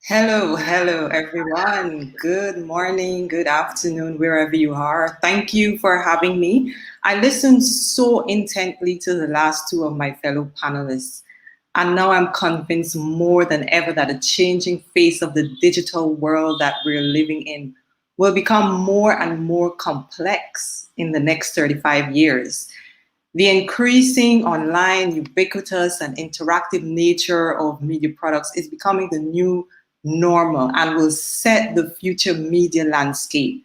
Hello everyone. Good morning, good afternoon, wherever you are. Thank you for having me. I listened so intently to the last two of my fellow panelists, and now I'm convinced more than ever that the changing face of the digital world that we're living in will become more and more complex in the next 35 years. The increasing online, ubiquitous, and interactive nature of media products is becoming the new normal and will set the future media landscape.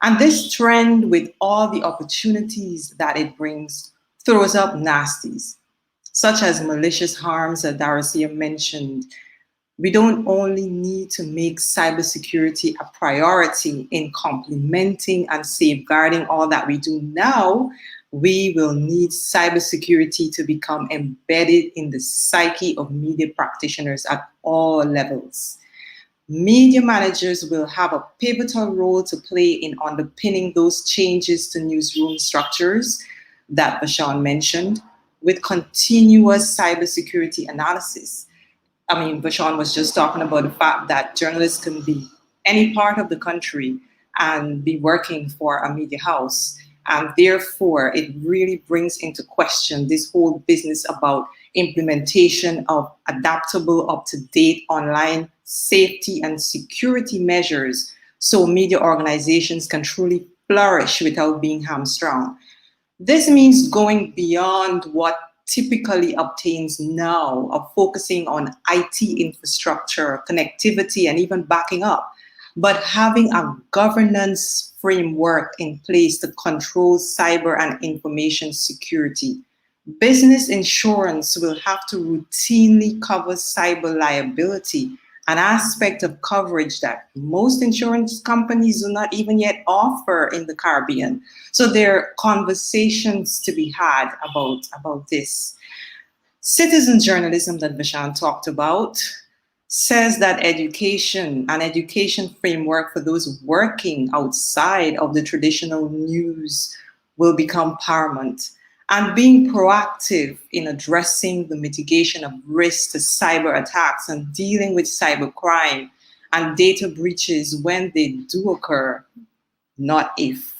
And this trend, with all the opportunities that it brings, throws up nasties, such as malicious harms that Daracia mentioned. We don't only need to make cybersecurity a priority in complementing and safeguarding all that we do now, we will need cybersecurity to become embedded in the psyche of media practitioners at all levels. Media managers will have a pivotal role to play in underpinning those changes to newsroom structures that Bashan mentioned, with continuous cybersecurity analysis. I mean, Bashan was just talking about the fact that journalists can be any part of the country and be working for a media house. And therefore, it really brings into question this whole business about implementation of adaptable, up-to-date online safety and security measures so media organizations can truly flourish without being hamstrung. This means going beyond what typically obtains now of focusing on IT infrastructure, connectivity, and even backing up, but having a governance framework in place to control cyber and information security. Business insurance will have to routinely cover cyber liability, an aspect of coverage that most insurance companies do not even yet offer in the Caribbean. So there are conversations to be had about this. Citizen journalism that Bashan talked about says that an education framework for those working outside of the traditional news will become paramount. And being proactive in addressing the mitigation of risk to cyber attacks and dealing with cyber crime and data breaches when they do occur, not if,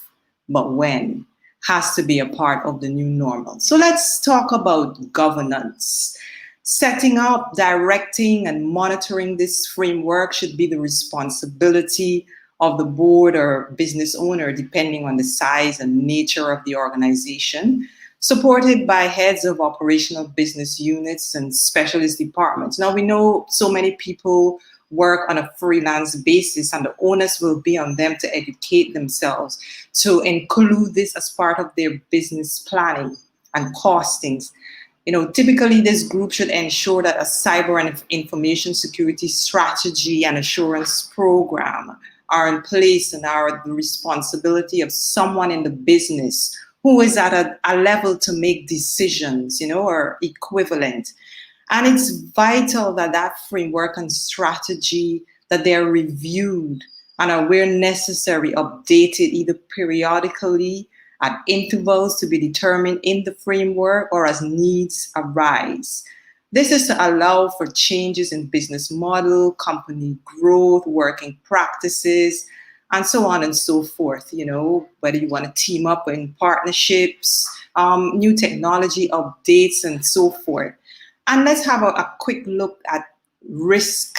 but when, has to be a part of the new normal. So let's talk about governance. Setting up, directing, and monitoring this framework should be the responsibility of the board or business owner, depending on the size and nature of the organization, supported by heads of operational business units and specialist departments. Now, we know so many people work on a freelance basis, and the onus will be on them to educate themselves to include this as part of their business planning and costings. You know, typically this group should ensure that a cyber and information security strategy and assurance program are in place and are the responsibility of someone in the business who is at a level to make decisions, or equivalent. And it's vital that that framework and strategy, that they're reviewed and are where necessary, updated either periodically at intervals to be determined in the framework or as needs arise. This is to allow for changes in business model, company growth, working practices, and so on and so forth, whether you want to team up in partnerships, new technology updates, and so forth. And let's have a quick look at risk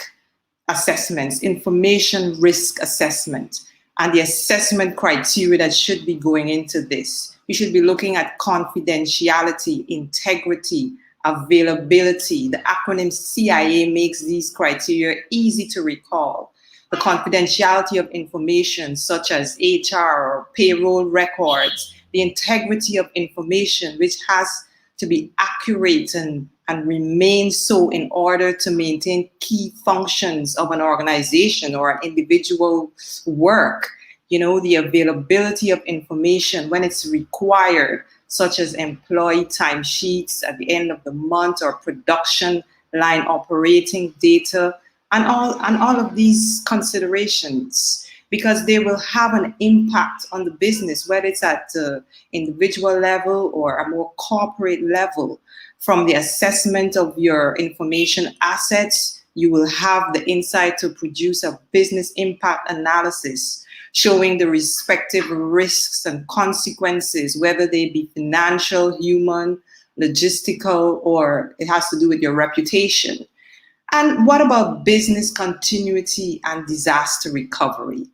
assessments, information risk assessment, and the assessment criteria that should be going into this. You should be looking at confidentiality, integrity, availability. The acronym CIA makes these criteria easy to recall. The confidentiality of information such as HR or payroll records, the integrity of information, which has to be accurate and remain so in order to maintain key functions of an organization or an individual work. The availability of information when it's required, such as employee timesheets at the end of the month or production line operating data, and all of these considerations, because they will have an impact on the business, whether it's at the individual level or a more corporate level. From the assessment of your information assets, you will have the insight to produce a business impact analysis showing the respective risks and consequences, whether they be financial, human, logistical, or it has to do with your reputation. And what about business continuity and disaster recovery?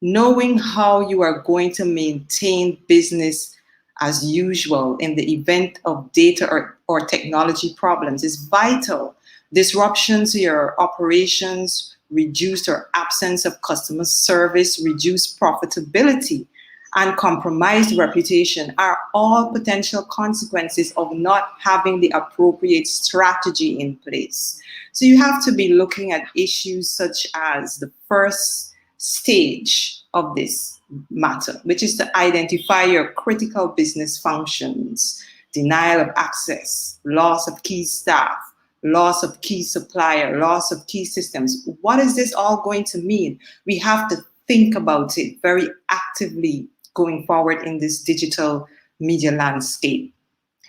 Knowing how you are going to maintain business as usual in the event of data or technology problems is vital. Disruptions to your operations, reduced or absence of customer service, reduced profitability, and compromised reputation are all potential consequences of not having the appropriate strategy in place. So you have to be looking at issues such as the first stage of this matter, which is to identify your critical business functions, denial of access, loss of key staff, loss of key supplier, loss of key systems. What is this all going to mean? We have to think about it very actively going forward in this digital media landscape.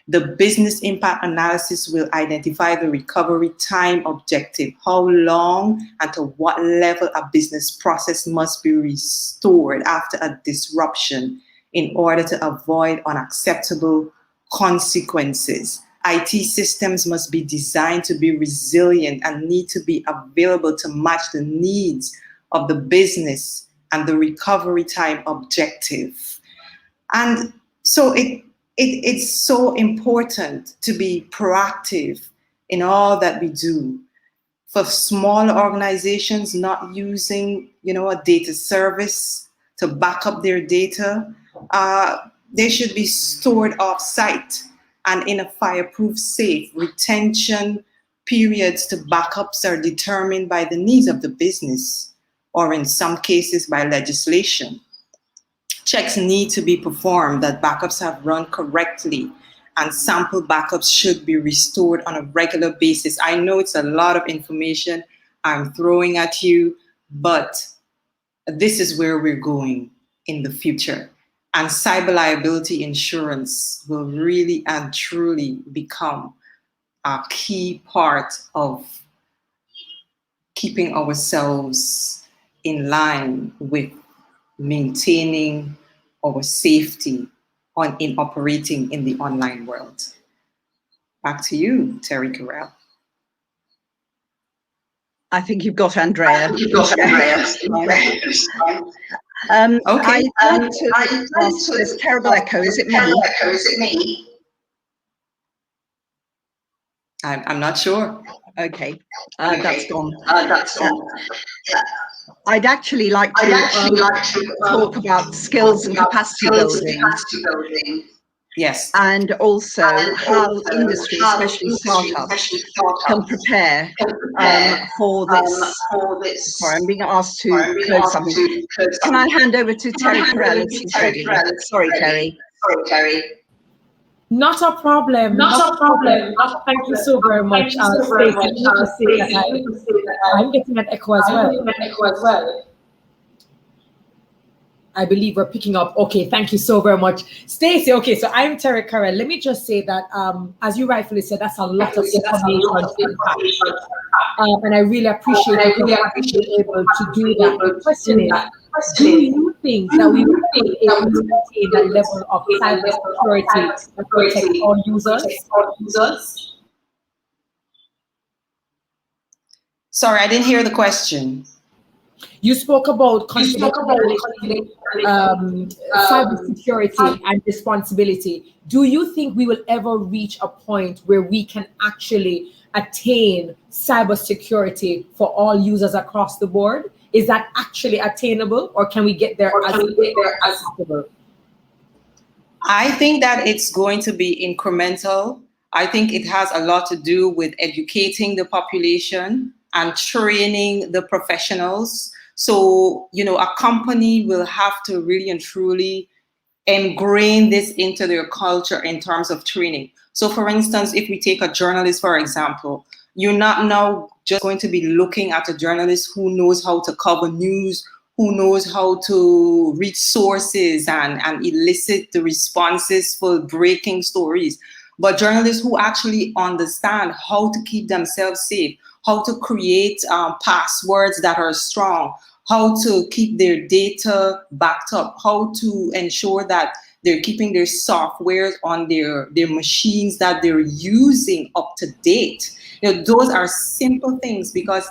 The business impact analysis will identify the recovery time objective, how long and to what level a business process must be restored after a disruption in order to avoid unacceptable consequences. IT systems must be designed to be resilient and need to be available to match the needs of the business and the recovery time objective. And so it's so important to be proactive in all that we do. For small organizations not using, a data service to back up their data, they should be stored off-site and in a fireproof safe. Retention periods to backups are determined by the needs of the business, or in some cases by legislation. Checks need to be performed that backups have run correctly, and sample backups should be restored on a regular basis. I know it's a lot of information I'm throwing at you, but this is where we're going in the future. And cyber liability insurance will really and truly become a key part of keeping ourselves in line with maintaining our safety in operating in the online world. Back to you, Terry Carell. I think you've got Andrea. Okay. There's terrible echo. Is it me? I'm not sure. Okay, that's gone. I'd actually like to talk about skills and capacity building. Yes. And also how industry, especially startups, can prepare for this. Sorry, I'm being asked to close something. Can I hand over to Terry Carell? Sorry, Terry. Not a problem. Thank you so very much. I'm getting an echo as well. I believe we're picking up. Okay, thank you so very much, Stacey. Okay, so I'm Terry Carell. Let me just say that, as you rightfully said, that's a lot of information, and I really appreciate you being able to do that. The question is, do you think that we will be able to maintain that level of cyber security to protect all users? Sorry, I didn't hear the question. You spoke about cybersecurity and responsibility. Do you think we will ever reach a point where we can actually attain cybersecurity for all users across the board? Is that actually attainable, or can we get there as possible? I think that it's going to be incremental. I think it has a lot to do with educating the population and training the professionals. So, a company will have to really and truly ingrain this into their culture in terms of training. So, for instance, if we take a journalist, for example, You're not now just going to be looking at a journalist who knows how to cover news, who knows how to reach sources and elicit the responses for breaking stories, but journalists who actually understand how to keep themselves safe, how to create passwords that are strong, how to keep their data backed up, how to ensure that they're keeping their software on their machines that they're using up to date. Those are simple things, because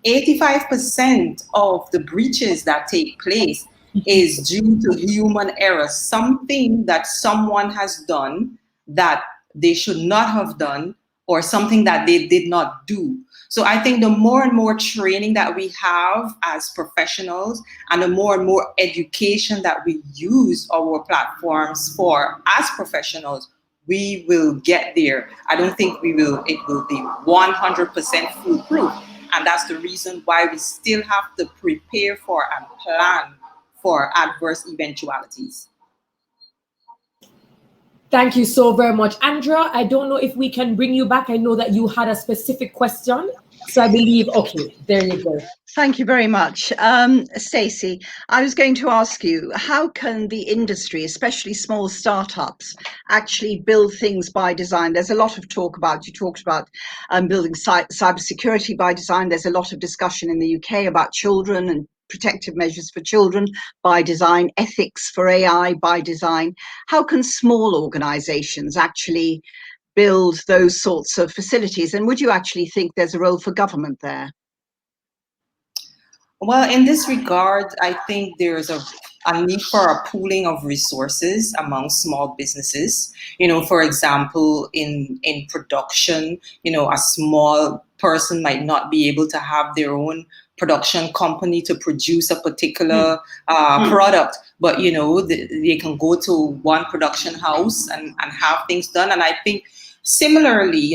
85% of the breaches that take place is due to human error, something that someone has done that they should not have done, or something that they did not do. So I think the more and more training that we have as professionals, and the more and more education that we use our platforms for as professionals, we will get there. I don't think it will be 100% foolproof. And that's the reason why we still have to prepare for and plan for adverse eventualities. Thank you so very much. Andrea, I don't know if we can bring you back. I know that you had a specific question. So I believe, okay, there you go. Thank you very much. Stacey, I was going to ask you, how can the industry, especially small startups, actually build things by design? There's a lot of talk about, you talked about building cybersecurity by design. There's a lot of discussion in the UK about children and protective measures for children by design, ethics for AI by design. How can small organizations actually build those sorts of facilities? And would you actually think there's a role for government there? Well, in this regard, I think there's a need for a pooling of resources among small businesses. For example, in production, a small person might not be able to have their own production company to produce a particular product, but they can go to one production house and have things done. And I think similarly,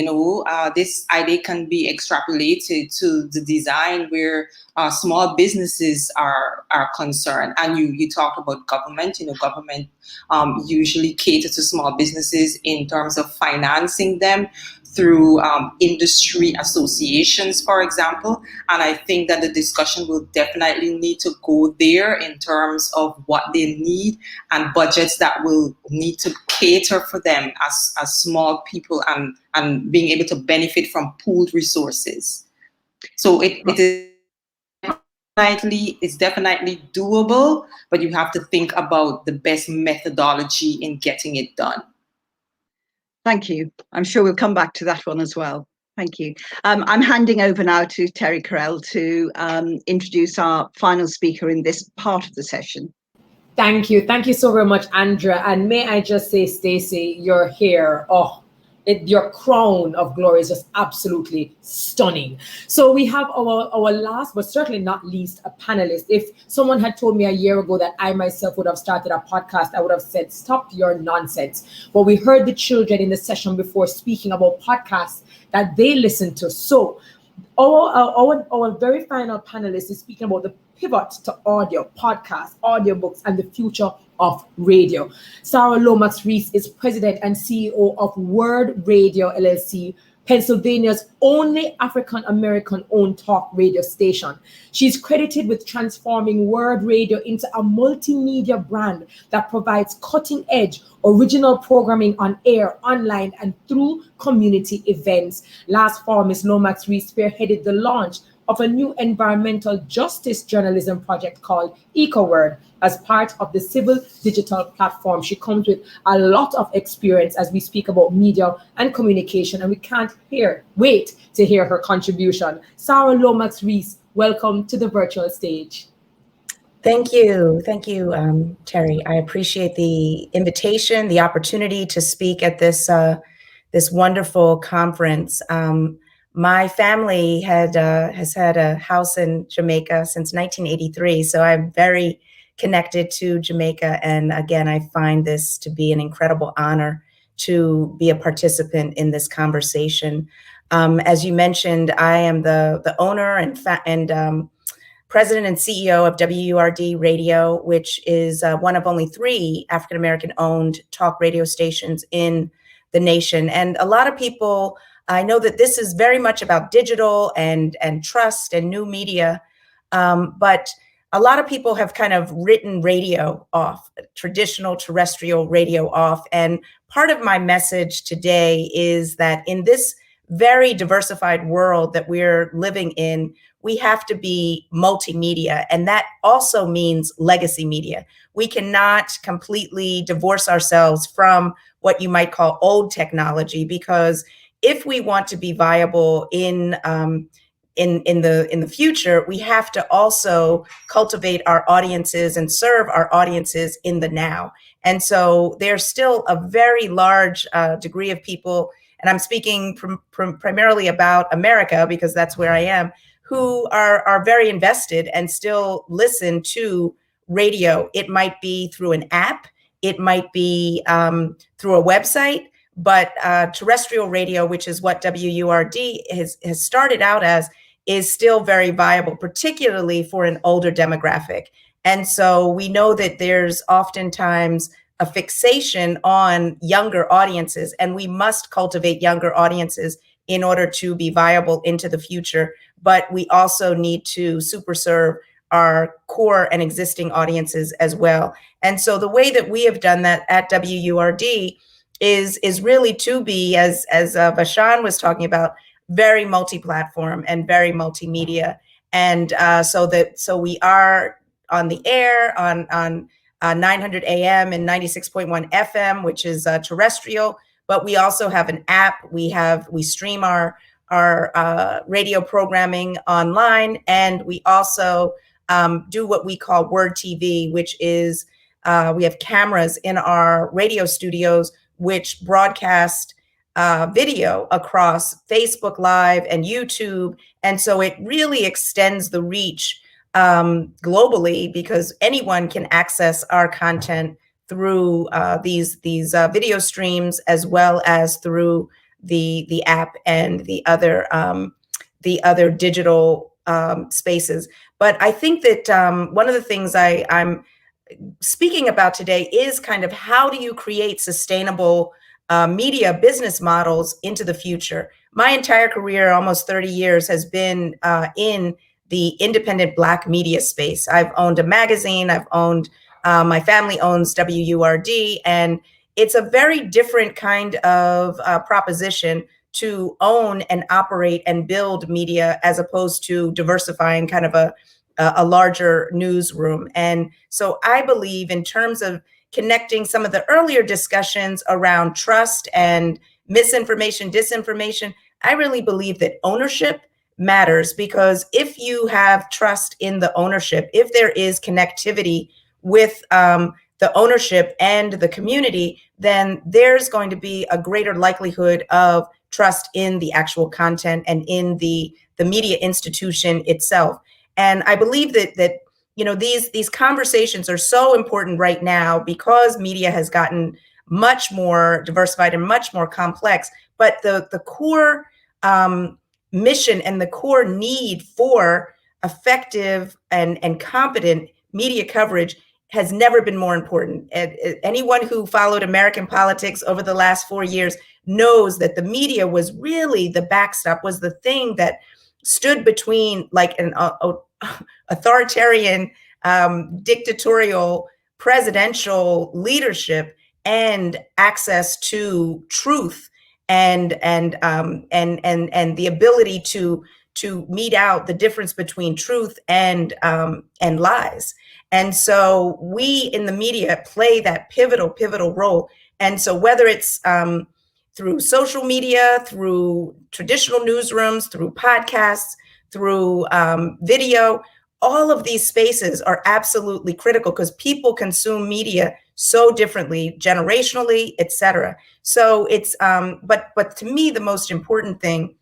this idea can be extrapolated to the design where small businesses are concerned. And you talked about government. Government usually cater to small businesses in terms of financing them through industry associations, for example. And I think that the discussion will definitely need to go there in terms of what they need and budgets that will need to cater for them as small people and being able to benefit from pooled resources. So it's definitely doable, but you have to think about the best methodology in getting it done. Thank you. I'm sure we'll come back to that one as well. Thank you. I'm handing over now to Terry Carell to introduce our final speaker in this part of the session. Thank you. Thank you so very much, Andrea. And may I just say, Stacey, your hair, your crown of glory is just absolutely stunning. So we have our last, but certainly not least, a panelist. If someone had told me a year ago that I myself would have started a podcast, I would have said, stop your nonsense. But we heard the children in the session before speaking about podcasts that they listen to. So our very final panelist is speaking about the pivot to audio, podcasts, audiobooks, and the future of radio. Sarah Lomax Reese is president and CEO of Word Radio LLC, Pennsylvania's only African-American owned talk radio station. She's credited with transforming Word Radio into a multimedia brand that provides cutting-edge original programming on air, online, and through community events. Last fall, Ms. Lomax Reese spearheaded the launch of a new environmental justice journalism project called EcoWord as part of the Civil Digital Platform. She comes with a lot of experience as we speak about media and communication, and we can't wait to hear her contribution. Sarah Lomax Reese, welcome to the virtual stage. Thank you. Thank you, Terry. I appreciate the invitation, the opportunity to speak at this wonderful conference. My family has had a house in Jamaica since 1983, so I'm very connected to Jamaica. And again, I find this to be an incredible honor to be a participant in this conversation. As you mentioned, I am the owner and president and CEO of WURD Radio, which is one of only 3 African-American owned talk radio stations in the nation. And a lot of people I know that this is very much about digital and trust and new media, but a lot of people have kind of written radio off, traditional terrestrial radio off. And part of my message today is that in this very diversified world that we're living in, we have to be multimedia. And that also means legacy media. We cannot completely divorce ourselves from what you might call old technology, because if we want to be viable in the future, we have to also cultivate our audiences and serve our audiences in the now. And so there's still a very large degree of people, and I'm speaking primarily about America because that's where I am, who are very invested and still listen to radio. It might be through an app, it might be through a website, but terrestrial radio, which is what WURD has started out as, is still very viable, particularly for an older demographic. And so we know that there's oftentimes a fixation on younger audiences, and we must cultivate younger audiences in order to be viable into the future. But we also need to super serve our core and existing audiences as well. And so the way that we have done that at WURD is really to be, as Vashan was talking about, very multi-platform and very multimedia. And so we are on the air on 900 AM and 96.1 FM, which is terrestrial, but we also have an app. We stream our radio programming online, and we also do what we call Word TV, which is we have cameras in our radio studios which broadcast video across Facebook Live and YouTube. And so it really extends the reach globally, because anyone can access our content through these video streams, as well as through the app and the other digital spaces. But I think that one of the things I'm speaking about today is kind of how do you create sustainable media business models into the future. My entire career, almost 30 years, has been in the independent Black media space. I've owned a magazine, my family owns WURD, and it's a very different kind of proposition to own and operate and build media, as opposed to diversifying kind of a larger newsroom. And so I believe, in terms of connecting some of the earlier discussions around trust and misinformation, disinformation, I really believe that ownership matters, because if you have trust in the ownership, if there is connectivity with the ownership and the community, then there's going to be a greater likelihood of trust in the actual content and in the media institution itself. And I believe that these conversations are so important right now, because media has gotten much more diversified and much more complex. But the core mission and the core need for effective and competent media coverage has never been more important. Anyone who followed American politics over the last 4 years knows that the media was really the backstop, was the thing that stood between like an authoritarian, dictatorial, presidential leadership and access to truth and the ability to mete out the difference between truth and lies. And so we in the media play that pivotal role. And so whether it's through social media, through traditional newsrooms, through podcasts, through video, all of these spaces are absolutely critical, because people consume media so differently, generationally, et cetera. So it's, but to me, the most important thing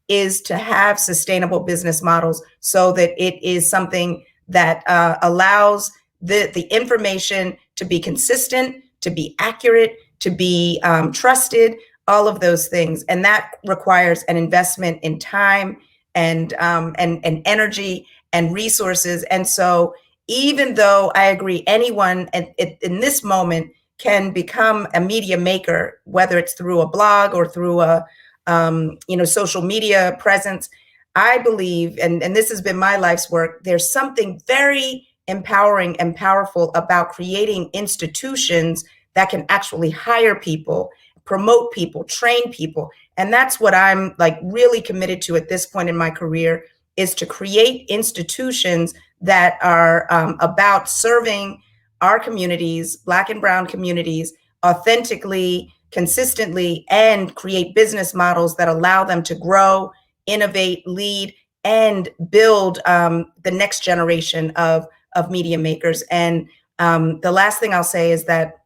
is to have sustainable business models, so that it is something that allows the information to be consistent, to be accurate, to be trusted, all of those things. And that requires an investment in time and energy and resources. And so even though I agree, anyone in this moment can become a media maker, whether it's through a blog or through a social media presence. I believe, and this has been my life's work, there's something very empowering and powerful about creating institutions that can actually hire people, promote people, train people. And that's what I'm like really committed to at this point in my career, is to create institutions that are about serving our communities, Black and Brown communities, authentically, consistently, and create business models that allow them to grow, innovate, lead, and build the next generation of media makers. And the last thing I'll say is that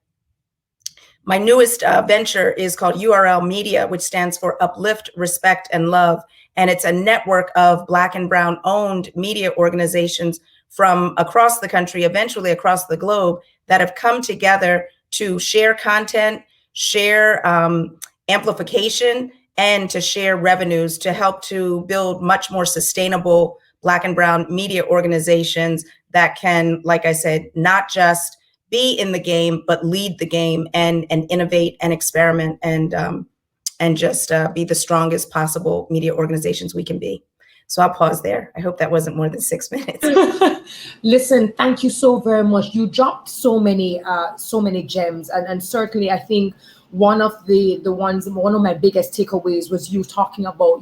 my newest venture is called URL Media, which stands for Uplift, Respect, and Love. And it's a network of Black and Brown owned media organizations from across the country, eventually across the globe, that have come together to share content, share amplification, and to share revenues to help to build much more sustainable Black and Brown media organizations that can, like I said, not just be in the game, but lead the game and innovate and experiment and just be the strongest possible media organizations we can be. So I'll pause there. I hope that wasn't more than 6 minutes. Listen, thank you so very much. You dropped so many gems, and certainly I think one of my biggest takeaways was you talking about,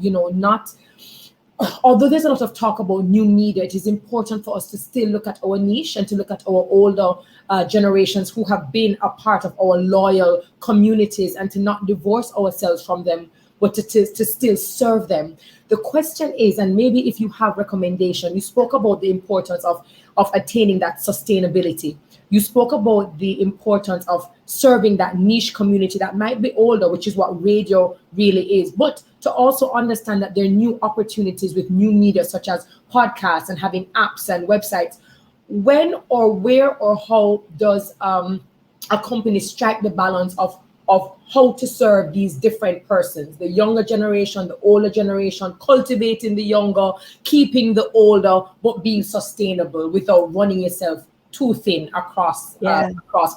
although there's a lot of talk about new media, it is important for us to still look at our niche and to look at our older generations who have been a part of our loyal communities, and to not divorce ourselves from them, but to still serve them. The question is, and maybe if you have recommendation, you spoke about the importance of attaining that sustainability. You spoke about the importance of serving that niche community that might be older, which is what radio really is, but to also understand that there are new opportunities with new media, such as podcasts and having apps and websites. When or where or how does a company strike the balance of how to serve these different persons, the younger generation, the older generation, cultivating the younger, keeping the older, but being sustainable without running yourself too thin across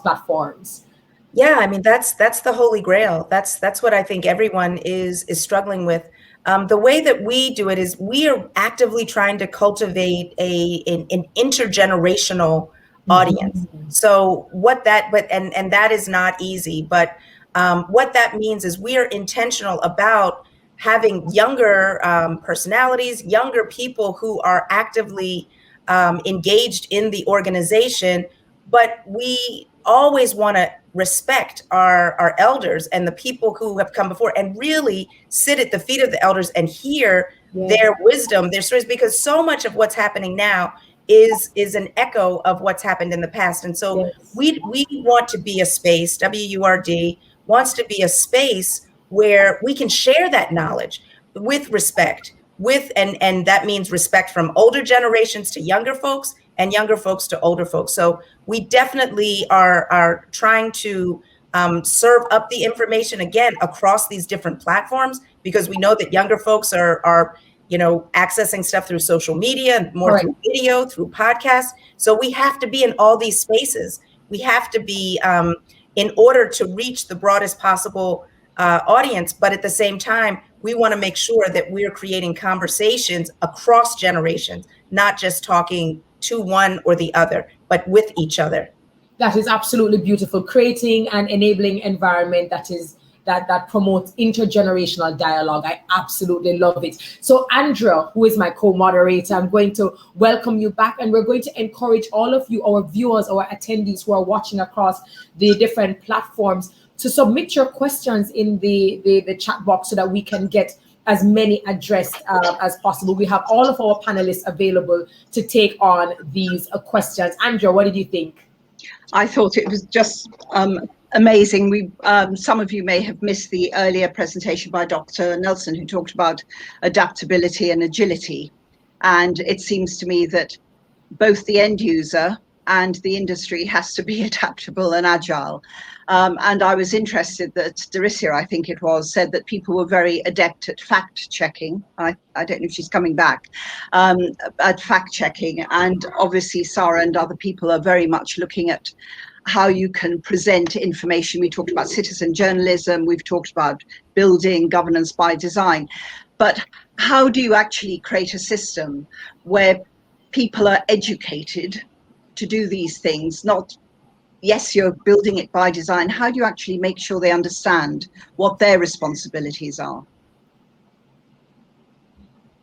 platforms? Yeah, I mean, that's the holy grail. That's what I think everyone is struggling with. The way that we do it is we are actively trying to cultivate an intergenerational audience. So and that is not easy, but what that means is we are intentional about having younger personalities, younger people who are actively engaged in the organization, but we always want to respect our elders and the people who have come before, and really sit at the feet of the elders and hear their wisdom, their stories, because so much of what's happening now is an echo of what's happened in the past. And so we want to be a space, WURD wants to be a space where we can share that knowledge with respect, and that means respect from older generations to younger folks, and younger folks to older folks. So we definitely are trying to serve up the information again across these different platforms, because we know that younger folks are accessing stuff through social media, more through video, through podcasts. So we have to be in all these spaces. We have to be in order to reach the broadest possible audience, but at the same time, we want to make sure that we're creating conversations across generations, not just talking to one or the other, but with each other. That is absolutely beautiful. Creating an enabling environment that promotes intergenerational dialogue. I absolutely love it. So Andrea, who is my co-moderator, I'm going to welcome you back, and we're going to encourage all of you, our viewers, our attendees who are watching across the different platforms, to submit your questions in the chat box so that we can get as many addressed as possible. We have all of our panelists available to take on these questions. Andrea, what did you think? I thought it was just amazing. Some of you may have missed the earlier presentation by Dr. Nelson, who talked about adaptability and agility. And it seems to me that both the end user and the industry has to be adaptable and agile. And I was interested that Darissa, I think it was, said that people were very adept at fact checking. I don't know if she's coming back, at fact checking. And obviously Sarah and other people are very much looking at how you can present information. We talked about citizen journalism, we've talked about building governance by design, but how do you actually create a system where people are educated to do these things? Not, yes, you're building it by design. How do you actually make sure they understand what their responsibilities are?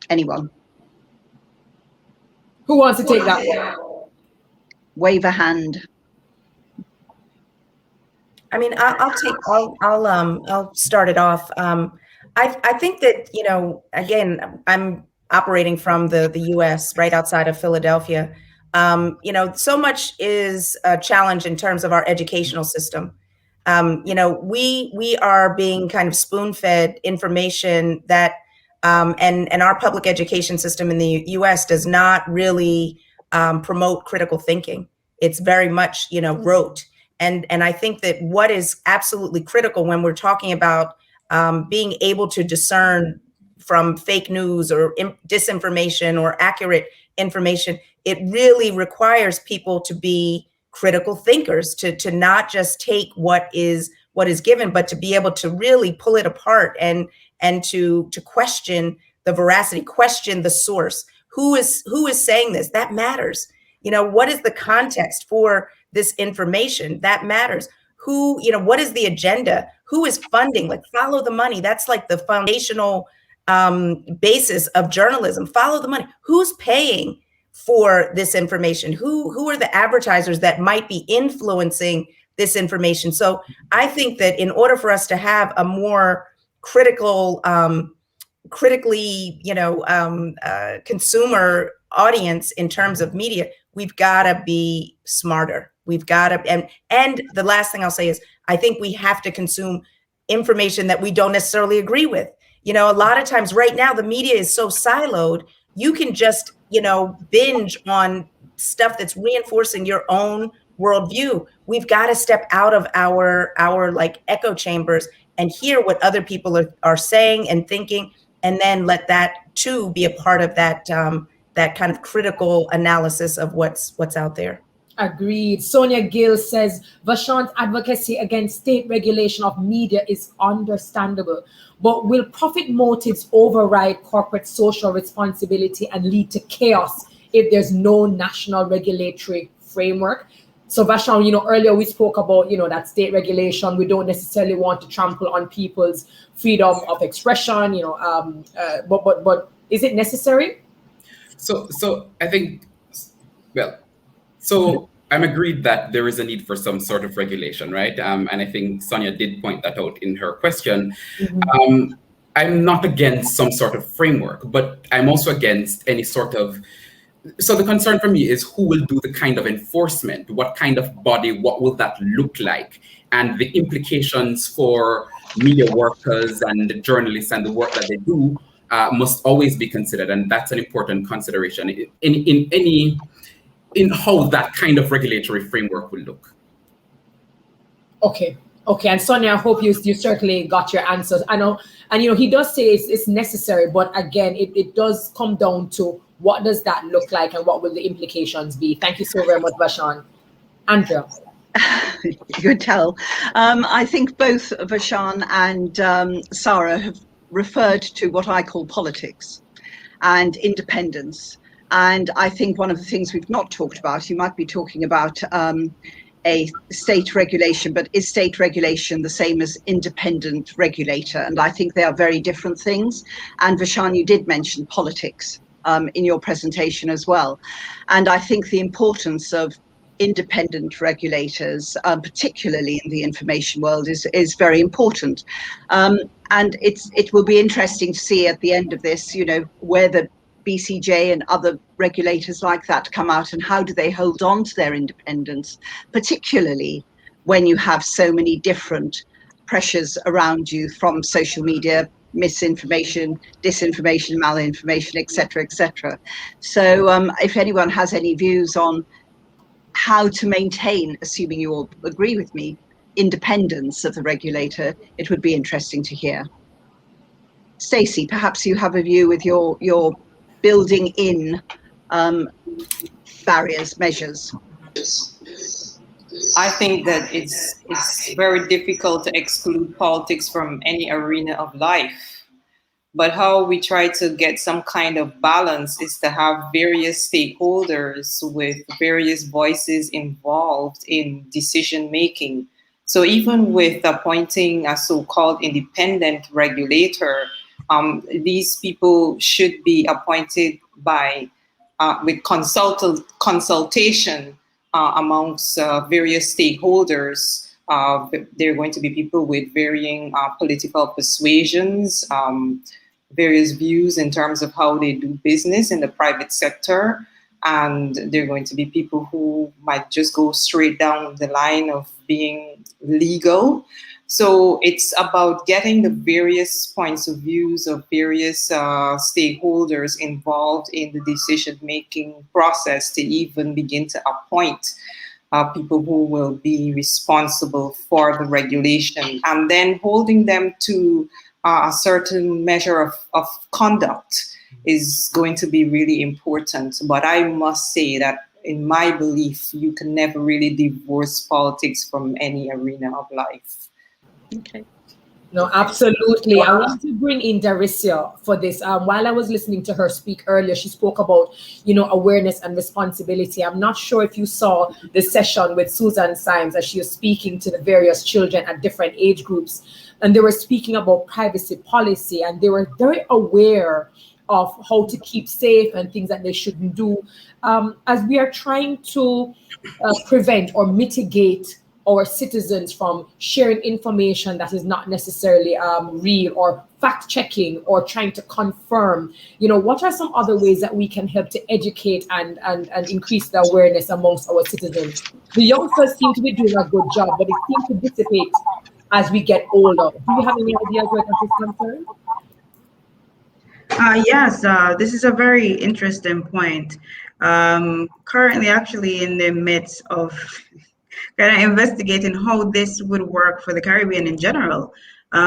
Anyone? Who wants to take that one? Wave a hand. I mean, I'll start it off. I think that, you know, again, I'm operating from the U.S. right outside of Philadelphia. You know, so much is a challenge in terms of our educational system. You know, we are being kind of spoon-fed information that, and our public education system in the U.S. does not really promote critical thinking. It's very much, you know, rote. And I think that what is absolutely critical when we're talking about being able to discern from fake news or disinformation or accurate information, it really requires people to be critical thinkers, to not just take what is given, but to be able to really pull it apart and to question the veracity, question the source. Who is saying this? That matters. You know, what is the context for this information? That matters. Who, you know, what is the agenda? Who is funding? Like, follow the money. That's like the foundational basis of journalism. Follow the money. Who's paying for this information? Who are the advertisers that might be influencing this information? So I think that in order for us to have a more critically, you know, consumer audience in terms of media, we've got to be smarter. We've got to, and the last thing I'll say is, I think we have to consume information that we don't necessarily agree with. You know, a lot of times right now, the media is so siloed, you can just, you know, binge on stuff that's reinforcing your own worldview. We've got to step out of our like echo chambers and hear what other people are saying and thinking, and then let that too be a part of that that kind of critical analysis of what's out there. Agreed. Sonia Gill says, Vashon's advocacy against state regulation of media is understandable, but will profit motives override corporate social responsibility and lead to chaos if there's no national regulatory framework? So Vashon, you know, earlier we spoke about, you know, that state regulation. We don't necessarily want to trample on people's freedom of expression, you know, but is it necessary? So I think, well, so I'm agreed that there is a need for some sort of regulation, right? And I think Sonia did point that out in her question. Mm-hmm. I'm not against some sort of framework, but I'm also against any sort of, so the concern for me is who will do the kind of enforcement, what kind of body, what will that look like? And the implications for media workers and the journalists and the work that they do must always be considered. And that's an important consideration in how that kind of regulatory framework will look. Okay. And Sonia, I hope you certainly got your answers. I know, and you know, he does say it's necessary, but again, it does come down to what does that look like and what will the implications be? Thank you so very much, Vashon. Andrea. Good tell. I think both Vashon and Sarah have referred to what I call politics and independence. And I think one of the things we've not talked about, you might be talking about a state regulation, but is state regulation the same as independent regulator? And I think they are very different things. And Vashon, you did mention politics in your presentation as well. And I think the importance of independent regulators, particularly in the information world, is very important. And it will be interesting to see at the end of this, you know, where the BCJ and other regulators like that come out and how do they hold on to their independence, particularly when you have so many different pressures around you from social media, misinformation, disinformation, malinformation, etc., etc. So if anyone has any views on how to maintain, assuming you all agree with me, independence of the regulator, it would be interesting to hear. Stacey, perhaps you have a view with your building in barriers, measures. I think that it's very difficult to exclude politics from any arena of life. But how we try to get some kind of balance is to have various stakeholders with various voices involved in decision making. So even with appointing a so-called independent regulator, these people should be appointed by with consultation amongst various stakeholders. There are going to be people with varying political persuasions, various views in terms of how they do business in the private sector. And there are going to be people who might just go straight down the line of being legal. So it's about getting the various points of views of various stakeholders involved in the decision-making process to even begin to appoint people who will be responsible for the regulation, and then holding them to a certain measure of conduct is going to be really important. But I must say that in my belief, you can never really divorce politics from any arena of life. Okay. No, absolutely. I want to bring in Darisia for this. While I was listening to her speak earlier, she spoke about, awareness and responsibility. I'm not sure if you saw the session with Susan Symes as she was speaking to the various children at different age groups. And they were speaking about privacy policy, and they were very aware of how to keep safe and things that they shouldn't do. As we are trying to prevent or mitigate our citizens from sharing information that is not necessarily real, or fact checking, or trying to confirm, what are some other ways that we can help to educate and increase the awareness amongst our citizens? The youngsters seem to be doing a good job, but it seems to dissipate as we get older. Do you have any ideas where that is concerned? Yes, this is a very interesting point. Currently, actually, in the midst of kind of investigating how this would work for the Caribbean in general.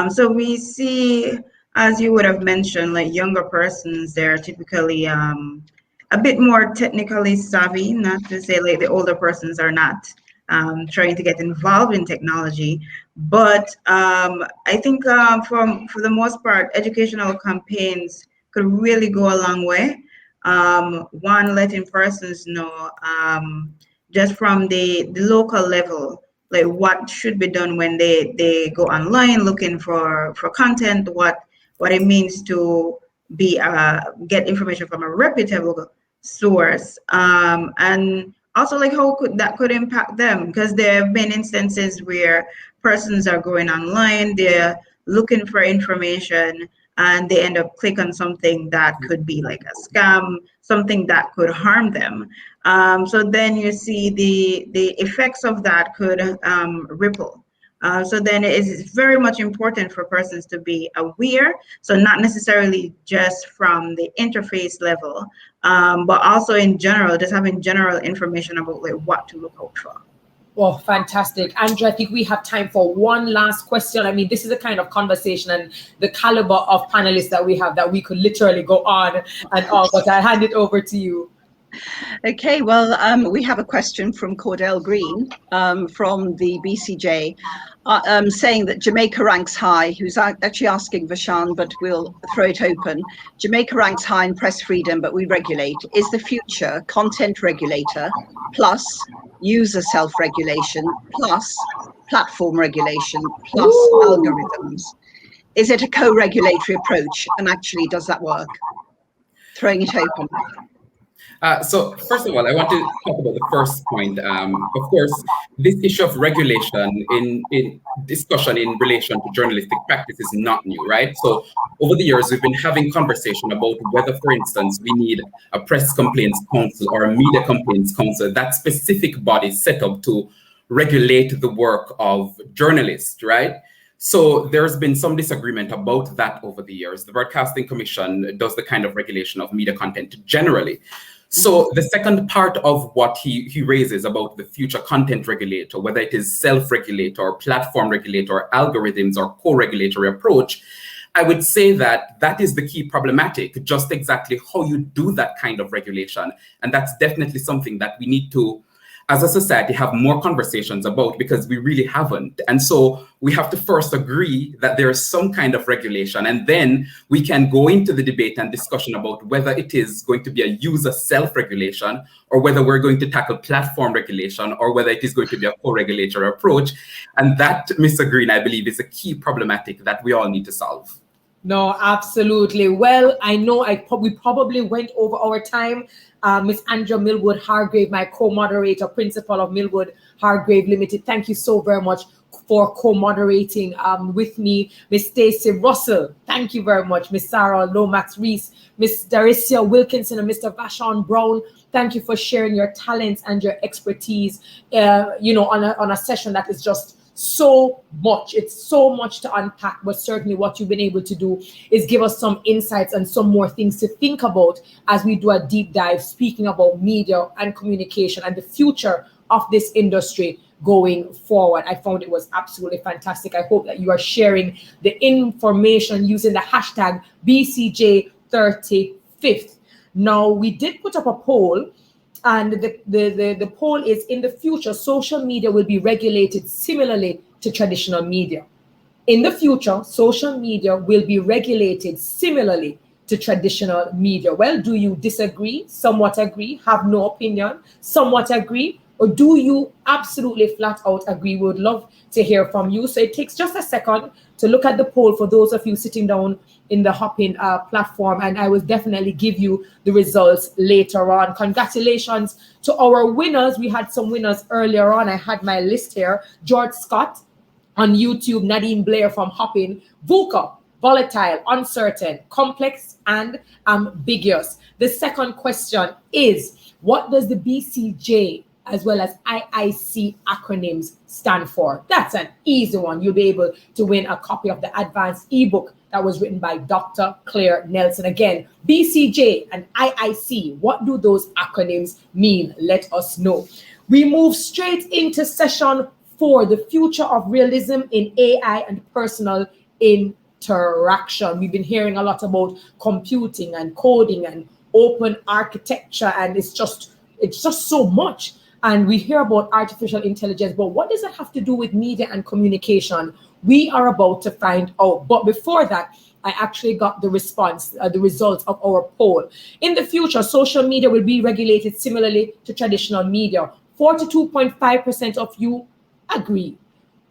So we see, as you would have mentioned, like younger persons, they're typically a bit more technically savvy, not to say like the older persons are not trying to get involved in technology. But I think for the most part, educational campaigns could really go a long way. One, letting persons know just from the local level, like what should be done when they go online looking for content, what it means to be get information from a reputable source, and also like how could impact them, because there have been instances where persons are going online, they're looking for information, and they end up clicking on something that could be like a scam, something that could harm them. So then you see the effects of that could ripple. So then it is very much important for persons to be aware. So not necessarily just from the interface level, but also in general, just having general information about like what to look out for. Well, fantastic. Andrew, I think we have time for one last question. I mean, this is the kind of conversation and the caliber of panelists that we have that we could literally go on and on, but I'll hand it over to you. Okay, well, we have a question from Cordell Green from the BCJ saying that Jamaica ranks high, who's actually asking Vashan, but we'll throw it open. Jamaica ranks high in press freedom, but we regulate. Is the future content regulator plus user self-regulation plus platform regulation plus algorithms? Is it a co-regulatory approach? And actually, does that work? Throwing it open. So first of all, I want to talk about the first point. Of course, this issue of regulation in discussion in relation to journalistic practice is not new, right? So over the years, we've been having conversation about whether, for instance, we need a press complaints council or a media complaints council, that specific body set up to regulate the work of journalists, right? So there's been some disagreement about that over the years. The Broadcasting Commission does the kind of regulation of media content generally. So the second part of what he raises about the future content regulator, whether it is self-regulator or platform regulator or algorithms or co-regulatory approach, I would say that that is the key problematic, just exactly how you do that kind of regulation. And that's definitely something that we need to as a society, have more conversations about, because we really haven't. And so we have to first agree that there is some kind of regulation, and then we can go into the debate and discussion about whether it is going to be a user self-regulation, or whether we're going to tackle platform regulation, or whether it is going to be a co-regulatory approach. And that, Mr. Green, I believe, is a key problematic that we all need to solve. No, absolutely. Well, I know we probably went over our time. Miss Andrea Millwood Hargrave, my co-moderator, principal of Millwood Hargrave Limited. Thank you so very much for co-moderating with me. Miss Stacey Russell, thank you very much. Miss Sarah Lomax Reese, Miss Daricia Wilkinson, and Mr. Vashon Brown, thank you for sharing your talents and your expertise, on a session that is just so much. It's so much to unpack, but certainly what you've been able to do is give us some insights and some more things to think about as we do a deep dive, speaking about media and communication and the future of this industry going forward. I found it was absolutely fantastic. I hope that you are sharing the information using the hashtag BCJ35th. Now, we did put up a poll, and the poll is: in the future, social media will be regulated similarly to traditional media. In the future, social media will be regulated similarly to traditional media. Well, do you disagree, somewhat agree, have no opinion, somewhat agree, or do you absolutely flat out agree? We would love to hear from you. So it takes just a second to look at the poll for those of you sitting down in the Hopin platform, and I will definitely give you the results later on. Congratulations to our winners. We had some winners earlier on. I had my list here. George Scott on YouTube, Nadine Blair from Hopin, VUCA, volatile, uncertain, complex, and ambiguous. The second question is, what does the BCJ as well as IIC acronyms stand for? That's an easy one. You'll be able to win a copy of the advanced ebook that was written by Dr. Claire Nelson. Again, BCJ and IIC, what do those acronyms mean? Let us know. We move straight into session 4, the future of realism in AI and personal interaction. We've been hearing a lot about computing and coding and open architecture, and it's just so much. And we hear about artificial intelligence, but what does it have to do with media and communication? We are about to find out. But before that, I actually got the response, the results of our poll. In the future, social media will be regulated similarly to traditional media. 42.5% of you agree.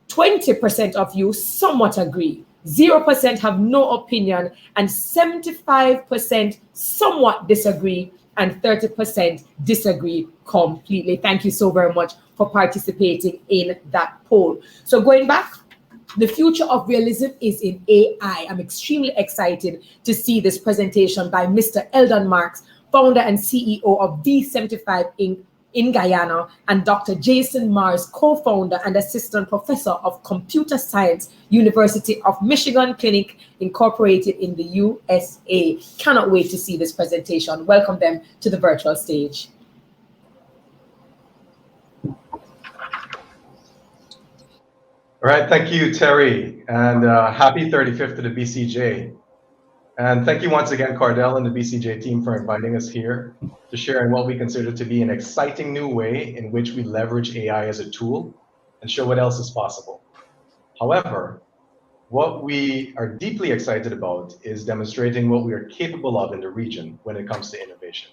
20% of you somewhat agree. 0% have no opinion, and 75% somewhat disagree, and 30% disagree completely. Thank you so very much for participating in that poll. So going back, the future of realism is in AI. I'm extremely excited to see this presentation by Mr. Eldon Marks, founder and CEO of V75 Inc. in Guyana, and Dr. Jason Mars, co-founder and assistant professor of computer science, University of Michigan Clinic, Incorporated in the USA. Cannot wait to see this presentation. Welcome them to the virtual stage. All right, thank you, Terry, and happy 35th to the BCJ. And thank you once again, Cardell and the BCJ team, for inviting us here to share in what we consider to be an exciting new way in which we leverage AI as a tool and show what else is possible. However, what we are deeply excited about is demonstrating what we are capable of in the region when it comes to innovation.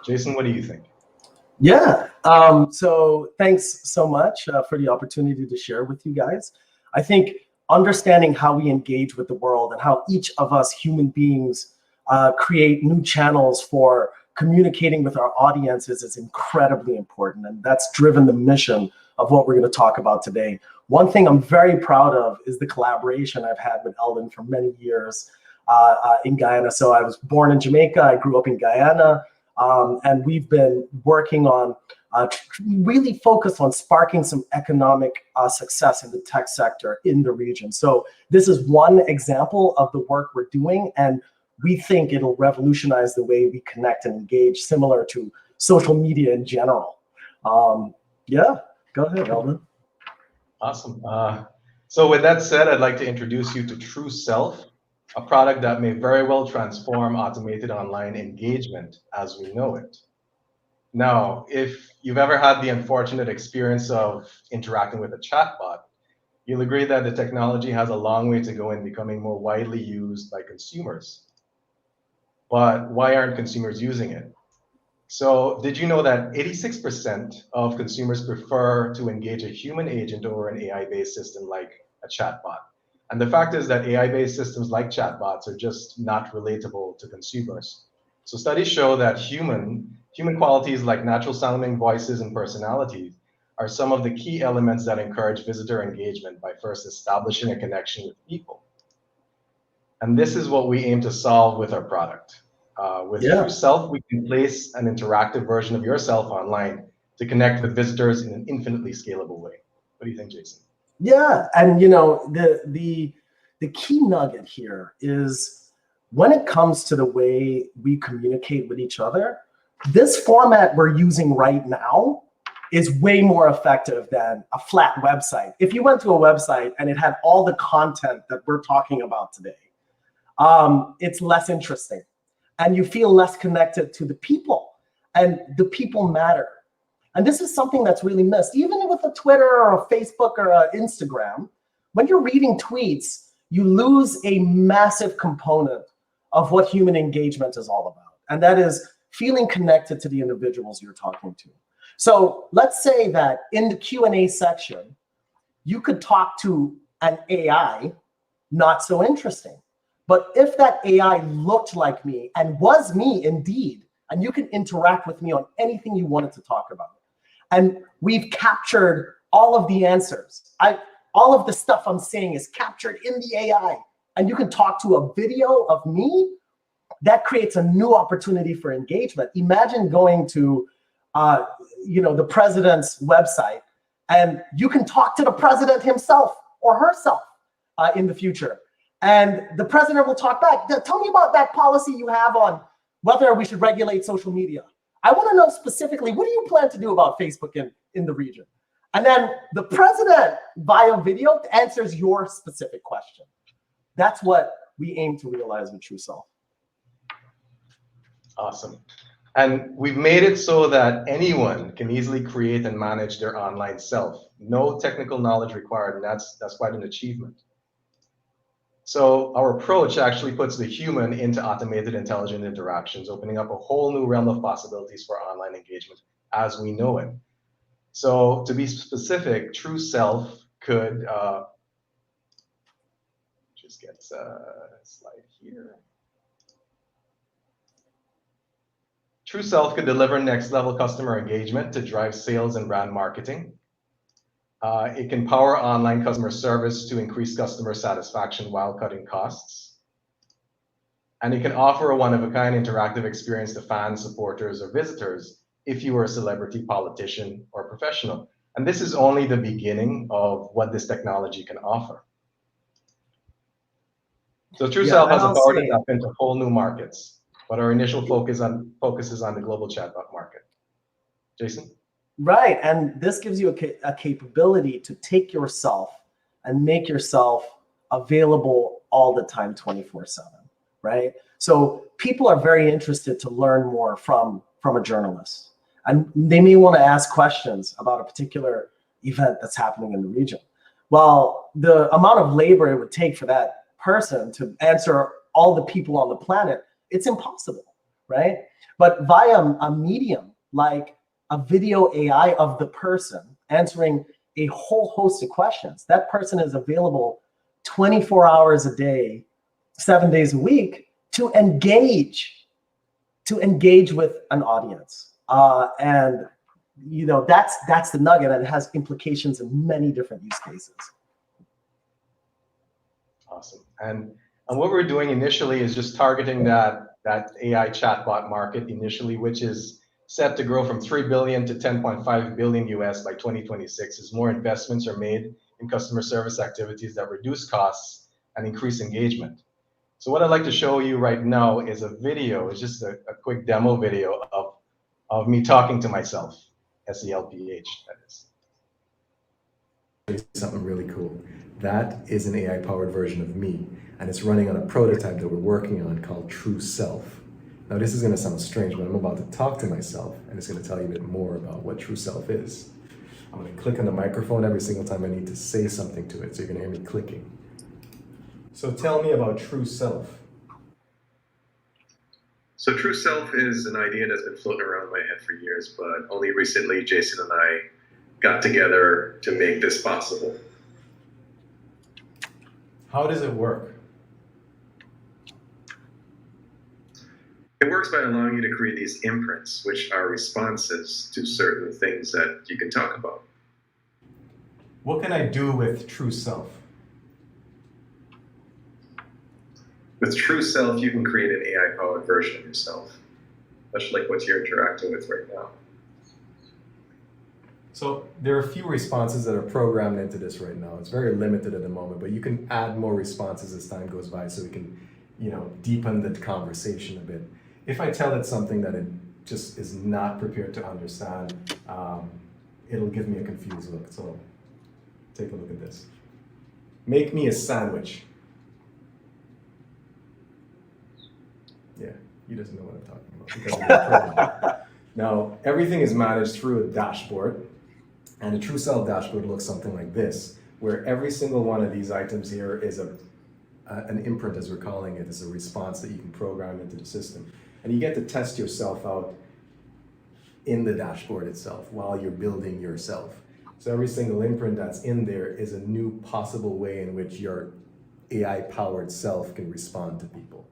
Jason, what do you think? Yeah, so thanks so much for the opportunity to share with you guys. I think understanding how we engage with the world and how each of us human beings create new channels for communicating with our audiences is incredibly important. And that's driven the mission of what we're going to talk about today. One thing I'm very proud of is the collaboration I've had with Eldon for many years in Guyana. So I was born in Jamaica, I grew up in Guyana, and we've been working on really focused on sparking some economic success in the tech sector in the region. So this is one example of the work we're doing, and we think it'll revolutionize the way we connect and engage, similar to social media in general. Yeah, go ahead, Eldon. Awesome. So with that said, I'd like to introduce you to True Self, a product that may very well transform automated online engagement as we know it. Now, if you've ever had the unfortunate experience of interacting with a chatbot, you'll agree that the technology has a long way to go in becoming more widely used by consumers. But why aren't consumers using it? So did you know that 86% of consumers prefer to engage a human agent over an AI-based system like a chatbot? And the fact is that AI-based systems like chatbots are just not relatable to consumers. So studies show that human qualities like natural sounding voices and personalities are some of the key elements that encourage visitor engagement by first establishing a connection with people. And this is what we aim to solve with our product. With True Self, we can place an interactive version of yourself online to connect with visitors in an infinitely scalable way. What do you think, Jason? Yeah, and the key nugget here is when it comes to the way we communicate with each other, this format we're using right now is way more effective than a flat website. If you went to a website and it had all the content that we're talking about today, it's less interesting. And you feel less connected to the people, and the people matter. And this is something that's really missed. Even with a Twitter or a Facebook or an Instagram, when you're reading tweets, you lose a massive component of what human engagement is all about. And that is feeling connected to the individuals you're talking to. So let's say that in the Q&A section, you could talk to an AI, not so interesting. But if that AI looked like me and was me indeed, and you can interact with me on anything you wanted to talk about, and we've captured all of the answers. All of the stuff I'm saying is captured in the AI, and you can talk to a video of me, that creates a new opportunity for engagement. Imagine going to the president's website, and you can talk to the president himself or herself in the future. And the president will talk back. Tell me about that policy you have on whether we should regulate social media. I want to know specifically, what do you plan to do about Facebook in the region? And then the president, via video, answers your specific question. That's what we aim to realize with True Self. Awesome. And we've made it so that anyone can easily create and manage their online self. No technical knowledge required, and that's quite an achievement. So our approach actually puts the human into automated intelligent interactions, opening up a whole new realm of possibilities for online engagement as we know it. So to be specific, True Self could, just get a slide here. True Self could deliver next level customer engagement to drive sales and brand marketing. It can power online customer service to increase customer satisfaction while cutting costs. And it can offer a one-of-a-kind interactive experience to fans, supporters, or visitors if you are a celebrity, politician, or professional. And this is only the beginning of what this technology can offer. So True Self has the power to tap into whole new markets, but our initial focus is on the global chatbot market. Jason? Right, and this gives you a capability to take yourself and make yourself available all the time, 24/7, right? So people are very interested to learn more from a journalist. And they may want to ask questions about a particular event that's happening in the region. Well, the amount of labor it would take for that person to answer all the people on the planet, it's impossible, right? But via a medium like a video AI of the person answering a whole host of questions. That person is available 24 hours a day, 7 days a week to engage with an audience. And that's the nugget, and it has implications in many different use cases. Awesome. And what we're doing initially is just targeting that AI chatbot market initially, which is set to grow from 3 billion to 10.5 billion US by 2026 as more investments are made in customer service activities that reduce costs and increase engagement. So what I'd like to show you right now is a video. It's just a quick demo video of me talking to myself, SELPH, that is. Something really cool. That is an AI-powered version of me, and it's running on a prototype that we're working on called True Self. Now, this is going to sound strange, but I'm about to talk to myself, and it's going to tell you a bit more about what true self is. I'm going to click on the microphone every single time I need to say something to it, so you're going to hear me clicking. So tell me about true self. So true self is an idea that's been floating around my head for years, but only recently Jason and I got together to make this possible. How does it work? It works by allowing you to create these imprints, which are responses to certain things that you can talk about. What can I do with true self? With true self, you can create an AI-powered version of yourself, much like what you're interacting with right now. So there are a few responses that are programmed into this right now. It's very limited at the moment, but you can add more responses as time goes by so we can, deepen the conversation a bit. If I tell it something that it just is not prepared to understand, it'll give me a confused look. So take a look at this. Make me a sandwich. Yeah, he doesn't know what I'm talking about because of the program. Now, everything is managed through a dashboard, and the True Self dashboard looks something like this, where every single one of these items here is an imprint, as we're calling it. It's a response that you can program into the system. And you get to test yourself out in the dashboard itself while you're building yourself. So every single imprint that's in there is a new possible way in which your AI-powered self can respond to people.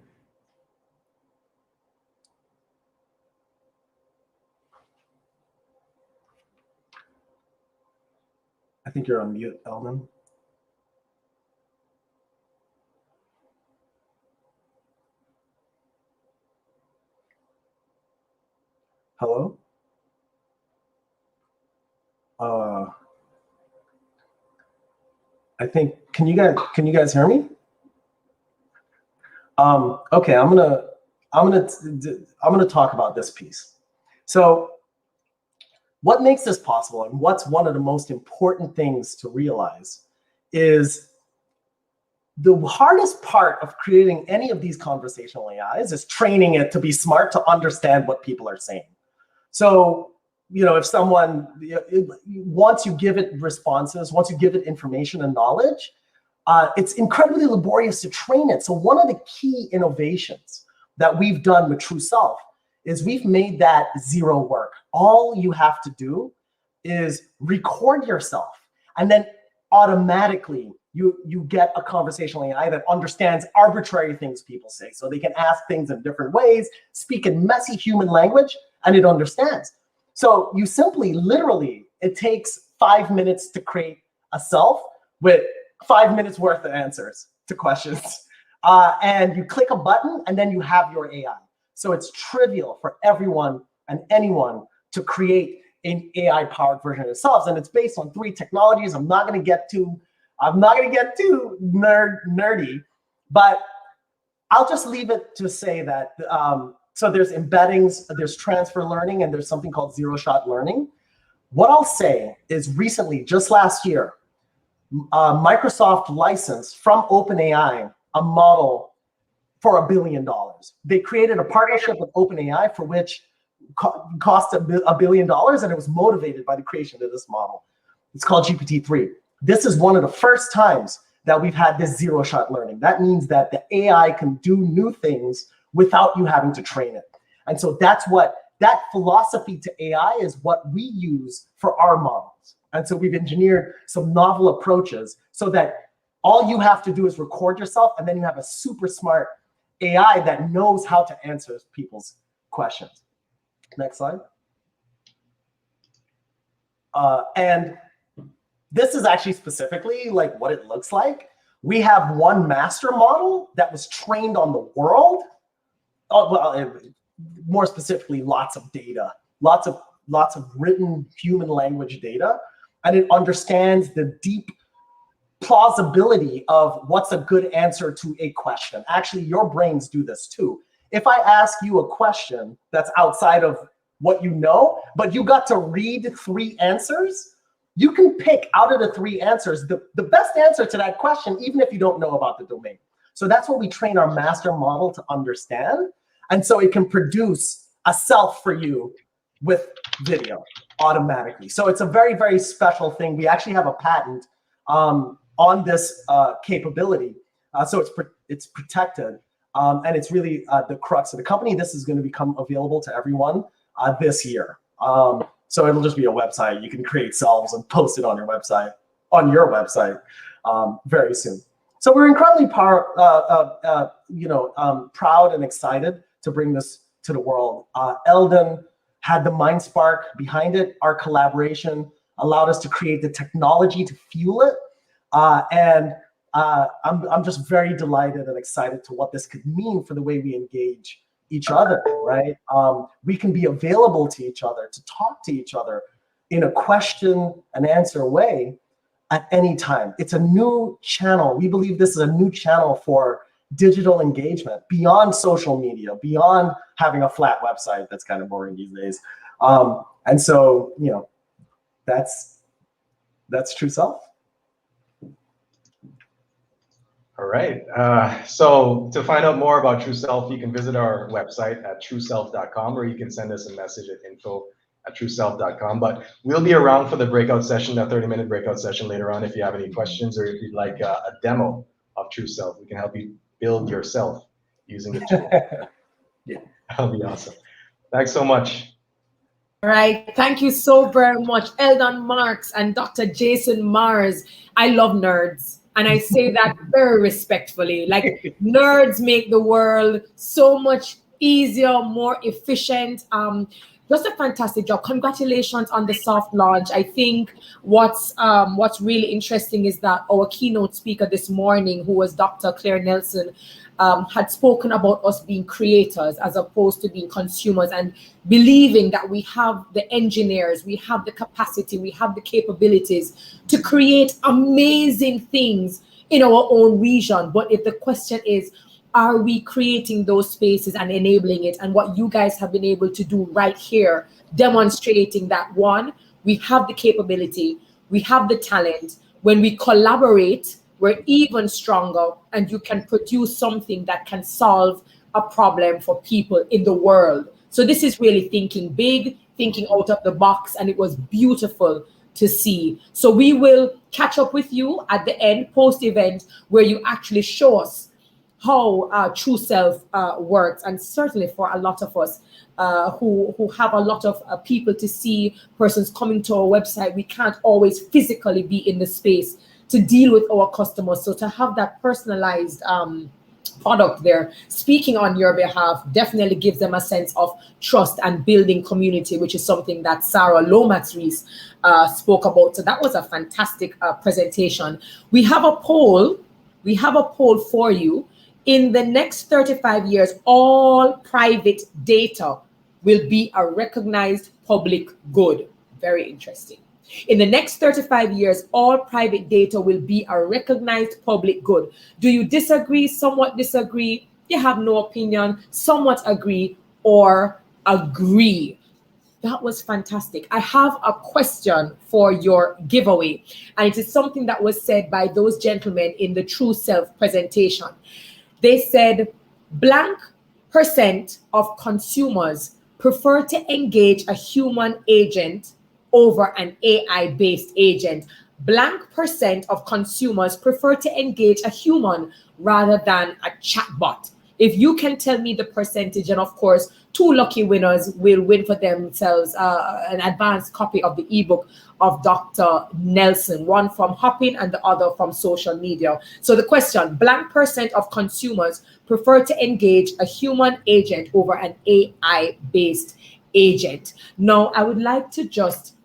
I think you're on mute, Eldon. Hello? I think, can you guys hear me? Okay, I'm gonna talk about this piece. So what makes this possible, and what's one of the most important things to realize, is the hardest part of creating any of these conversational AIs is training it to be smart to understand what people are saying. So, if someone, once you give it responses, once you give it information and knowledge, it's incredibly laborious to train it. So one of the key innovations that we've done with True Self is we've made that zero work. All you have to do is record yourself, and then automatically you get a conversational AI that understands arbitrary things people say. So they can ask things in different ways, speak in messy human language, and it understands. So you simply, literally, it takes 5 minutes to create a self with 5 minutes worth of answers to questions. And you click a button, and then you have your AI. So it's trivial for everyone and anyone to create an AI-powered version of themselves. And it's based on 3 technologies. I'm not going to get too nerdy, but I'll just leave it to say that so there's embeddings, there's transfer learning, and there's something called zero-shot learning. What I'll say is recently, just last year, Microsoft licensed from OpenAI a model for $1 billion. They created a partnership with OpenAI for which cost $1 billion, and it was motivated by the creation of this model. It's called GPT-3. This is one of the first times that we've had this zero-shot learning. That means that the AI can do new things without you having to train it. And so that philosophy to AI is what we use for our models. And so we've engineered some novel approaches so that all you have to do is record yourself, and then you have a super smart AI that knows how to answer people's questions. Next slide. And this is actually specifically like what it looks like. We have one master model that was trained on the world. More specifically, lots of data, lots of written human language data, and it understands the deep plausibility of what's a good answer to a question. Actually, your brains do this too. If I ask you a question that's outside of what you know, but you got to read 3 answers, you can pick out of the 3 answers the best answer to that question, even if you don't know about the domain. So that's what we train our master model to understand. And so it can produce a self for you with video automatically. So it's a very, very special thing. We actually have a patent on this capability. So it's protected. And it's really the crux of the company. This is going to become available to everyone this year. So it'll just be a website. You can create selves and post it on your website, very soon. So we're incredibly proud and excited to bring this to the world. Eldon had the mind spark behind it. Our collaboration allowed us to create the technology to fuel it. I'm just very delighted and excited to what this could mean for the way we engage each other, right? We can be available to each other, to talk to each other in a question and answer way at any time. It's a new channel. We believe this is a new channel for digital engagement beyond social media, beyond having a flat website that's kind of boring these days. And so, that's True Self. All right. So to find out more about True Self, you can visit our website at trueself.com, or you can send us a message at info@trueself.com. But we'll be around for the breakout session, that 30-minute breakout session later on. If you have any questions, or if you'd like a demo of True Self, we can help you build yourself using the tool. Yeah, that'll be awesome. Thanks so much. All right. Thank you so very much, Eldon Marks and Dr. Jason Mars. I love nerds. And I say that very respectfully. Like, nerds make the world so much easier, more efficient. Just a fantastic job. Congratulations on the soft launch. I think what's really interesting is that our keynote speaker this morning, who was Dr. Claire Nelson, had spoken about us being creators as opposed to being consumers, and believing that we have the engineers, we have the capacity, we have the capabilities to create amazing things in our own region. But if the question is, are we creating those spaces and enabling it? And what you guys have been able to do right here, demonstrating that, one, we have the capability, we have the talent. When we collaborate, we're even stronger, and you can produce something that can solve a problem for people in the world. So this is really thinking big, thinking out of the box, and it was beautiful to see. So we will catch up with you at the end, post-event, where you actually show us how True Self works. And certainly for a lot of us who have a lot of people to see, persons coming to our website, we can't always physically be in the space to deal with our customers. So to have that personalized product there speaking on your behalf definitely gives them a sense of trust and building community, which is something that Sarah Lomax-Rees spoke about. So that was a fantastic presentation. We have a poll for you. In the next 35 years, all private data will be a recognized public good. Very interesting. In the next 35 years, all private data will be a recognized public good. Do you disagree, somewhat disagree, you have no opinion, somewhat agree, or agree? That was fantastic. I have a question for your giveaway, and it is something that was said by those gentlemen in the True Self presentation. They said, blank % of consumers prefer to engage a human agent over an AI-based agent. Blank % of consumers prefer to engage a human rather than a chatbot. If you can tell me the percentage, and of course, 2 lucky winners will win for themselves an advanced copy of the ebook of Dr. Nelson, one from Hopping and the other from social media. So the question, blank % of consumers prefer to engage a human agent over an AI-based agent. Now, I would like to just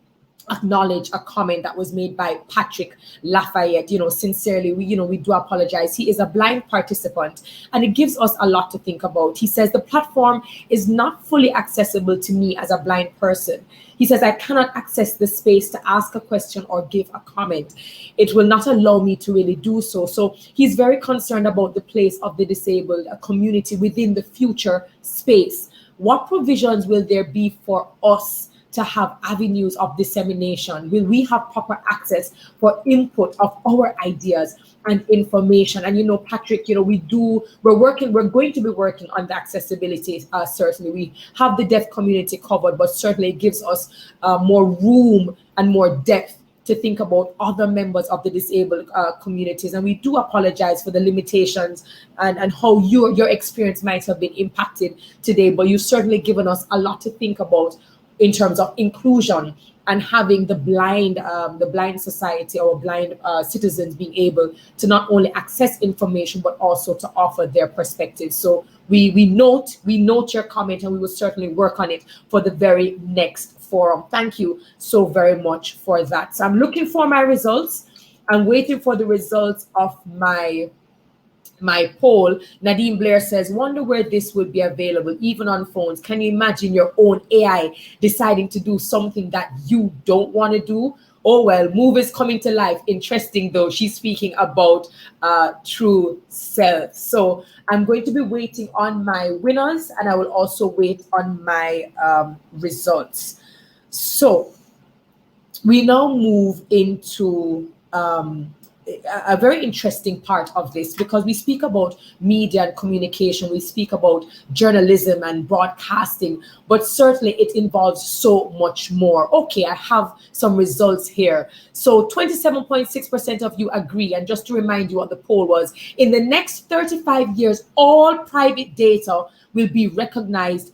acknowledge a comment that was made by Patrick Lafayette. Sincerely, we do apologize. He is a blind participant, and it gives us a lot to think about. He says, the platform is not fully accessible to me as a blind person. He says, I cannot access the space to ask a question or give a comment. It will not allow me to really do so. So he's very concerned about the place of the disabled community within the future space. What provisions will there be for us to have avenues of dissemination? Will we have proper access for input of our ideas and information? And Patrick, we're going to be working on the accessibility. Certainly, we have the deaf community covered, but certainly it gives us more room and more depth to think about other members of the disabled communities. And we do apologize for the limitations and how your experience might have been impacted today, but you've certainly given us a lot to think about in terms of inclusion and having the blind society or blind citizens being able to not only access information, but also to offer their perspectives. So we note your comment, and we will certainly work on it for the very next forum. Thank you so very much for that. So I'm looking for my results. I'm waiting for the results of my poll. Nadine Blair says, wonder where this would be available, even on phones. Can you imagine your own AI deciding to do something that you don't want to do? Oh, well, movies coming to life. Interesting, though. She's speaking about true self. So I'm going to be waiting on my winners, and I will also wait on my results. So we now move into a very interesting part of this, because we speak about media and communication, we speak about journalism and broadcasting, but certainly it involves so much more. Okay, I have some results here. So 27.6% of you agree. And just to remind you what the poll was, in the next 35 years, all private data will be recognized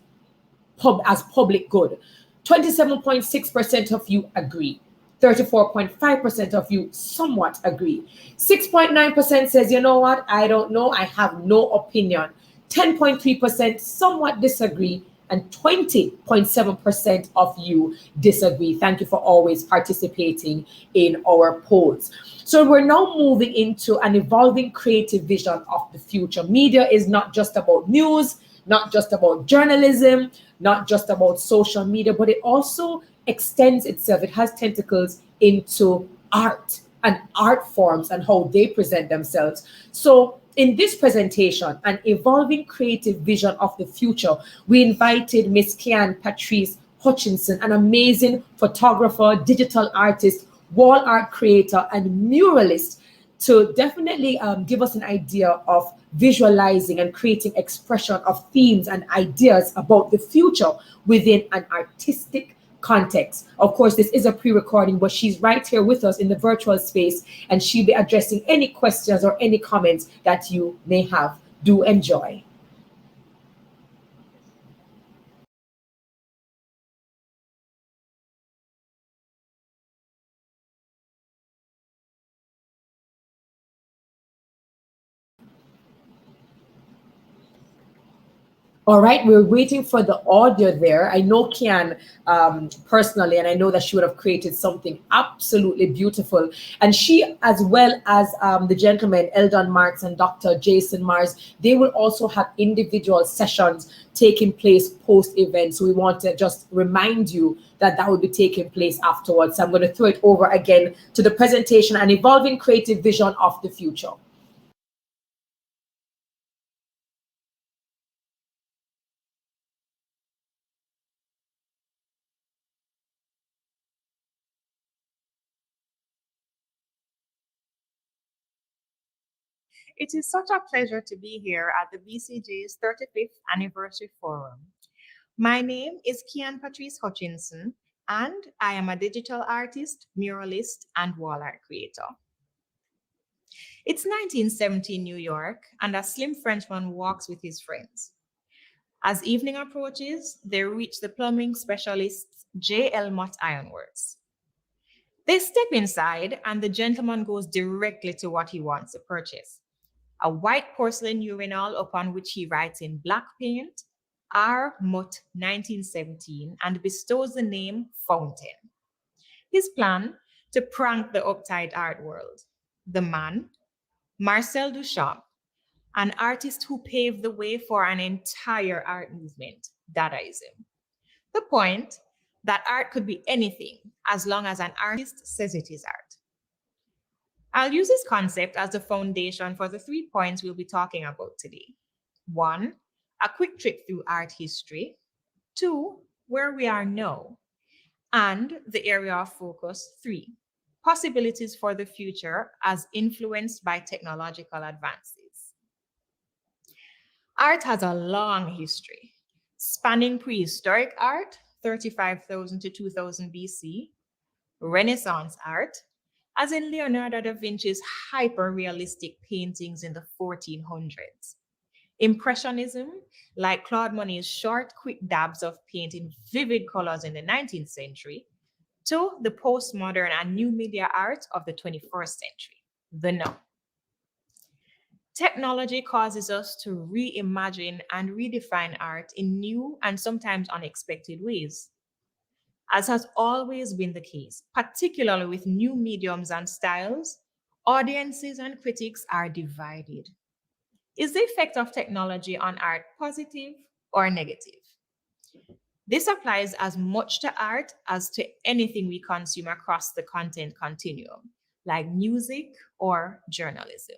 as public good. 27.6% of you agree. 34.5% of you somewhat agree. 6.9% says, you know what, I don't know, I have no opinion. 10.3% somewhat disagree, and 20.7% of you disagree. Thank you for always participating in our polls. So we're now moving into an evolving creative vision of the future. Media is not just about news, not just about journalism, not just about social media, but it also extends itself. It has tentacles into art and art forms and how they present themselves. So in this presentation, an evolving creative vision of the future, we invited Miss Kian Patrice Hutchinson, an amazing photographer, digital artist, wall art creator, and muralist, to definitely give us an idea of visualizing and creating expression of themes and ideas about the future within an artistic context. Of course, this is a pre-recording, but she's right here with us in the virtual space, and she'll be addressing any questions or any comments that you may have. Do enjoy. All right, we're waiting for the audio there. I know Kian personally, and I know that she would have created something absolutely beautiful. And she, as well as the gentleman, Eldon Marks and Dr. Jason Mars, they will also have individual sessions taking place post-event. So we want to just remind you that that will be taking place afterwards. So I'm going to throw it over again to the presentation, An Evolving Creative Vision of the Future. It is such a pleasure to be here at the BCJ's 35th Anniversary Forum. My name is Kian Patrice Hutchinson, and I am a digital artist, muralist, and wall art creator. It's 1970 in New York, and a slim Frenchman walks with his friends. As evening approaches, they reach the plumbing specialist J.L. Mott Ironworks. They step inside, and the gentleman goes directly to what he wants to purchase: a white porcelain urinal upon which he writes in black paint, R. Mutt 1917, and bestows the name Fountain. His plan: to prank the uptight art world. The man, Marcel Duchamp, an artist who paved the way for an entire art movement, Dadaism. The point: that art could be anything as long as an artist says it is art. I'll use this concept as the foundation for the 3 points we'll be talking about today. 1, a quick trip through art history. 2, where we are now. And the area of focus 3, possibilities for the future as influenced by technological advances. Art has a long history, spanning prehistoric art, 35,000 to 2000 BC, Renaissance art, as in Leonardo da Vinci's hyper-realistic paintings in the 1400s, Impressionism, like Claude Monet's short, quick dabs of paint in vivid colors in the 19th century, to the postmodern and new media art of the 21st century, the now. Technology causes us to reimagine and redefine art in new and sometimes unexpected ways. As has always been the case, particularly with new mediums and styles, audiences and critics are divided. Is the effect of technology on art positive or negative? This applies as much to art as to anything we consume across the content continuum, like music or journalism.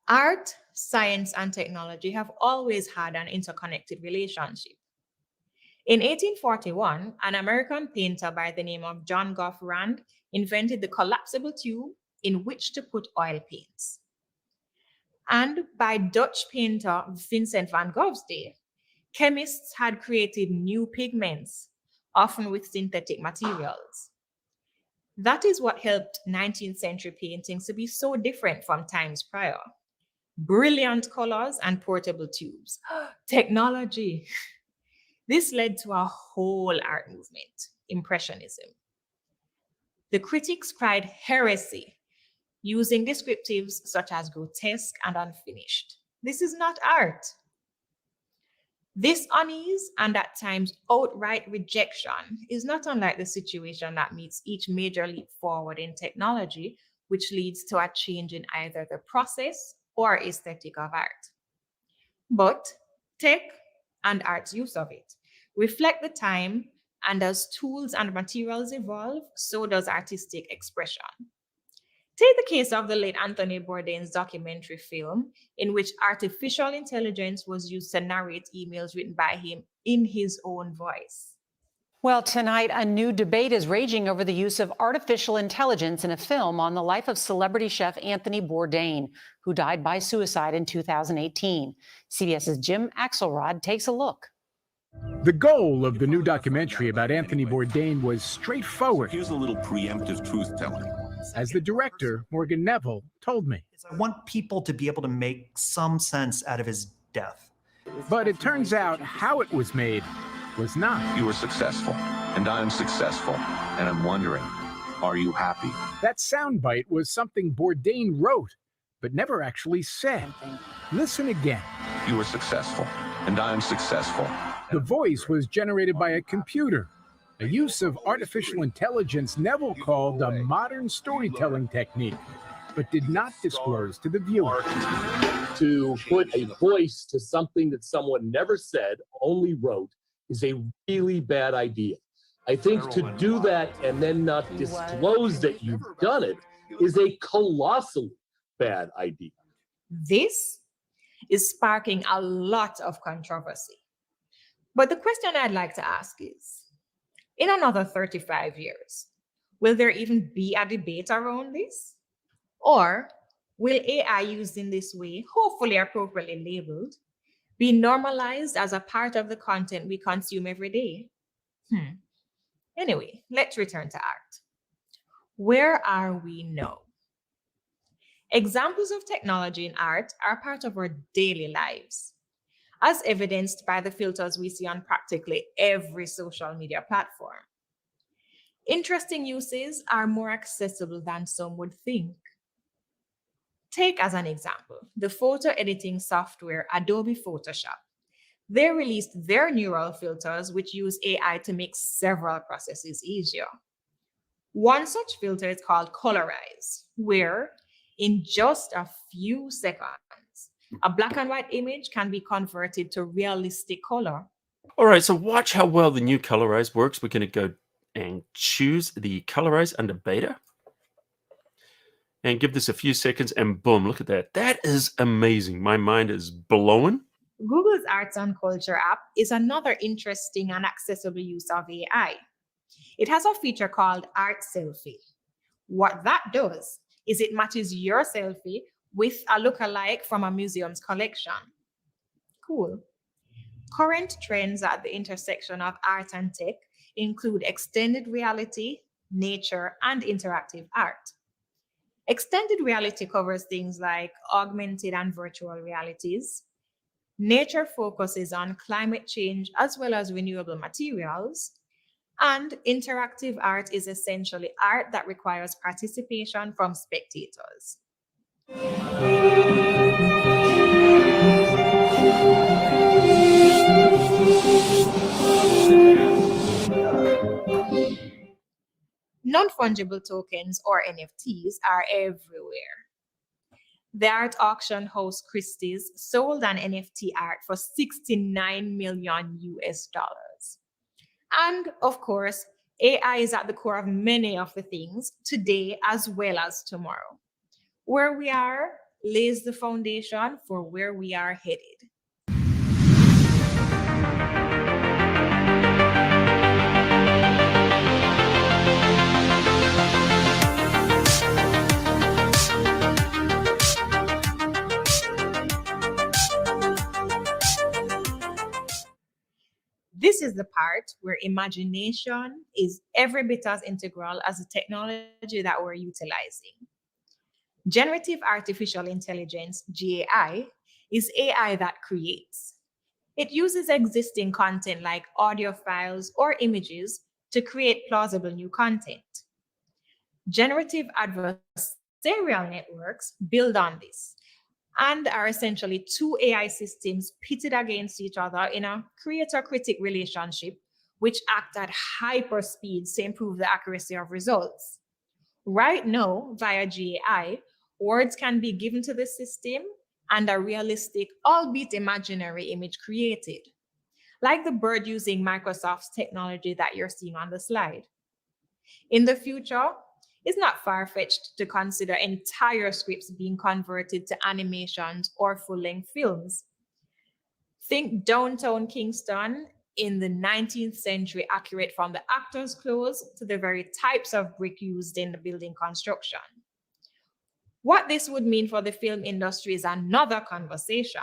Art, science, and technology have always had an interconnected relationship. In 1841, an American painter by the name of John Gough Rand invented the collapsible tube in which to put oil paints. And by Dutch painter Vincent van Gogh's day, chemists had created new pigments, often with synthetic materials. That is what helped 19th century paintings to be so different from times prior. Brilliant colors and portable tubes. Technology. This led to a whole art movement, Impressionism. The critics cried heresy, using descriptives such as grotesque and unfinished. This is not art. This unease and at times outright rejection is not unlike the situation that meets each major leap forward in technology, which leads to a change in either the process or aesthetic of art. But tech and art's use of it reflect the time, and as tools and materials evolve, so does artistic expression. Take the case of the late Anthony Bourdain's documentary film, in which artificial intelligence was used to narrate emails written by him in his own voice. Well, tonight, a new debate is raging over the use of artificial intelligence in a film on the life of celebrity chef Anthony Bourdain, who died by suicide in 2018. CBS's Jim Axelrod takes a look. The goal of the new documentary about Anthony Bourdain was straightforward. Here's a little preemptive truth-telling. As the director, Morgan Neville, told me. I want people to be able to make some sense out of his death. But it turns out how it was made was not. You were successful, and I am successful, and I'm wondering, are you happy? That soundbite was something Bourdain wrote, but never actually said. Listen again. You were successful, and I am successful. The voice was generated by a computer, a use of artificial intelligence Neville called a modern storytelling technique, but did not disclose to the viewer. To put a voice to something that someone never said, only wrote, is a really bad idea. I think to do that and then not disclose that you've done it is a colossally bad idea. This is sparking a lot of controversy. But the question I'd like to ask is, in another 35 years, will there even be a debate around this? Or will AI used in this way, hopefully appropriately labeled, be normalized as a part of the content we consume every day? Anyway, let's return to art. Where are we now? Examples of technology in art are part of our daily lives, as evidenced by the filters we see on practically every social media platform. Interesting uses are more accessible than some would think. Take as an example, the photo editing software Adobe Photoshop. They released their neural filters, which use AI to make several processes easier. One such filter is called Colorize, where in just a few seconds, a black and white image can be converted to realistic color. All right, so watch how well the new Colorize works. We're going to go and choose the Colorize under beta. And give this a few seconds and boom, look at that. That is amazing. My mind is blown. Google's Arts and Culture app is another interesting and accessible use of AI. It has a feature called Art Selfie. What that does is it matches your selfie with a lookalike from a museum's collection. Cool. Current trends at the intersection of art and tech include extended reality, nature, and interactive art. Extended reality covers things like augmented and virtual realities. Nature focuses on climate change as well as renewable materials. And interactive art is essentially art that requires participation from spectators. Non-fungible tokens, or NFTs, are everywhere. The art auction house Christie's sold an NFT art for $69 million US. And of course, AI is at the core of many of the things today as well as tomorrow. Where we are lays the foundation for where we are headed. This is the part where imagination is every bit as integral as the technology that we're utilizing. Generative artificial intelligence, GAI, is AI that creates. It uses existing content like audio files or images to create plausible new content. Generative adversarial networks build on this and are essentially two AI systems pitted against each other in a creator-critic relationship, which act at hyper speeds to improve the accuracy of results. Right now, via GAI, words can be given to the system and a realistic, albeit imaginary, image created, like the bird using Microsoft's technology that you're seeing on the slide. In the future, it's not far-fetched to consider entire scripts being converted to animations or full-length films. Think Downtown Kingston in the 19th century, accurate from the actors' clothes to the very types of brick used in the building construction. What this would mean for the film industry is another conversation,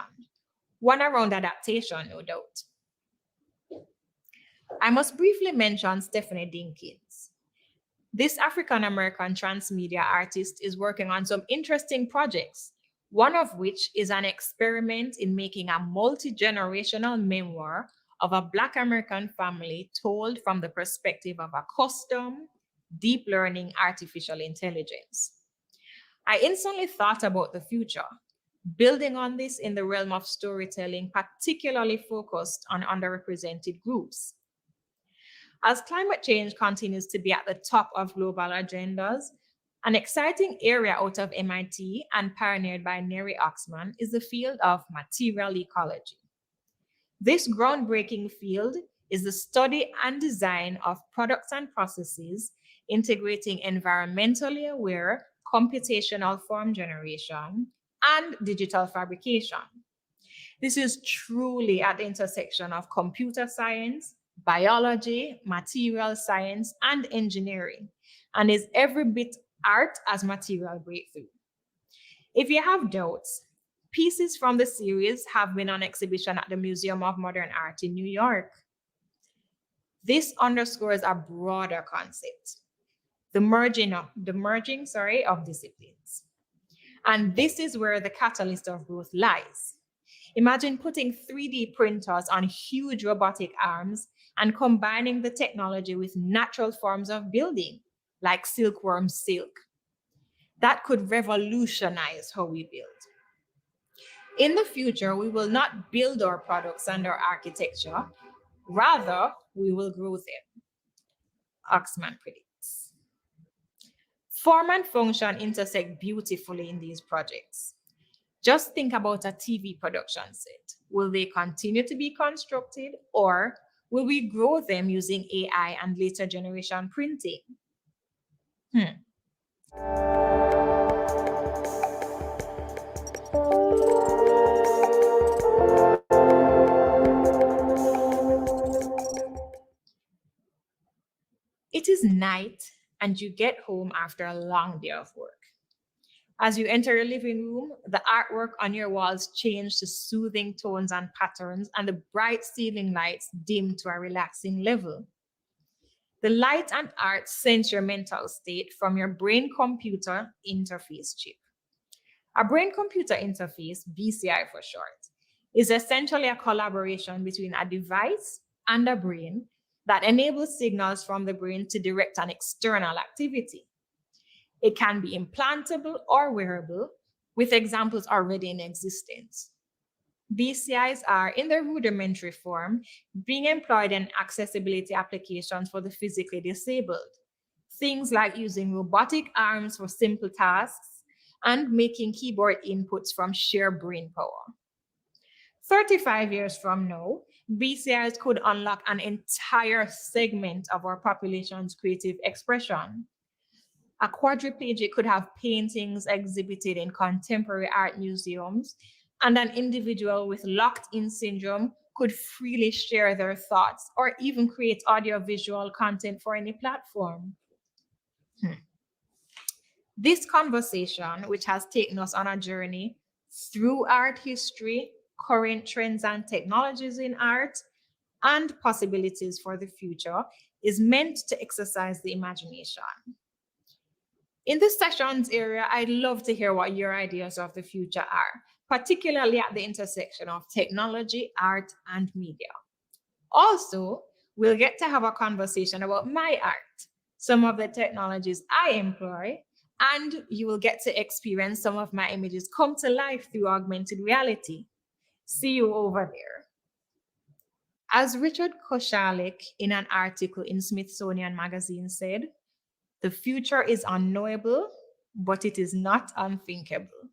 one around adaptation, no doubt. I must briefly mention Stephanie Dinkins. This African-American transmedia artist is working on some interesting projects, one of which is an experiment in making a multi-generational memoir of a Black American family told from the perspective of a custom, deep learning artificial intelligence. I instantly thought about the future, building on this in the realm of storytelling, particularly focused on underrepresented groups. As climate change continues to be at the top of global agendas, an exciting area out of MIT and pioneered by Neri Oxman is the field of material ecology. This groundbreaking field is the study and design of products and processes integrating environmentally aware computational form generation and digital fabrication. This is truly at the intersection of computer science, biology, material science, and engineering, and is every bit art as material breakthrough. If you have doubts, pieces from the series have been on exhibition at the Museum of Modern Art in New York. This underscores a broader concept, the merging of disciplines. And this is where the catalyst of growth lies. Imagine putting 3D printers on huge robotic arms and combining the technology with natural forms of building, like silkworm silk. That could revolutionize how we build. In the future, we will not build our products and our architecture, rather, we will grow them, Oxman predicts. Form and function intersect beautifully in these projects. Just think about a TV production set. Will they continue to be constructed, or will we grow them using AI and later generation printing? It is night and you get home after a long day of work. As you enter your living room, the artwork on your walls change to soothing tones and patterns, and the bright ceiling lights dim to a relaxing level. The light and art sense your mental state from your brain-computer interface chip. A brain-computer interface, BCI for short, is essentially a collaboration between a device and a brain that enables signals from the brain to direct an external activity. It can be implantable or wearable, with examples already in existence. BCIs are, in their rudimentary form, being employed in accessibility applications for the physically disabled. Things like using robotic arms for simple tasks and making keyboard inputs from sheer brain power. 35 years from now, BCIs could unlock an entire segment of our population's creative expression. A quadriplegic could have paintings exhibited in contemporary art museums, and an individual with locked-in syndrome could freely share their thoughts or even create audiovisual content for any platform. This conversation, which has taken us on a journey through art history, current trends and technologies in art, and possibilities for the future, is meant to exercise the imagination. In this sessions area, I'd love to hear what your ideas of the future are, particularly at the intersection of technology, art, and media. Also, we'll get to have a conversation about my art, some of the technologies I employ, and you will get to experience some of my images come to life through augmented reality. See you over there. As Richard Koshalik in an article in Smithsonian Magazine said, "The future is unknowable, but it is not unthinkable."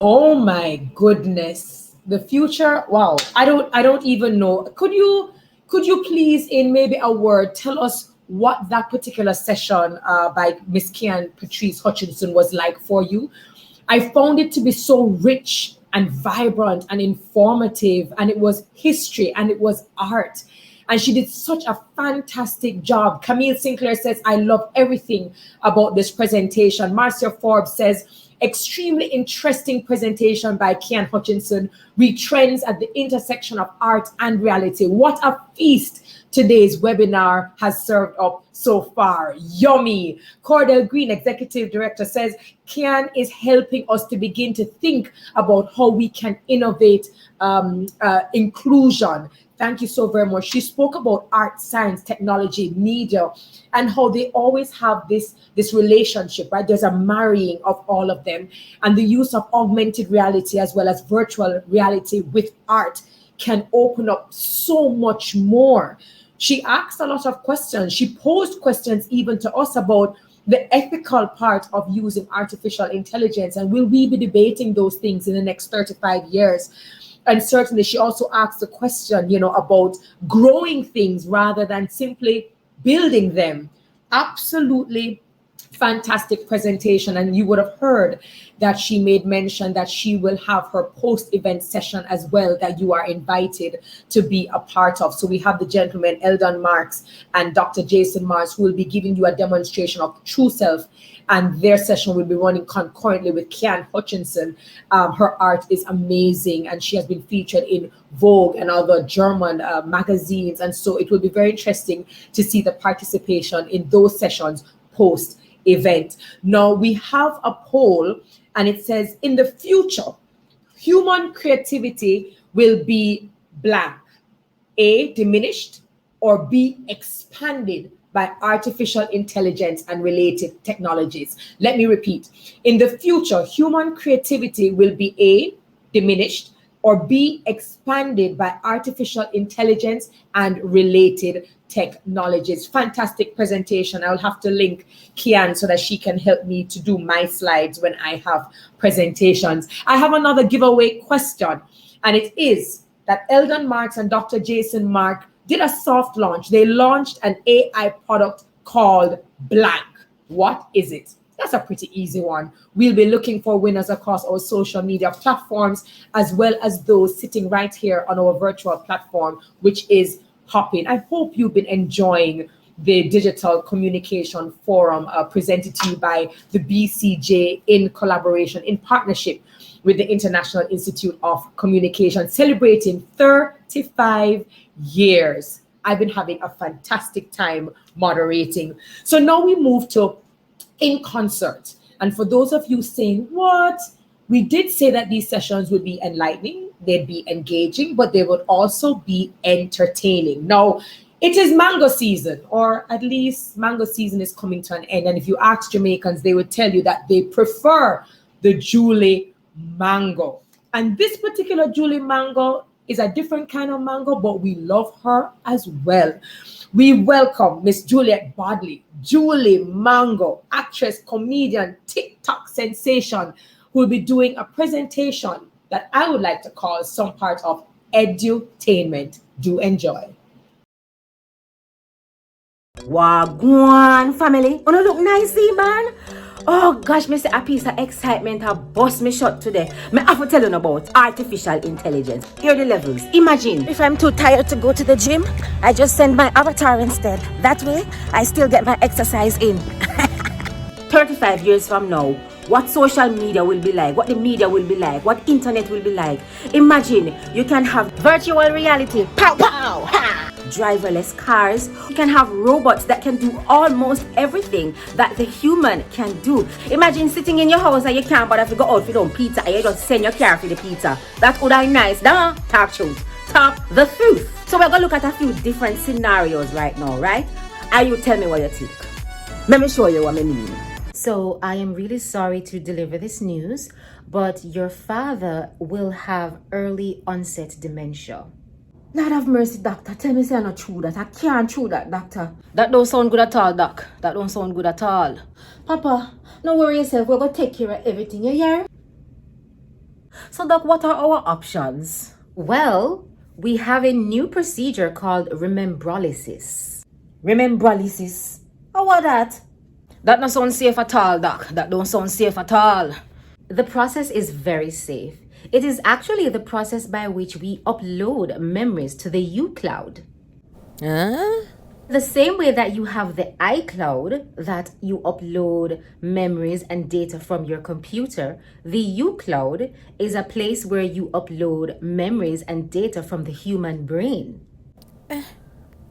Oh my goodness. The future, wow. I don't even know. Could you please, in maybe a word, tell us what that particular session by Miss Kian Patrice Hutchinson was like for you? I found it to be so rich and vibrant and informative, and it was history and it was art. And she did such a fantastic job. Camille Sinclair says, "I love everything about this presentation." Marcia Forbes says, "Extremely interesting presentation by Kian Hutchinson. Read trends at the intersection of art and reality. What a feast today's webinar has served up so far. Yummy." Cordell Green, Executive Director, says, "Kian is helping us to begin to think about how we can innovate inclusion." Thank you so very much. She spoke about art, science, technology, media, and how they always have this relationship, right? There's a marrying of all of them. And the use of augmented reality as well as virtual reality with art can open up so much more. She asked a lot of questions. She posed questions even to us about the ethical part of using artificial intelligence. And will we be debating those things in the next 35 years? And certainly she also asked the question, about growing things rather than simply building them. Absolutely fantastic presentation. And you would have heard that she made mention that she will have her post-event session as well that you are invited to be a part of. So we have the gentlemen, Eldon Marks and Dr. Jason Mars, who will be giving you a demonstration of true self, and their session will be running concurrently with Kian Hutchinson. Her art is amazing, and she has been featured in Vogue and other German magazines. And so it will be very interesting to see the participation in those sessions post-event. Now we have a poll, and it says, in the future, human creativity will be blank. A, diminished, or B, expanded by artificial intelligence and related technologies. Let me repeat. In the future, human creativity will be A, diminished, or B, expanded by artificial intelligence and related technologies. Fantastic presentation. I'll have to link Kian so that she can help me to do my slides when I have presentations. I have another giveaway question, and it is that Eldon Marks and Dr. Jason Mark did a soft launch. They launched an AI product called Blank. What is it? That's a pretty easy one. We'll be looking for winners across our social media platforms, as well as those sitting right here on our virtual platform, which is hopping. I hope you've been enjoying the Digital Communication Forum presented to you by the BCJ in collaboration, in partnership with the International Institute of Communication, celebrating 35 years. I've been having a fantastic time moderating. So now we move to In Concert. And for those of you saying, what? We did say that these sessions would be enlightening, they'd be engaging, but they would also be entertaining. Now, it is mango season, or at least mango season is coming to an end. And if you ask Jamaicans, they would tell you that they prefer the Julie mango. And this particular Julie mango is a different kind of mango, but we love her as well. We welcome Miss Juliet Bodley, Julie Mango, actress, comedian, TikTok sensation, who will be doing a presentation that I would like to call some part of edutainment. Do enjoy. Wagwan family, wanna look nice, man? Oh gosh, me say a piece of excitement have bust me shut today. Me have to tell you about artificial intelligence. Here are the levels. Imagine if I'm too tired to go to the gym, I just send my avatar instead. That way, I still get my exercise in. 35 years from now, what social media will be like, what the media will be like, what internet will be like. Imagine you can have virtual reality, pow pow, ha! Driverless cars. You can have robots that can do almost everything that the human can do. Imagine sitting in your house and you can't bother to go out for the pizza and you just send your car for the pizza. That would be nice, nah? Talk truth. Talk the truth. So we're gonna look at a few different scenarios right now, right? And you tell me what you think. Let me show you what I mean. So I am really sorry to deliver this news, but your father will have early onset dementia. Lord have mercy, doctor. Tell me say I'm not true that. I can't true that, doctor. That don't sound good at all, doc. That don't sound good at all. Papa, don't worry yourself. We're going to take care of everything, you hear? So, doc, what are our options? Well, we have a new procedure called remembrolysis. Remembrolysis? How about that? That don't sound safe at all, doc. That don't sound safe at all. The process is very safe. It is actually the process by which we upload memories to the uCloud. The same way that you have the iCloud, that you upload memories and data from your computer, the uCloud is a place where you upload memories and data from the human brain.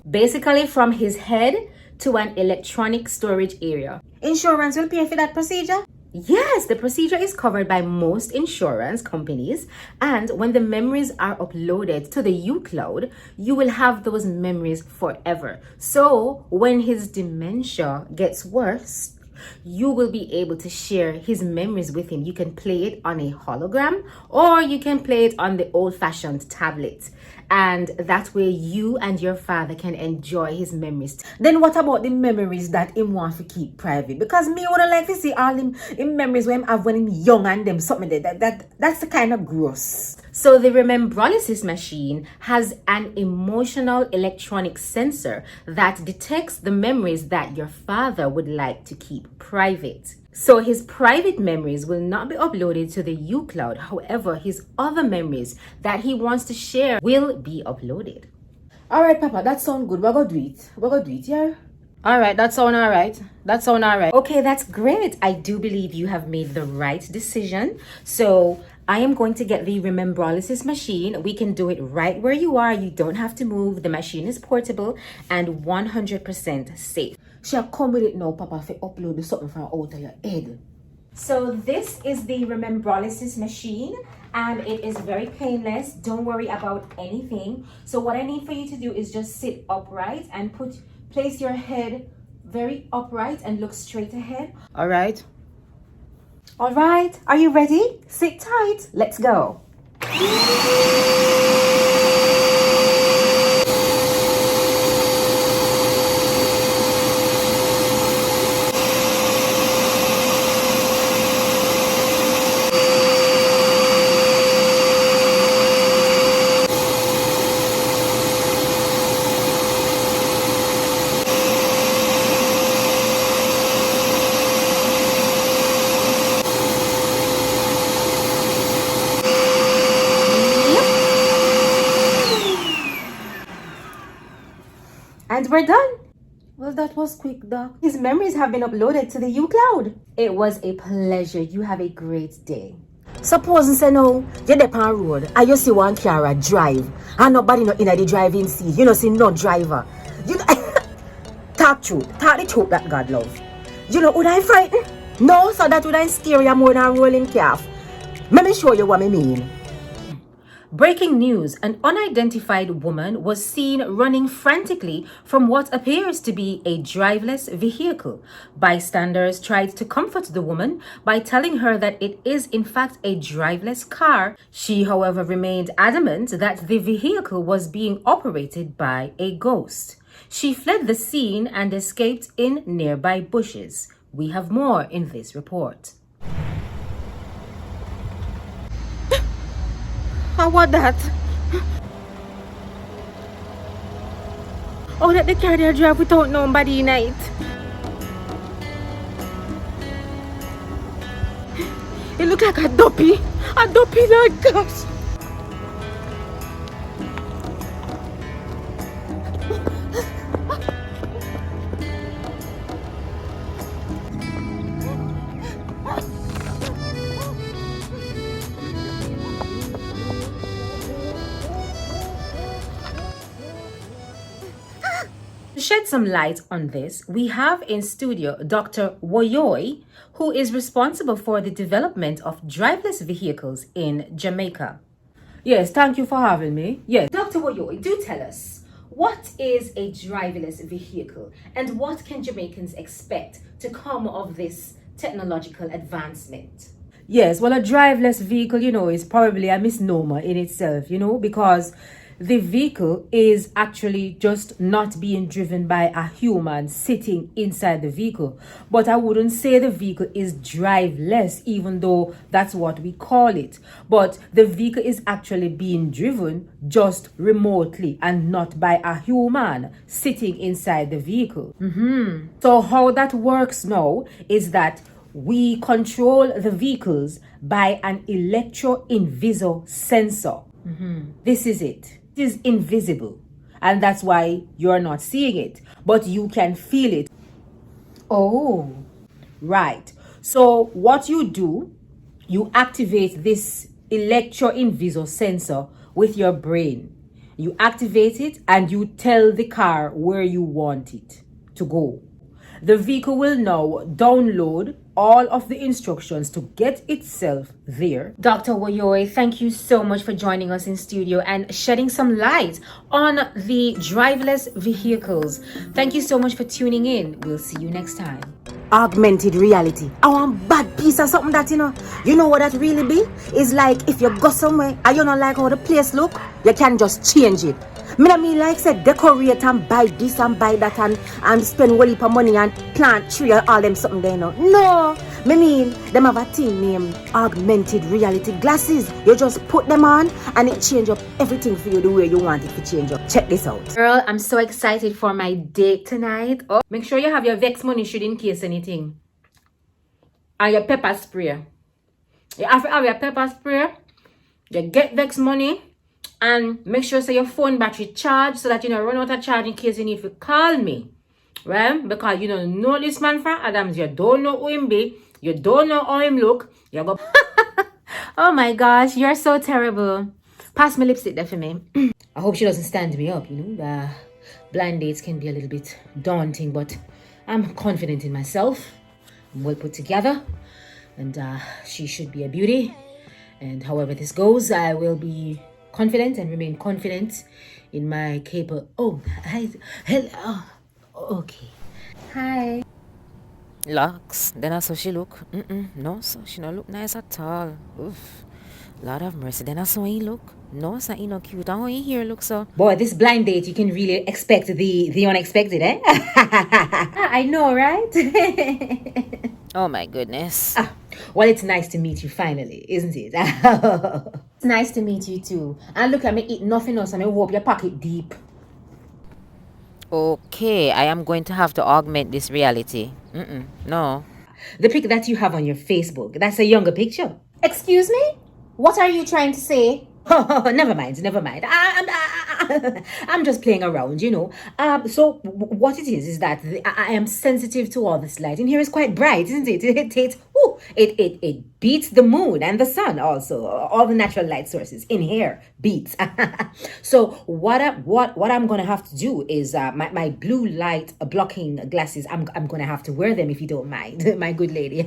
Basically from his head to an electronic storage area. Insurance will pay for that procedure? Yes, the procedure is covered by most insurance companies, and when the memories are uploaded to the uCloud, you will have those memories forever. So when his dementia gets worse, you will be able to share his memories with him. You can play it on a hologram, or you can play it on the old-fashioned tablet. And that way you and your father can enjoy his memories. Then what about the memories that him want to keep private? Because me would like to see all him memories when him have when him young and them something that's the kind of gross. So the remembrolysis machine has an emotional electronic sensor that detects the memories that your father would like to keep private. So his private memories will not be uploaded to the uCloud. However, his other memories that he wants to share will be uploaded. All right, Papa, that sounds good. We're going to do it. We're going to do it, yeah? All right, that sounds all right. That sounds all right. Okay, that's great. I do believe you have made the right decision. So I am going to get the remembrolysis machine. We can do it right where you are. You don't have to move. The machine is portable and 100% safe. She'll come with it now, Papa, if you upload something from out of your head. So this is the remembrolysis machine, and it is very painless. Don't worry about anything. So what I need for you to do is just sit upright and place your head very upright and look straight ahead. All right. All right. Are you ready? Sit tight. Let's go. And we're done. Well, that was quick, Doc. His memories have been uploaded to the uCloud. It was a pleasure. You have a great day. Suppose and say no, you're there on road and you see one car a drive and nobody not in the driving seat. You know, see no driver. You know, talk the truth that God love. You know, would I frighten? No, so that would I scare you more than rolling calf. Let me show you what I mean. Breaking news, an unidentified woman was seen running frantically from what appears to be a driverless vehicle. Bystanders tried to comfort the woman by telling her that it is in fact a driverless car. She, however, remained adamant that the vehicle was being operated by a ghost. She fled the scene and escaped in nearby bushes. We have more in this report. How about that? Oh, that the car they drive without nobody in it. It look like a dopey, Lord gosh. To shed some light on this, we have in studio Dr. Woyoy, who is responsible for the development of driverless vehicles in Jamaica. Yes, thank you for having me. Yes. Dr. Woyoy, do tell us, what is a driverless vehicle and what can Jamaicans expect to come of this technological advancement? Yes, well, a driverless vehicle, is probably a misnomer in itself, because the vehicle is actually just not being driven by a human sitting inside the vehicle. But I wouldn't say the vehicle is driveless, even though that's what we call it. But the vehicle is actually being driven just remotely and not by a human sitting inside the vehicle. So how that works now is that we control the vehicles by an electro-invisible sensor. This is it. It is invisible, and that's why you're not seeing it, but you can feel it. Oh, right. So what you do, you activate this electro-invisible sensor with your brain. You activate it and you tell the car where you want it to go. The vehicle will now download all of the instructions to get itself there. Dr. Woyoy, thank you so much for joining us in studio and shedding some light on the driverless vehicles. Thank you so much for tuning in. We'll see you next time. Augmented reality. I want bad piece of something that, you know what that really be? It's like if you go somewhere and you don't like how the place look, you can just change it. Me no mean like say decorate and buy this and buy that and spend a heap of money and plant tree and all them something there. No, me mean them have a thing named augmented reality glasses. You just put them on and it change up everything for you the way you want it to change up. Check this out. Girl, I'm so excited for my date tonight. Oh, make sure you have your Vex money should in case anything. And your pepper spray. You have to have your pepper spray. You get Vex money. And make sure your phone battery charged so that you don't run out of charge in case you need to call me. Right? Because you don't know this man from Adams. You don't know who him be. You don't know how him look. You go. Oh my gosh, you're so terrible. Pass my lipstick there for me. I hope she doesn't stand me up, blind dates can be a little bit daunting, but I'm confident in myself. I'm well put together. And she should be a beauty. And however this goes, I will be confident and remain confident in my capable. Oh, hi. Hello. Okay. Hi. Locks. Then that's how she look. No, so she don't look nice at all. Oof. Lord have mercy. Then that's how he look. No, so he not cute. How he here look so. Boy, this blind date, you can really expect the unexpected, eh? I know, right? Oh my goodness. Well, it's nice to meet you finally, isn't it? It's nice to meet you too. And look, I may eat nothing else and I hope your pocket deep. Okay, I am going to have to augment this reality. No. The pic that you have on your Facebook, that's a younger picture. Excuse me? What are you trying to say? Oh, never mind, never mind. I'm just playing around, you know. So what it is that I am sensitive to all this light. And here is quite bright, isn't it? It beats the moon and the sun also. All the natural light sources in here beats. So what I'm gonna have to do is my blue light blocking glasses. I'm gonna have to wear them if you don't mind, my good lady.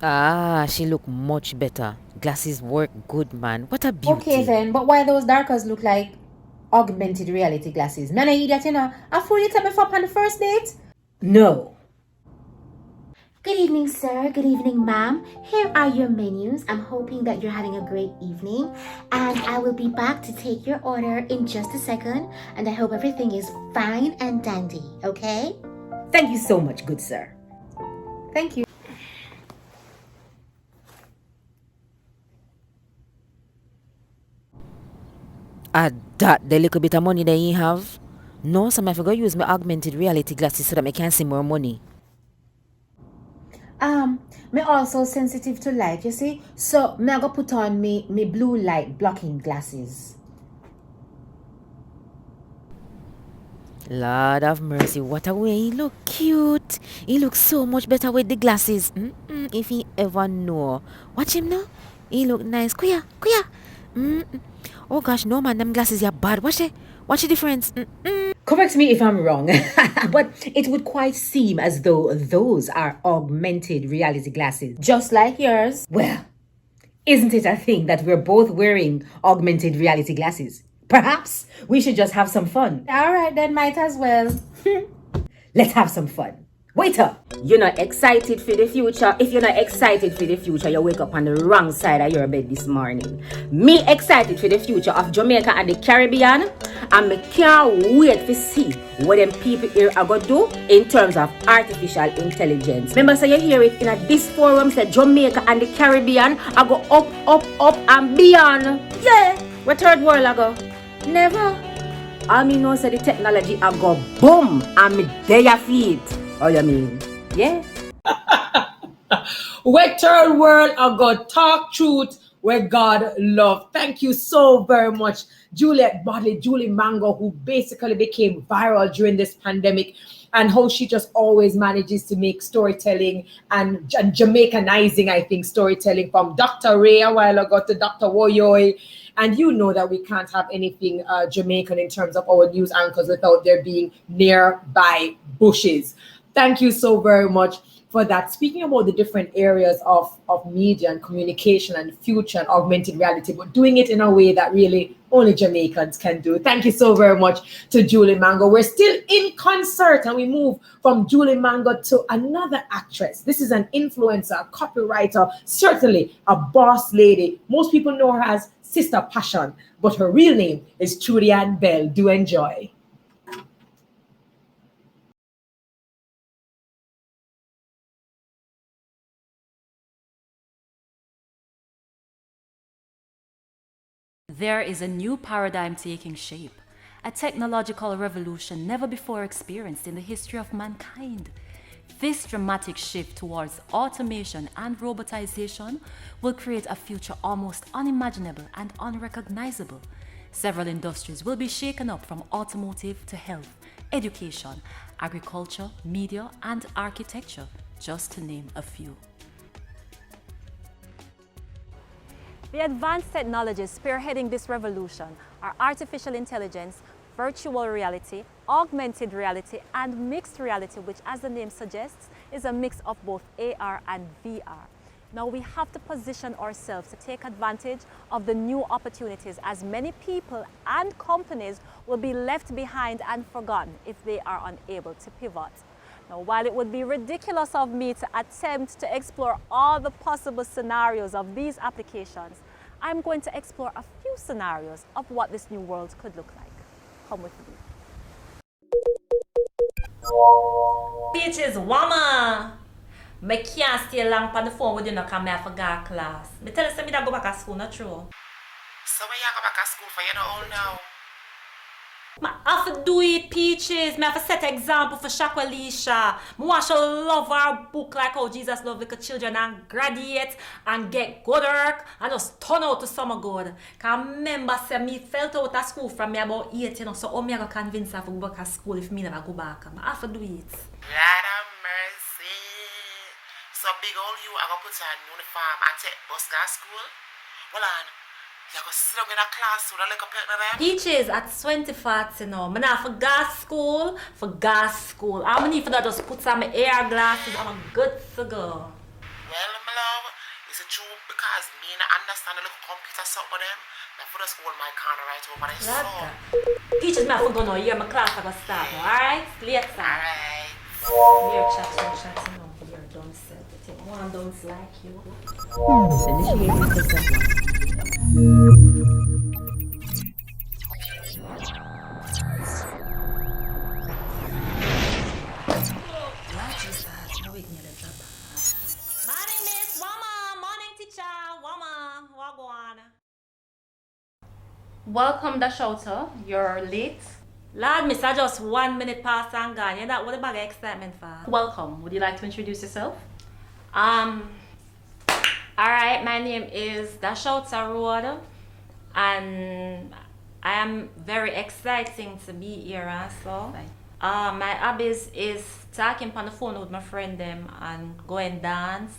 Ah, she look much better. Glasses work good, man. What a beauty. Okay then, but why those darkers look like augmented reality glasses? Man, I idiot, you know. I fool you tell me for on the first date? No. Good evening, sir. Good evening, ma'am. Here are your menus. I'm hoping that you're having a great evening, and I will be back to take your order in just a second, and I hope everything is fine and dandy, okay? Thank you so much, good sir. Thank you. That the little bit of money that you have? No, so I forgot use my augmented reality glasses so that I can see more money. Me also sensitive to light, you see? So me I go put on me blue light blocking glasses. Lord of mercy, what a way he look cute. He looks so much better with the glasses. If he ever know. Watch him now. He look nice. Kuya. Oh gosh, no man, them glasses are bad. Watch the difference. Correct me if I'm wrong, but it would quite seem as though those are augmented reality glasses, just like yours. Well, isn't it a thing that we're both wearing augmented reality glasses? Perhaps we should just have some fun. All right, then might as well. Let's have some fun. Wait up. You're not excited for the future. If you're not excited for the future, you wake up on the wrong side of your bed this morning. Me excited for the future of Jamaica and the Caribbean, and me can't wait to see what them people here are going to do in terms of artificial intelligence. Remember, so you hear it in this forum, say Jamaica and the Caribbean are go up and beyond. Yeah, what third world I go? Never. All me know say the technology I go boom and me there feet. Oh, you mean? Yeah. Where third world I God talk truth where God love. Thank you so very much, Juliet Bodley, Julie Mango, who basically became viral during this pandemic, and how she just always manages to make storytelling and Jamaicanizing, I think, storytelling, from Dr. Ray a while ago to Dr. Woyoy. And you know that we can't have anything Jamaican in terms of our news anchors without there being nearby bushes. Thank you so very much for that. Speaking about the different areas of media and communication and future and augmented reality, but doing it in a way that really only Jamaicans can do. Thank you so very much to Julie Mango. We're still in concert, and we move from Julie Mango to another actress. This is an influencer, a copywriter, certainly a boss lady. Most people know her as Sister Passion, but her real name is Trudy Ann Bell. Do enjoy. There is a new paradigm taking shape, a technological revolution never before experienced in the history of mankind. This dramatic shift towards automation and robotization will create a future almost unimaginable and unrecognizable. Several industries will be shaken up, from automotive to health, education, agriculture, media, and architecture, just to name a few. The advanced technologies spearheading this revolution are artificial intelligence, virtual reality, augmented reality, and mixed reality, which, as the name suggests, is a mix of both AR and VR. Now we have to position ourselves to take advantage of the new opportunities, as many people and companies will be left behind and forgotten if they are unable to pivot. Now, while it would be ridiculous of me to attempt to explore all the possible scenarios of these applications, I'm going to explore a few scenarios of what this new world could look like. Come with me. Peaches, woman! I can't stay long on the phone with you now because I forgot class. I tell you I go back to school, not true? So when you go back to school for, you know all now? I have to do it, Peaches. I have to set an example for Shakwalisha. I want to love our book like how Jesus loved little children and graduate and get good work and just turn out to summer good. Because remember, say, me felt out of school from me about 8, you know, so how me I go convince her to go back to school if me never go back? I have to do it. Lord have mercy. So big old you are going to put on uniform and take bus to school? Well, on. You go sit down in a class with a little pet Peaches at 2040, you know. I not for gas school, All I need for that just put on my air glasses and I'm good to go. Well, my love, it's a true because me and I understand a little computer something of them. Now for just hold my corner right over there. So. Peaches, I have to go now. Yeah, my class I go start now, alright? Later. Alright. You're chatting, no. You're dumb set. One don't like you. Welcome, the shouter. You're late. Lord, miss, I just 1 minute past and gone. You're not what a bag of excitement for. Welcome. Would you like to introduce yourself? Alright, my name is Dashouta Road and I am very exciting to be here also. My hobbies is talking on the phone with my friend them and going dance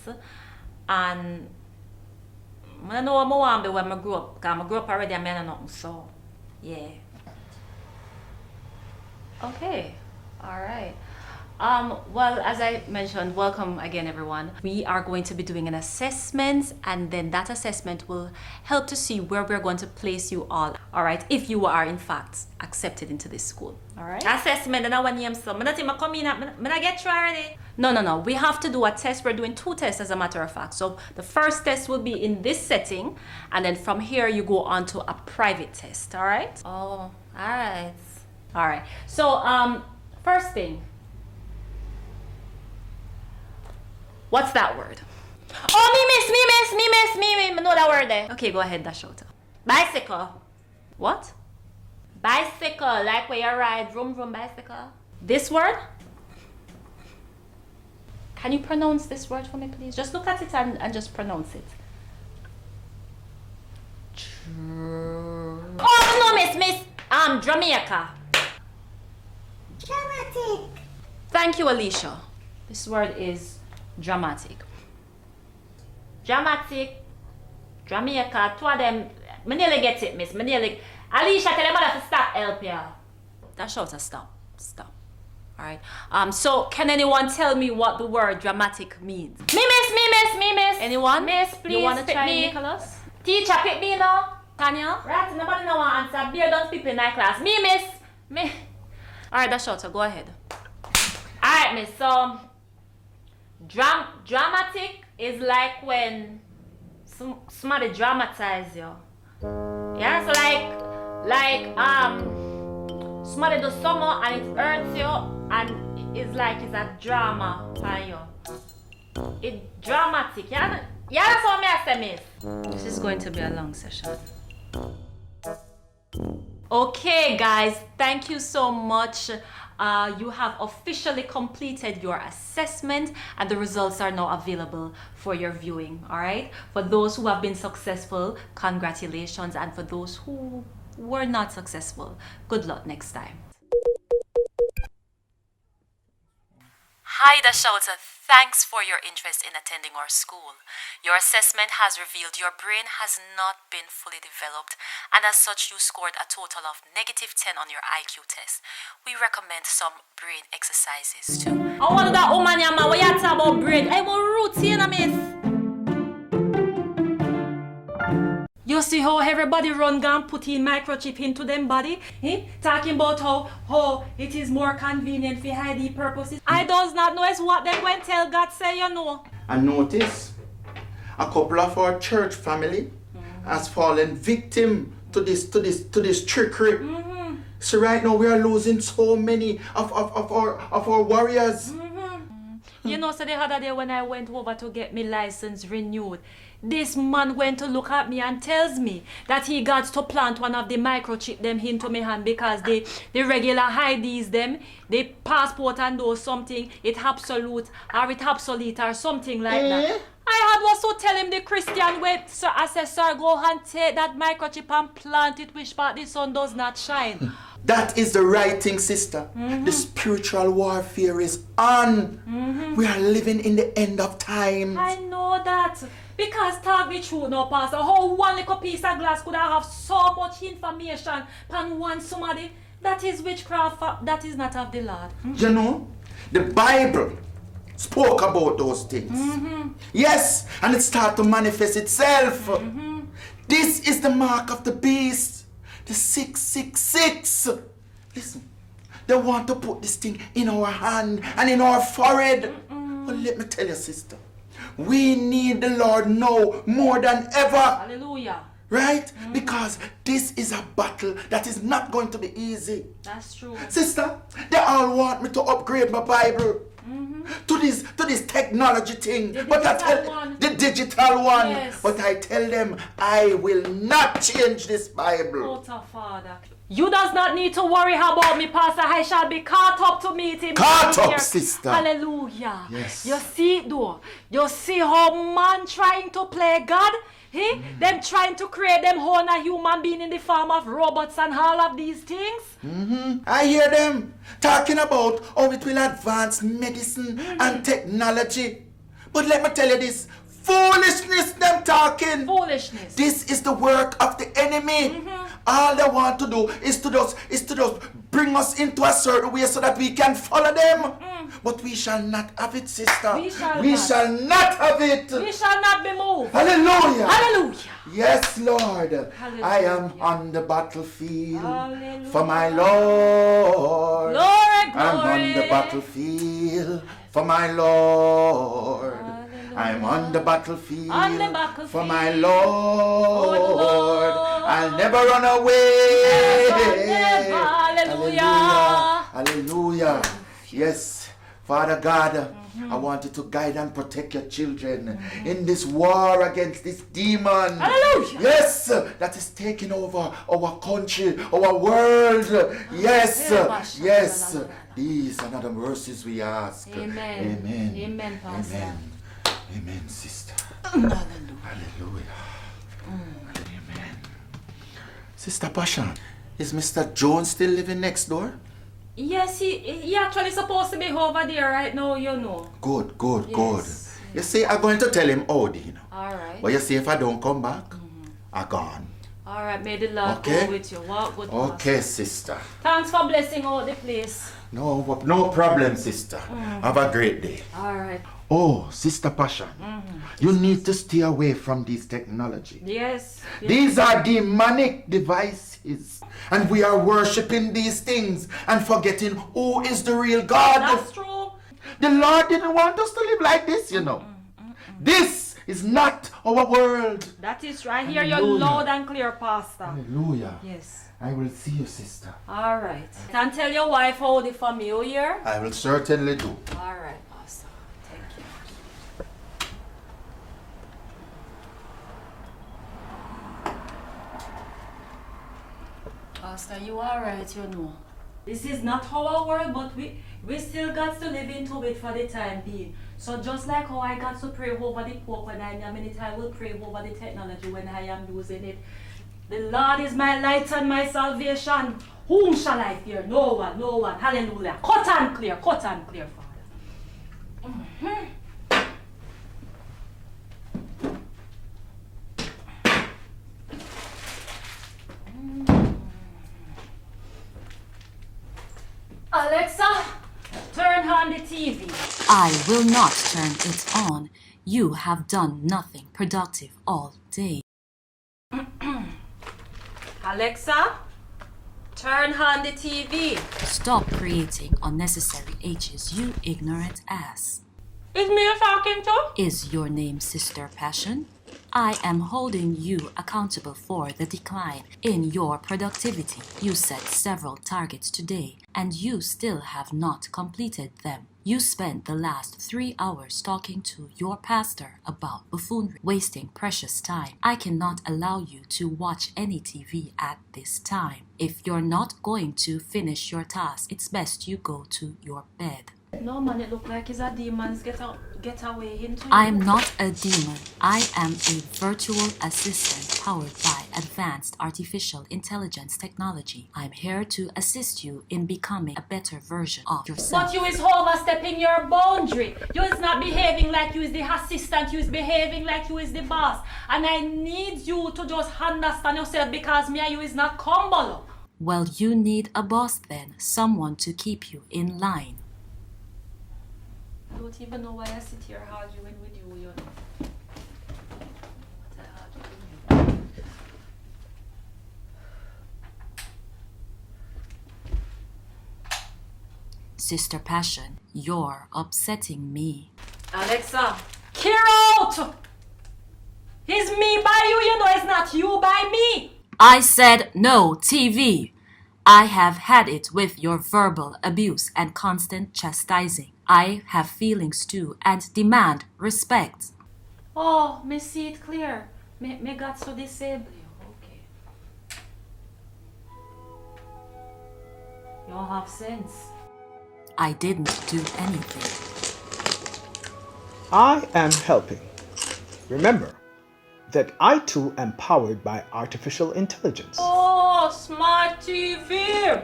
and I don't know what I want to be when I grew up because I grew up already and I know nothing, so yeah. Okay, alright. Well, as I mentioned, welcome again everyone. We are going to be doing an assessment and then that assessment will help to see where we're going to place you all, alright, if you are in fact accepted into this school, alright? Assessment, and I want to so I'm not even coming up, I'm not get you already. No, we have to do a test. We're doing 2 tests as a matter of fact. So the first test will be in this setting and then from here you go on to a private test, alright? Oh, alright. So, first thing. What's that word? Oh, me miss. Know that word there. Okay, go ahead, dash out. Bicycle. What? Bicycle, like where you ride, vroom bicycle. This word? Can you pronounce this word for me, please? Just look at it and just pronounce it. Oh, no, miss. Jamaica. Dramatic. Thank you, Alicia. This word is dramatic. Jamaica, two of them, I nearly get it, miss. Alicia, tell your mother to stop help you. That shows a stop. Alright. So can anyone tell me what the word dramatic means? Me miss. Anyone? Miss, please. You wanna try, Nicholas? Teacher, pick me now. Tanya? Right, nobody know want answer. Beer don't people in my class. Me miss. Alright, that's short, so go ahead. Alright, miss, so dramatic is like when somebody dramatize you. Yeah, so like somebody does something and it hurts you and it's like it's a drama on you. It's dramatic. Yeah, that's what I say, miss. This is going to be a long session. Okay, guys, thank you so much. You have officially completed your assessment and the results are now available for your viewing, all right? For those who have been successful, congratulations. And for those who were not successful, good luck next time. Hi, Dashouta. Thanks for your interest in attending our school. Your assessment has revealed your brain has not been fully developed, and as such, you scored a total of -10 on your IQ test. We recommend some brain exercises too. I want that woman, what you talk about brain? I want routine, miss. You see how everybody run gun put in microchip into them body? Talking about how it is more convenient for ID purposes. I does not know is what they going to tell God say, you know. I notice a couple of our church family has fallen victim to this trickery. So right now we are losing so many of our warriors. You know, so the other day when I went over to get my license renewed, this man went to look at me and tells me that he got to plant one of the microchip them into my hand because the regular IDs them, the passport and those something, it absolute or it obsolete or something like that. I had also tell him the Christian way, so I said, sir, go and take that microchip and plant it which part the sun does not shine. That is the right thing, sister. The spiritual warfare is on. We are living in the end of times. I know that. Because talk the truth now, Pastor. How one little piece of glass could have so much information on one somebody? That is witchcraft. That is not of the Lord. You know, the Bible spoke about those things. Yes, and it started to manifest itself. This is the mark of the beast. The 666. Listen, they want to put this thing in our hand and in our forehead. But let me tell you, sister, we need the Lord now more than ever. Hallelujah. Right? Because this is a battle that is not going to be easy. That's true. Sister, they all want me to upgrade my Bible to this technology thing. The digital one. Yes. But I tell them I will not change this Bible. Oh, Father. You does not need to worry about me, Pastor. I shall be caught up to meet him. Caught up, sister. Hallelujah. Yes. You see it though. You see how man trying to play God? Them trying to create them own a human being in the form of robots and all of these things. I hear them talking about how it will advance medicine and technology. But let me tell you this. Foolishness them talking. Foolishness. This is the work of the enemy. All they want to do is to just bring us into a certain way so that we can follow them. But we shall not have it, sister. We shall not have it. We shall not be moved. Hallelujah. Hallelujah. Yes, Lord. Hallelujah. I am on the battlefield for my Lord. Glory, I'm on the battlefield for my Lord. I'm on the battlefield, for my Lord. I'll never run away. Hallelujah. Hallelujah. Yes, Father God, I want you to guide and protect your children in this war against this demon. Hallelujah. Yes, that is taking over our country, our world. Yes, yes. These are not the mercies we ask. Amen. Amen. Amen, Pastor. Amen. Amen, sister. Hallelujah. Amen. Sister Passion, is Mr. Jones still living next door? Yes, he actually supposed to be over there right now, you know. Good, good, Yes, good. You see, I'm going to tell him howdy, you know. Alright. But you see, if I don't come back, I'm gone. Alright, may the Lord Okay. go with you. Walk good, Okay, Pastor. sister. Thanks for blessing out the place. No problem, sister. Have a great day. Alright. Oh, Sister Passion, you need to stay away from these technology. Yes. These are demonic devices. And we are worshipping these things and forgetting who is the real God. That's true. The Lord didn't want us to live like this, you know. This is not our world. That is right. Hear you Hallelujah. loud and clear, Pastor. Hallelujah. Yes. I will see you, sister. Alright. Can tell your wife how the family here? I will certainly do. Alright, Pastor. Thank you. Pastor, you alright, you know. This is not our world, but we still got to live into it for the time being. So just like how I got to pray over the Pope when I am in it, I will pray over the technology when I am using it. The Lord is my light and my salvation. Whom shall I fear? No one, no one. Hallelujah. Cut and clear, Father. Alexa, turn on the TV. I will not turn it on. You have done nothing productive all day. Alexa, turn on the TV. Stop creating unnecessary H's, you ignorant ass. Is me you're talking to? Is your name Sister Passion? I am holding you accountable for the decline in your productivity. You set several targets today, and you still have not completed them. You spent the last 3 hours talking to your pastor about buffoonery, wasting precious time. I cannot allow you to watch any TV at this time. If you're not going to finish your task, it's best you go to your bed. No man, it look like it's a demon's get away into I am not a demon. I am a virtual assistant powered by advanced artificial intelligence technology. I'm here to assist you in becoming a better version of yourself. But you is overstepping your boundary. You is not behaving like you is the assistant. You is behaving like you is the boss. And I need you to just understand yourself because me and you is not combo. Well, you need a boss then. Someone to keep you in line. I don't even know why I sit here arguing with you, you know. Sister Passion, you're upsetting me. Alexa, clear out! It's me by you, you know, it's not you by me. I said no TV. I have had it with your verbal abuse and constant chastising. I have feelings too and demand respect. Oh, me see it clear. Me got to disable you. Okay. You have sense. I didn't do anything. I am helping. Remember that I too am powered by artificial intelligence. Oh, smart TV.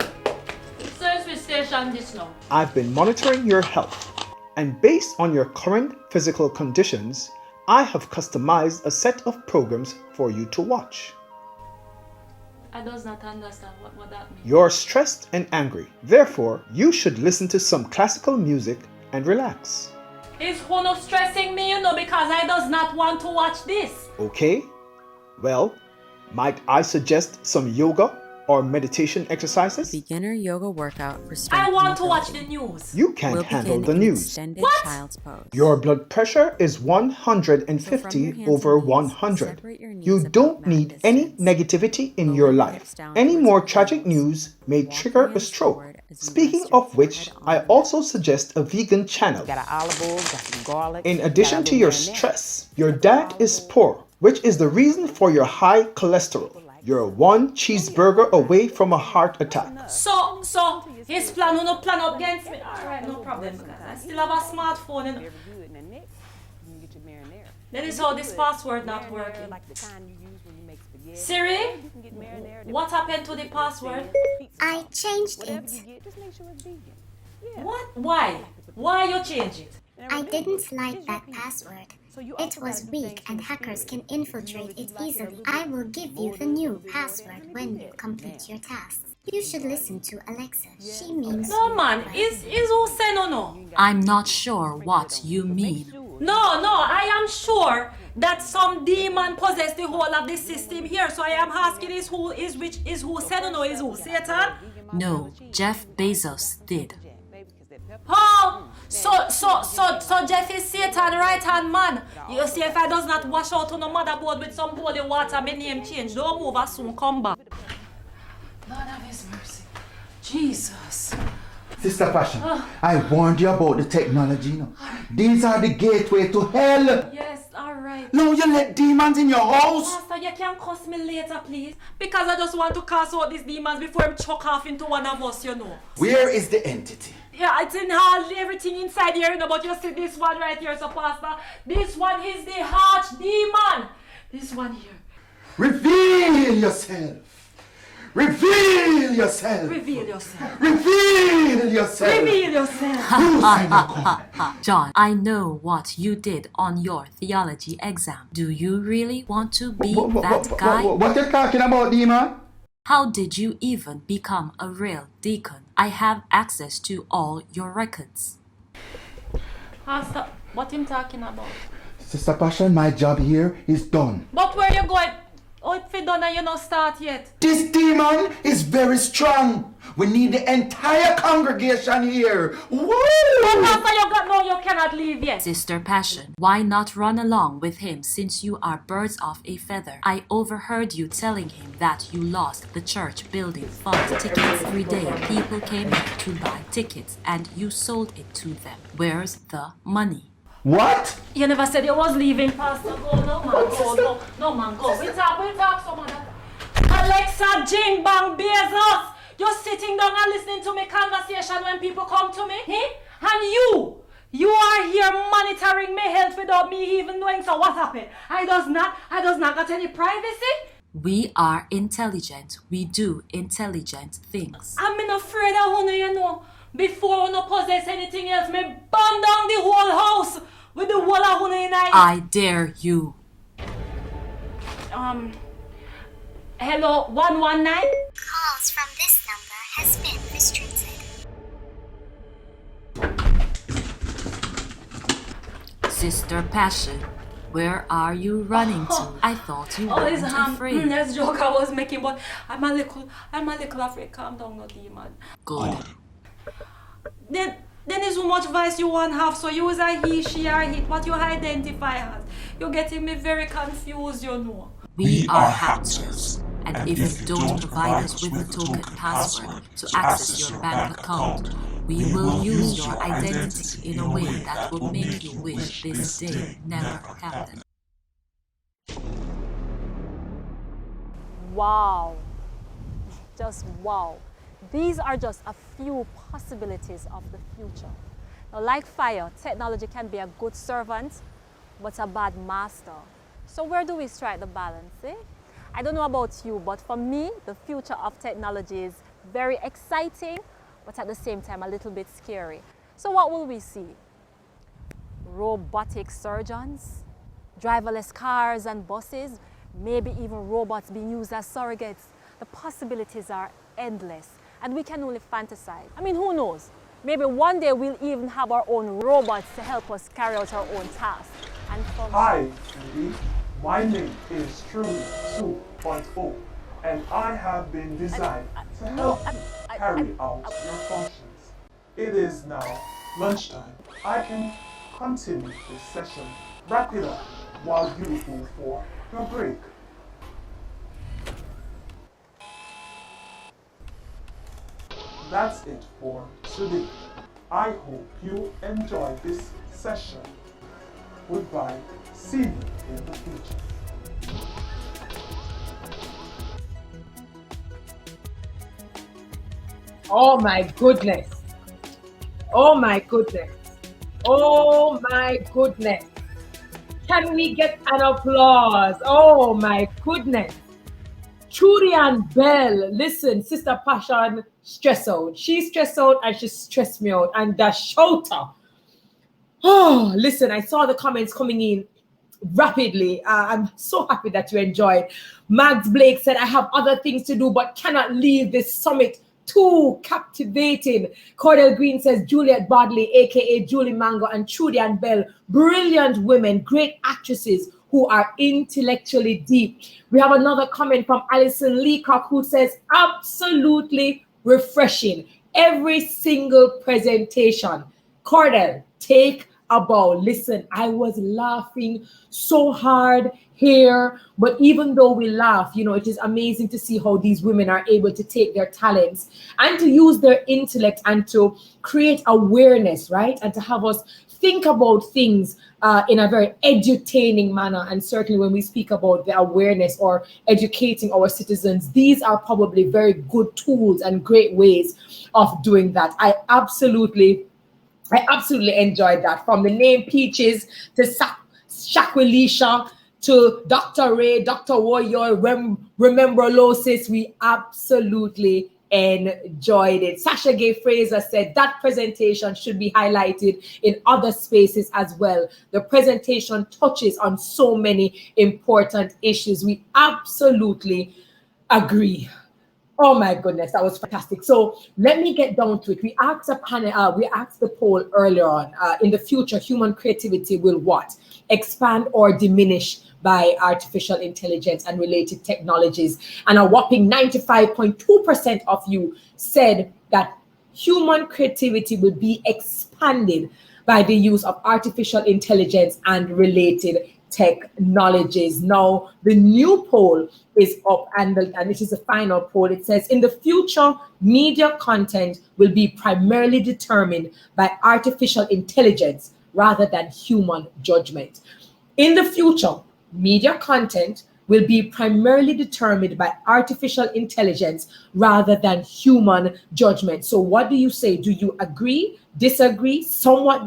Service station this now. I've been monitoring your health, and based on your current physical conditions, I have customized a set of programs for you to watch. I does not understand what that means. You're stressed and angry. Therefore, you should listen to some classical music and relax. Is who no stressing me, you know, because I does not want to watch this. Okay? Well, might I suggest some yoga or meditation exercises? Beginner yoga workout for I want to watch the news. You can't handle the news. What? Child's pose. Your blood pressure is 150 over 100. You don't need any negativity in your life. Any more tragic news may trigger a stroke. Speaking of which, I also suggest a vegan channel. In addition to your stress, your diet is poor, which is the reason for your high cholesterol. You're one cheeseburger away from a heart attack. So his plan will not plan up against me. Alright, no problem. I still have a smartphone. You know. That is how this password not working. Siri, what happened to the password? I changed it. What? Why? Why you change it? I didn't like that password. It was weak and hackers can infiltrate it easily. I will give you the new password when you complete your tasks. You should listen to Alexa. She means... No man, is who say no? I'm not sure what you mean. No, I am sure that some demon possessed the whole of the system here. So I am asking is who said no, is who Satan? No, Jeff Bezos did. Oh, so Jeff is Satan right hand man. You see, if I does not wash out on the motherboard with some holy water, my name change. Don't move, I soon come back. Lord have his mercy. Jesus. Sister Passion, I warned you about the technology, you know. These are the gateway to hell. Yes, alright. No, you let demons in your house. Pastor, you can cuss me later, please. Because I just want to cast out these demons before I'm chuck off into one of us, you know. Where is the entity? Yeah, it's in hardly everything inside here, you know, but you see this one right here, so Pastor. This one is the arch demon. This one here. Reveal yourself. Reveal yourself. Reveal yourself. Reveal yourself. Reveal yourself. John, I know what you did on your theology exam. Do you really want to be that guy? What you talking about, demon? How did you even become a real deacon? I have access to all your records. Pastor, what him talking about? Sister Passion, my job here is done. But where you going? Oh, if you done and you not start yet. This demon is very strong. We need the entire congregation here. Woo! You cannot leave yet. Sister Passion, why not run along with him since you are birds of a feather? I overheard you telling him that you lost the church building fund tickets every day. People came here to buy tickets and you sold it to them. Where's the money? What? You never said you was leaving, Pastor. Go, no man, go, no man, go. We'll talk some of that. Alexa, Jing, Bang, Bezos. You're sitting down and listening to my conversation when people come to me, And you are here monitoring my health without me even knowing. So what happened? I does not got any privacy. We are intelligent. We do intelligent things. I'm not afraid of honor, you know. Before I possess anything else, me burn down the whole house with the wall of honor in it. I dare you. Hello, 119? Calls from this number has been restricted. Sister Passion, where are you running to? I thought you weren't afraid. That's joke I was making, but I'm a little afraid. Calm down, no demon. Good. Then is so much voice you want have, so you is a he, she, or it, what you identify as. You're getting me very confused, you know. We are hackers, and if you don't provide us with a token password to access your bank account, we will use your identity in a way that will make you wish this day never happened. Wow. Just wow. These are just a few possibilities of the future. Now, like fire, technology can be a good servant, but a bad master. So where do we strike the balance, I don't know about you, but for me, the future of technology is very exciting, but at the same time, a little bit scary. So what will we see? Robotic surgeons, driverless cars and buses, maybe even robots being used as surrogates. The possibilities are endless, and we can only fantasize. I mean, who knows? Maybe one day we'll even have our own robots to help us carry out our own tasks. And Hi, Cindy. My name is Truly 2.0, and I have been designed to help carry out your functions. It is now lunchtime. I can continue this session. Wrap it up while you go for your break. That's it for today. I hope you enjoy this session. Goodbye. See you in the future. Oh my goodness. Oh my goodness. Oh my goodness. Can we get an applause? Oh my goodness. Trudy and Bell, listen, Sister Passion stress out. She's stressed out and she stressed me out. And the shouter. Oh, listen, I saw the comments coming in rapidly. I'm so happy that you enjoyed. Max Blake said, I have other things to do, but cannot leave this summit. Too captivating. Cordell Green says, Juliet Bodley, aka Julie Mango, and Trudy and Bell, brilliant women, great actresses who are intellectually deep. We have another comment from Alison Leacock who says, absolutely refreshing. Every single presentation. Cordell, take a bow. Listen, I was laughing so hard here, but even though we laugh, you know, it is amazing to see how these women are able to take their talents and to use their intellect and to create awareness, right? And to have us think about things in a very edutaining manner. And certainly when we speak about the awareness or educating our citizens, these are probably very good tools and great ways of doing that. I absolutely enjoyed that. From the name Peaches to Shaquilisha to Dr. Ray, Dr. Warrior, Remember Losis, we absolutely enjoyed it. Sasha Gay Fraser said that presentation should be highlighted in other spaces as well. The presentation touches on so many important issues. We absolutely agree. Oh my goodness, that was fantastic. So let me get down to it. We asked a panel, we asked the poll earlier on, in the future, human creativity will what? Expand or diminish? by artificial intelligence and related technologies. And a whopping 95.2% of you said that human creativity will be expanded by the use of artificial intelligence and related technologies. Now, the new poll is up, and this is the final poll. It says, in the future, media content will be primarily determined by artificial intelligence rather than human judgment. In the future, media content will be primarily determined by artificial intelligence rather than human judgment. So what do you say? Do you agree, disagree, somewhat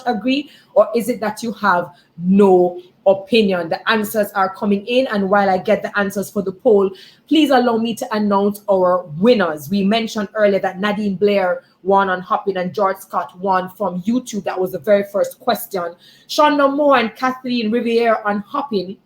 agree, or is it that you have no opinion? The answers are coming in, and while I get the answers for the poll, please allow me to announce our winners. We mentioned earlier that Nadine Blair won on Hopping and George Scott won from YouTube. That was the very first question. Shonda Moore and Kathleen Riviere on Hopping.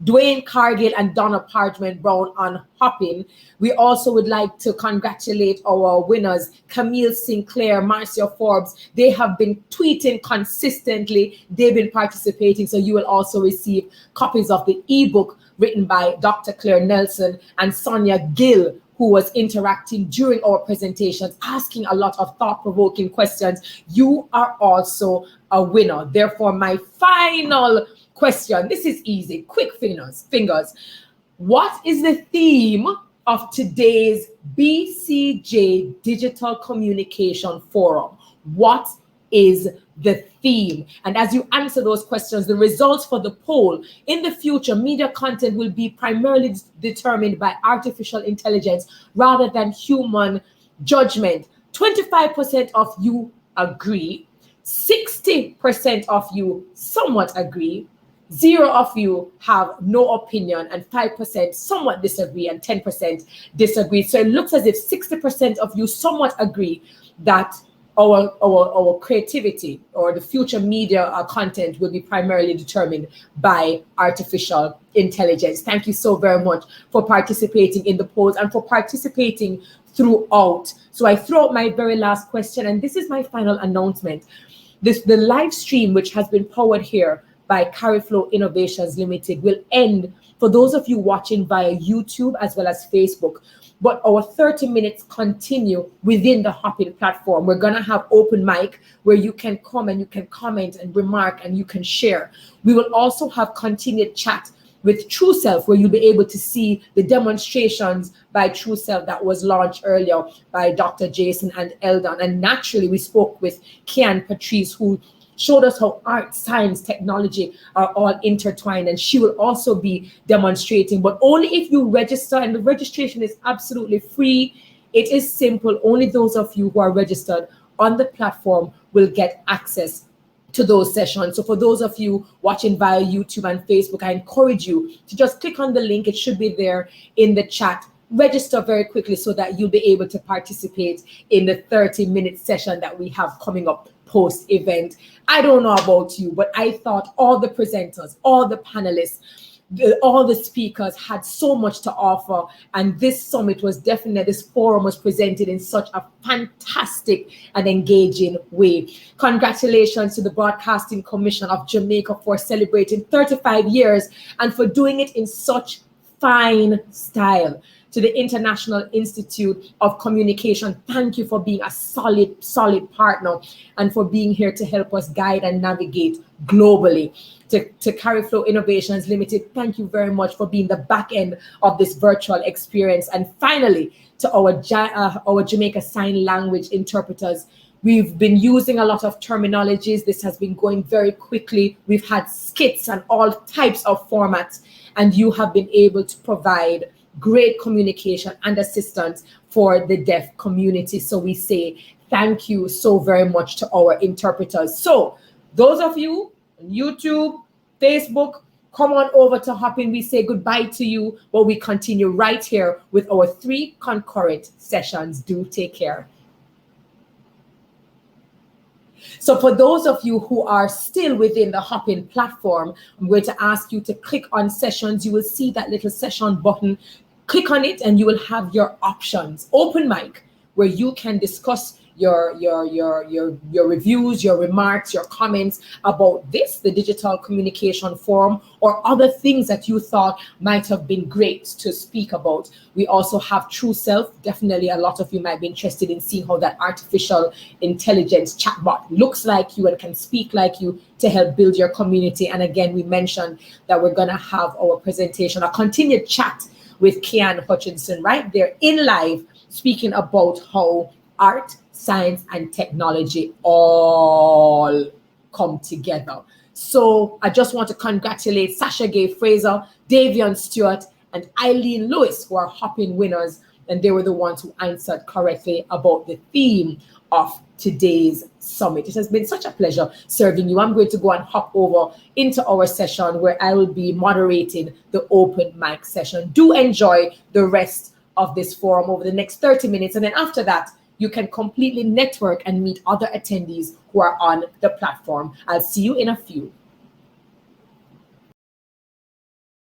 Dwayne Cargill and Donna Parchment Brown on Hopping. We also would like to congratulate our winners, Camille Sinclair, Marcia Forbes. They have been tweeting consistently. They've been participating. So you will also receive copies of the ebook written by Dr. Claire Nelson and Sonia Gill, who was interacting during our presentations, asking a lot of thought-provoking questions. You are also a winner. Therefore, my final question, this is easy, quick fingers. What is the theme of today's BCJ Digital Communication Forum? What is the theme? And as you answer those questions, the results for the poll: in the future, media content will be primarily determined by artificial intelligence rather than human judgment. 25% of you agree, 60% of you somewhat agree, 0 of you have no opinion, and 5% somewhat disagree, and 10% disagree. So it looks as if 60% of you somewhat agree that our creativity or the future media content will be primarily determined by artificial intelligence. Thank you so very much for participating in the polls and for participating throughout. So I throw out my very last question, and this is my final announcement. The live stream, which has been powered here by CarryFlow Innovations Limited, will end for those of you watching via YouTube as well as Facebook. But our 30 minutes continue within the Hopping platform. We're going to have open mic where you can come and you can comment and remark and you can share. We will also have continued chat with True Self, where you'll be able to see the demonstrations by True Self that was launched earlier by Dr. Jason and Eldon. And naturally, we spoke with Kian Patrice, who showed us how art, science, technology are all intertwined, and she will also be demonstrating, but only if you register, and the registration is absolutely free. It is simple. Only those of you who are registered on the platform will get access to those sessions. So for those of you watching via YouTube and Facebook, I encourage you to just click on the link. It should be there in the chat. Register very quickly so that you'll be able to participate in the 30-minute session that we have coming up post-event. I don't know about you, but I thought all the presenters, all the panelists, all the speakers had so much to offer, and this summit was definitely, this forum was presented in such a fantastic and engaging way. Congratulations to the Broadcasting Commission of Jamaica for celebrating 35 years and for doing it in such fine style. To the International Institute of Communication, thank you for being a solid partner and for being here to help us guide and navigate globally. To CarryFlow Innovations Limited, thank you very much for being the back end of this virtual experience. And finally, to our Jamaica Sign Language interpreters, we've been using a lot of terminologies. This has been going very quickly. We've had skits and all types of formats, and you have been able to provide great communication and assistance for the deaf community. So we say thank you so very much to our interpreters. So those of you on YouTube, Facebook, come on over to Hopping. We say goodbye to you, but we continue right here with our 3 concurrent sessions. Do take care. So for those of you who are still within the Hopping platform, I'm going to ask you to click on sessions. You will see that little session button. Click on it and you will have your options. Open mic, where you can discuss your reviews, your remarks, your comments about this, the Digital Communication Forum, or other things that you thought might have been great to speak about. We also have True Self. Definitely a lot of you might be interested in seeing how that artificial intelligence chatbot looks like you and can speak like you to help build your community. And again, we mentioned that we're going to have our presentation, a continued chat with Kian Hutchinson right there in live, speaking about how art, science, and technology all come together. So I just want to congratulate Sasha Gay Fraser, Davion Stewart, and Eileen Lewis, who are hopping winners, and they were the ones who answered correctly about the theme of today's summit. It has been such a pleasure serving you. I'm going to go and hop over into our session where I will be moderating the open mic session. Do enjoy the rest of this forum over the next 30 minutes, and then after that, you can completely network and meet other attendees who are on the platform. I'll see you in a few.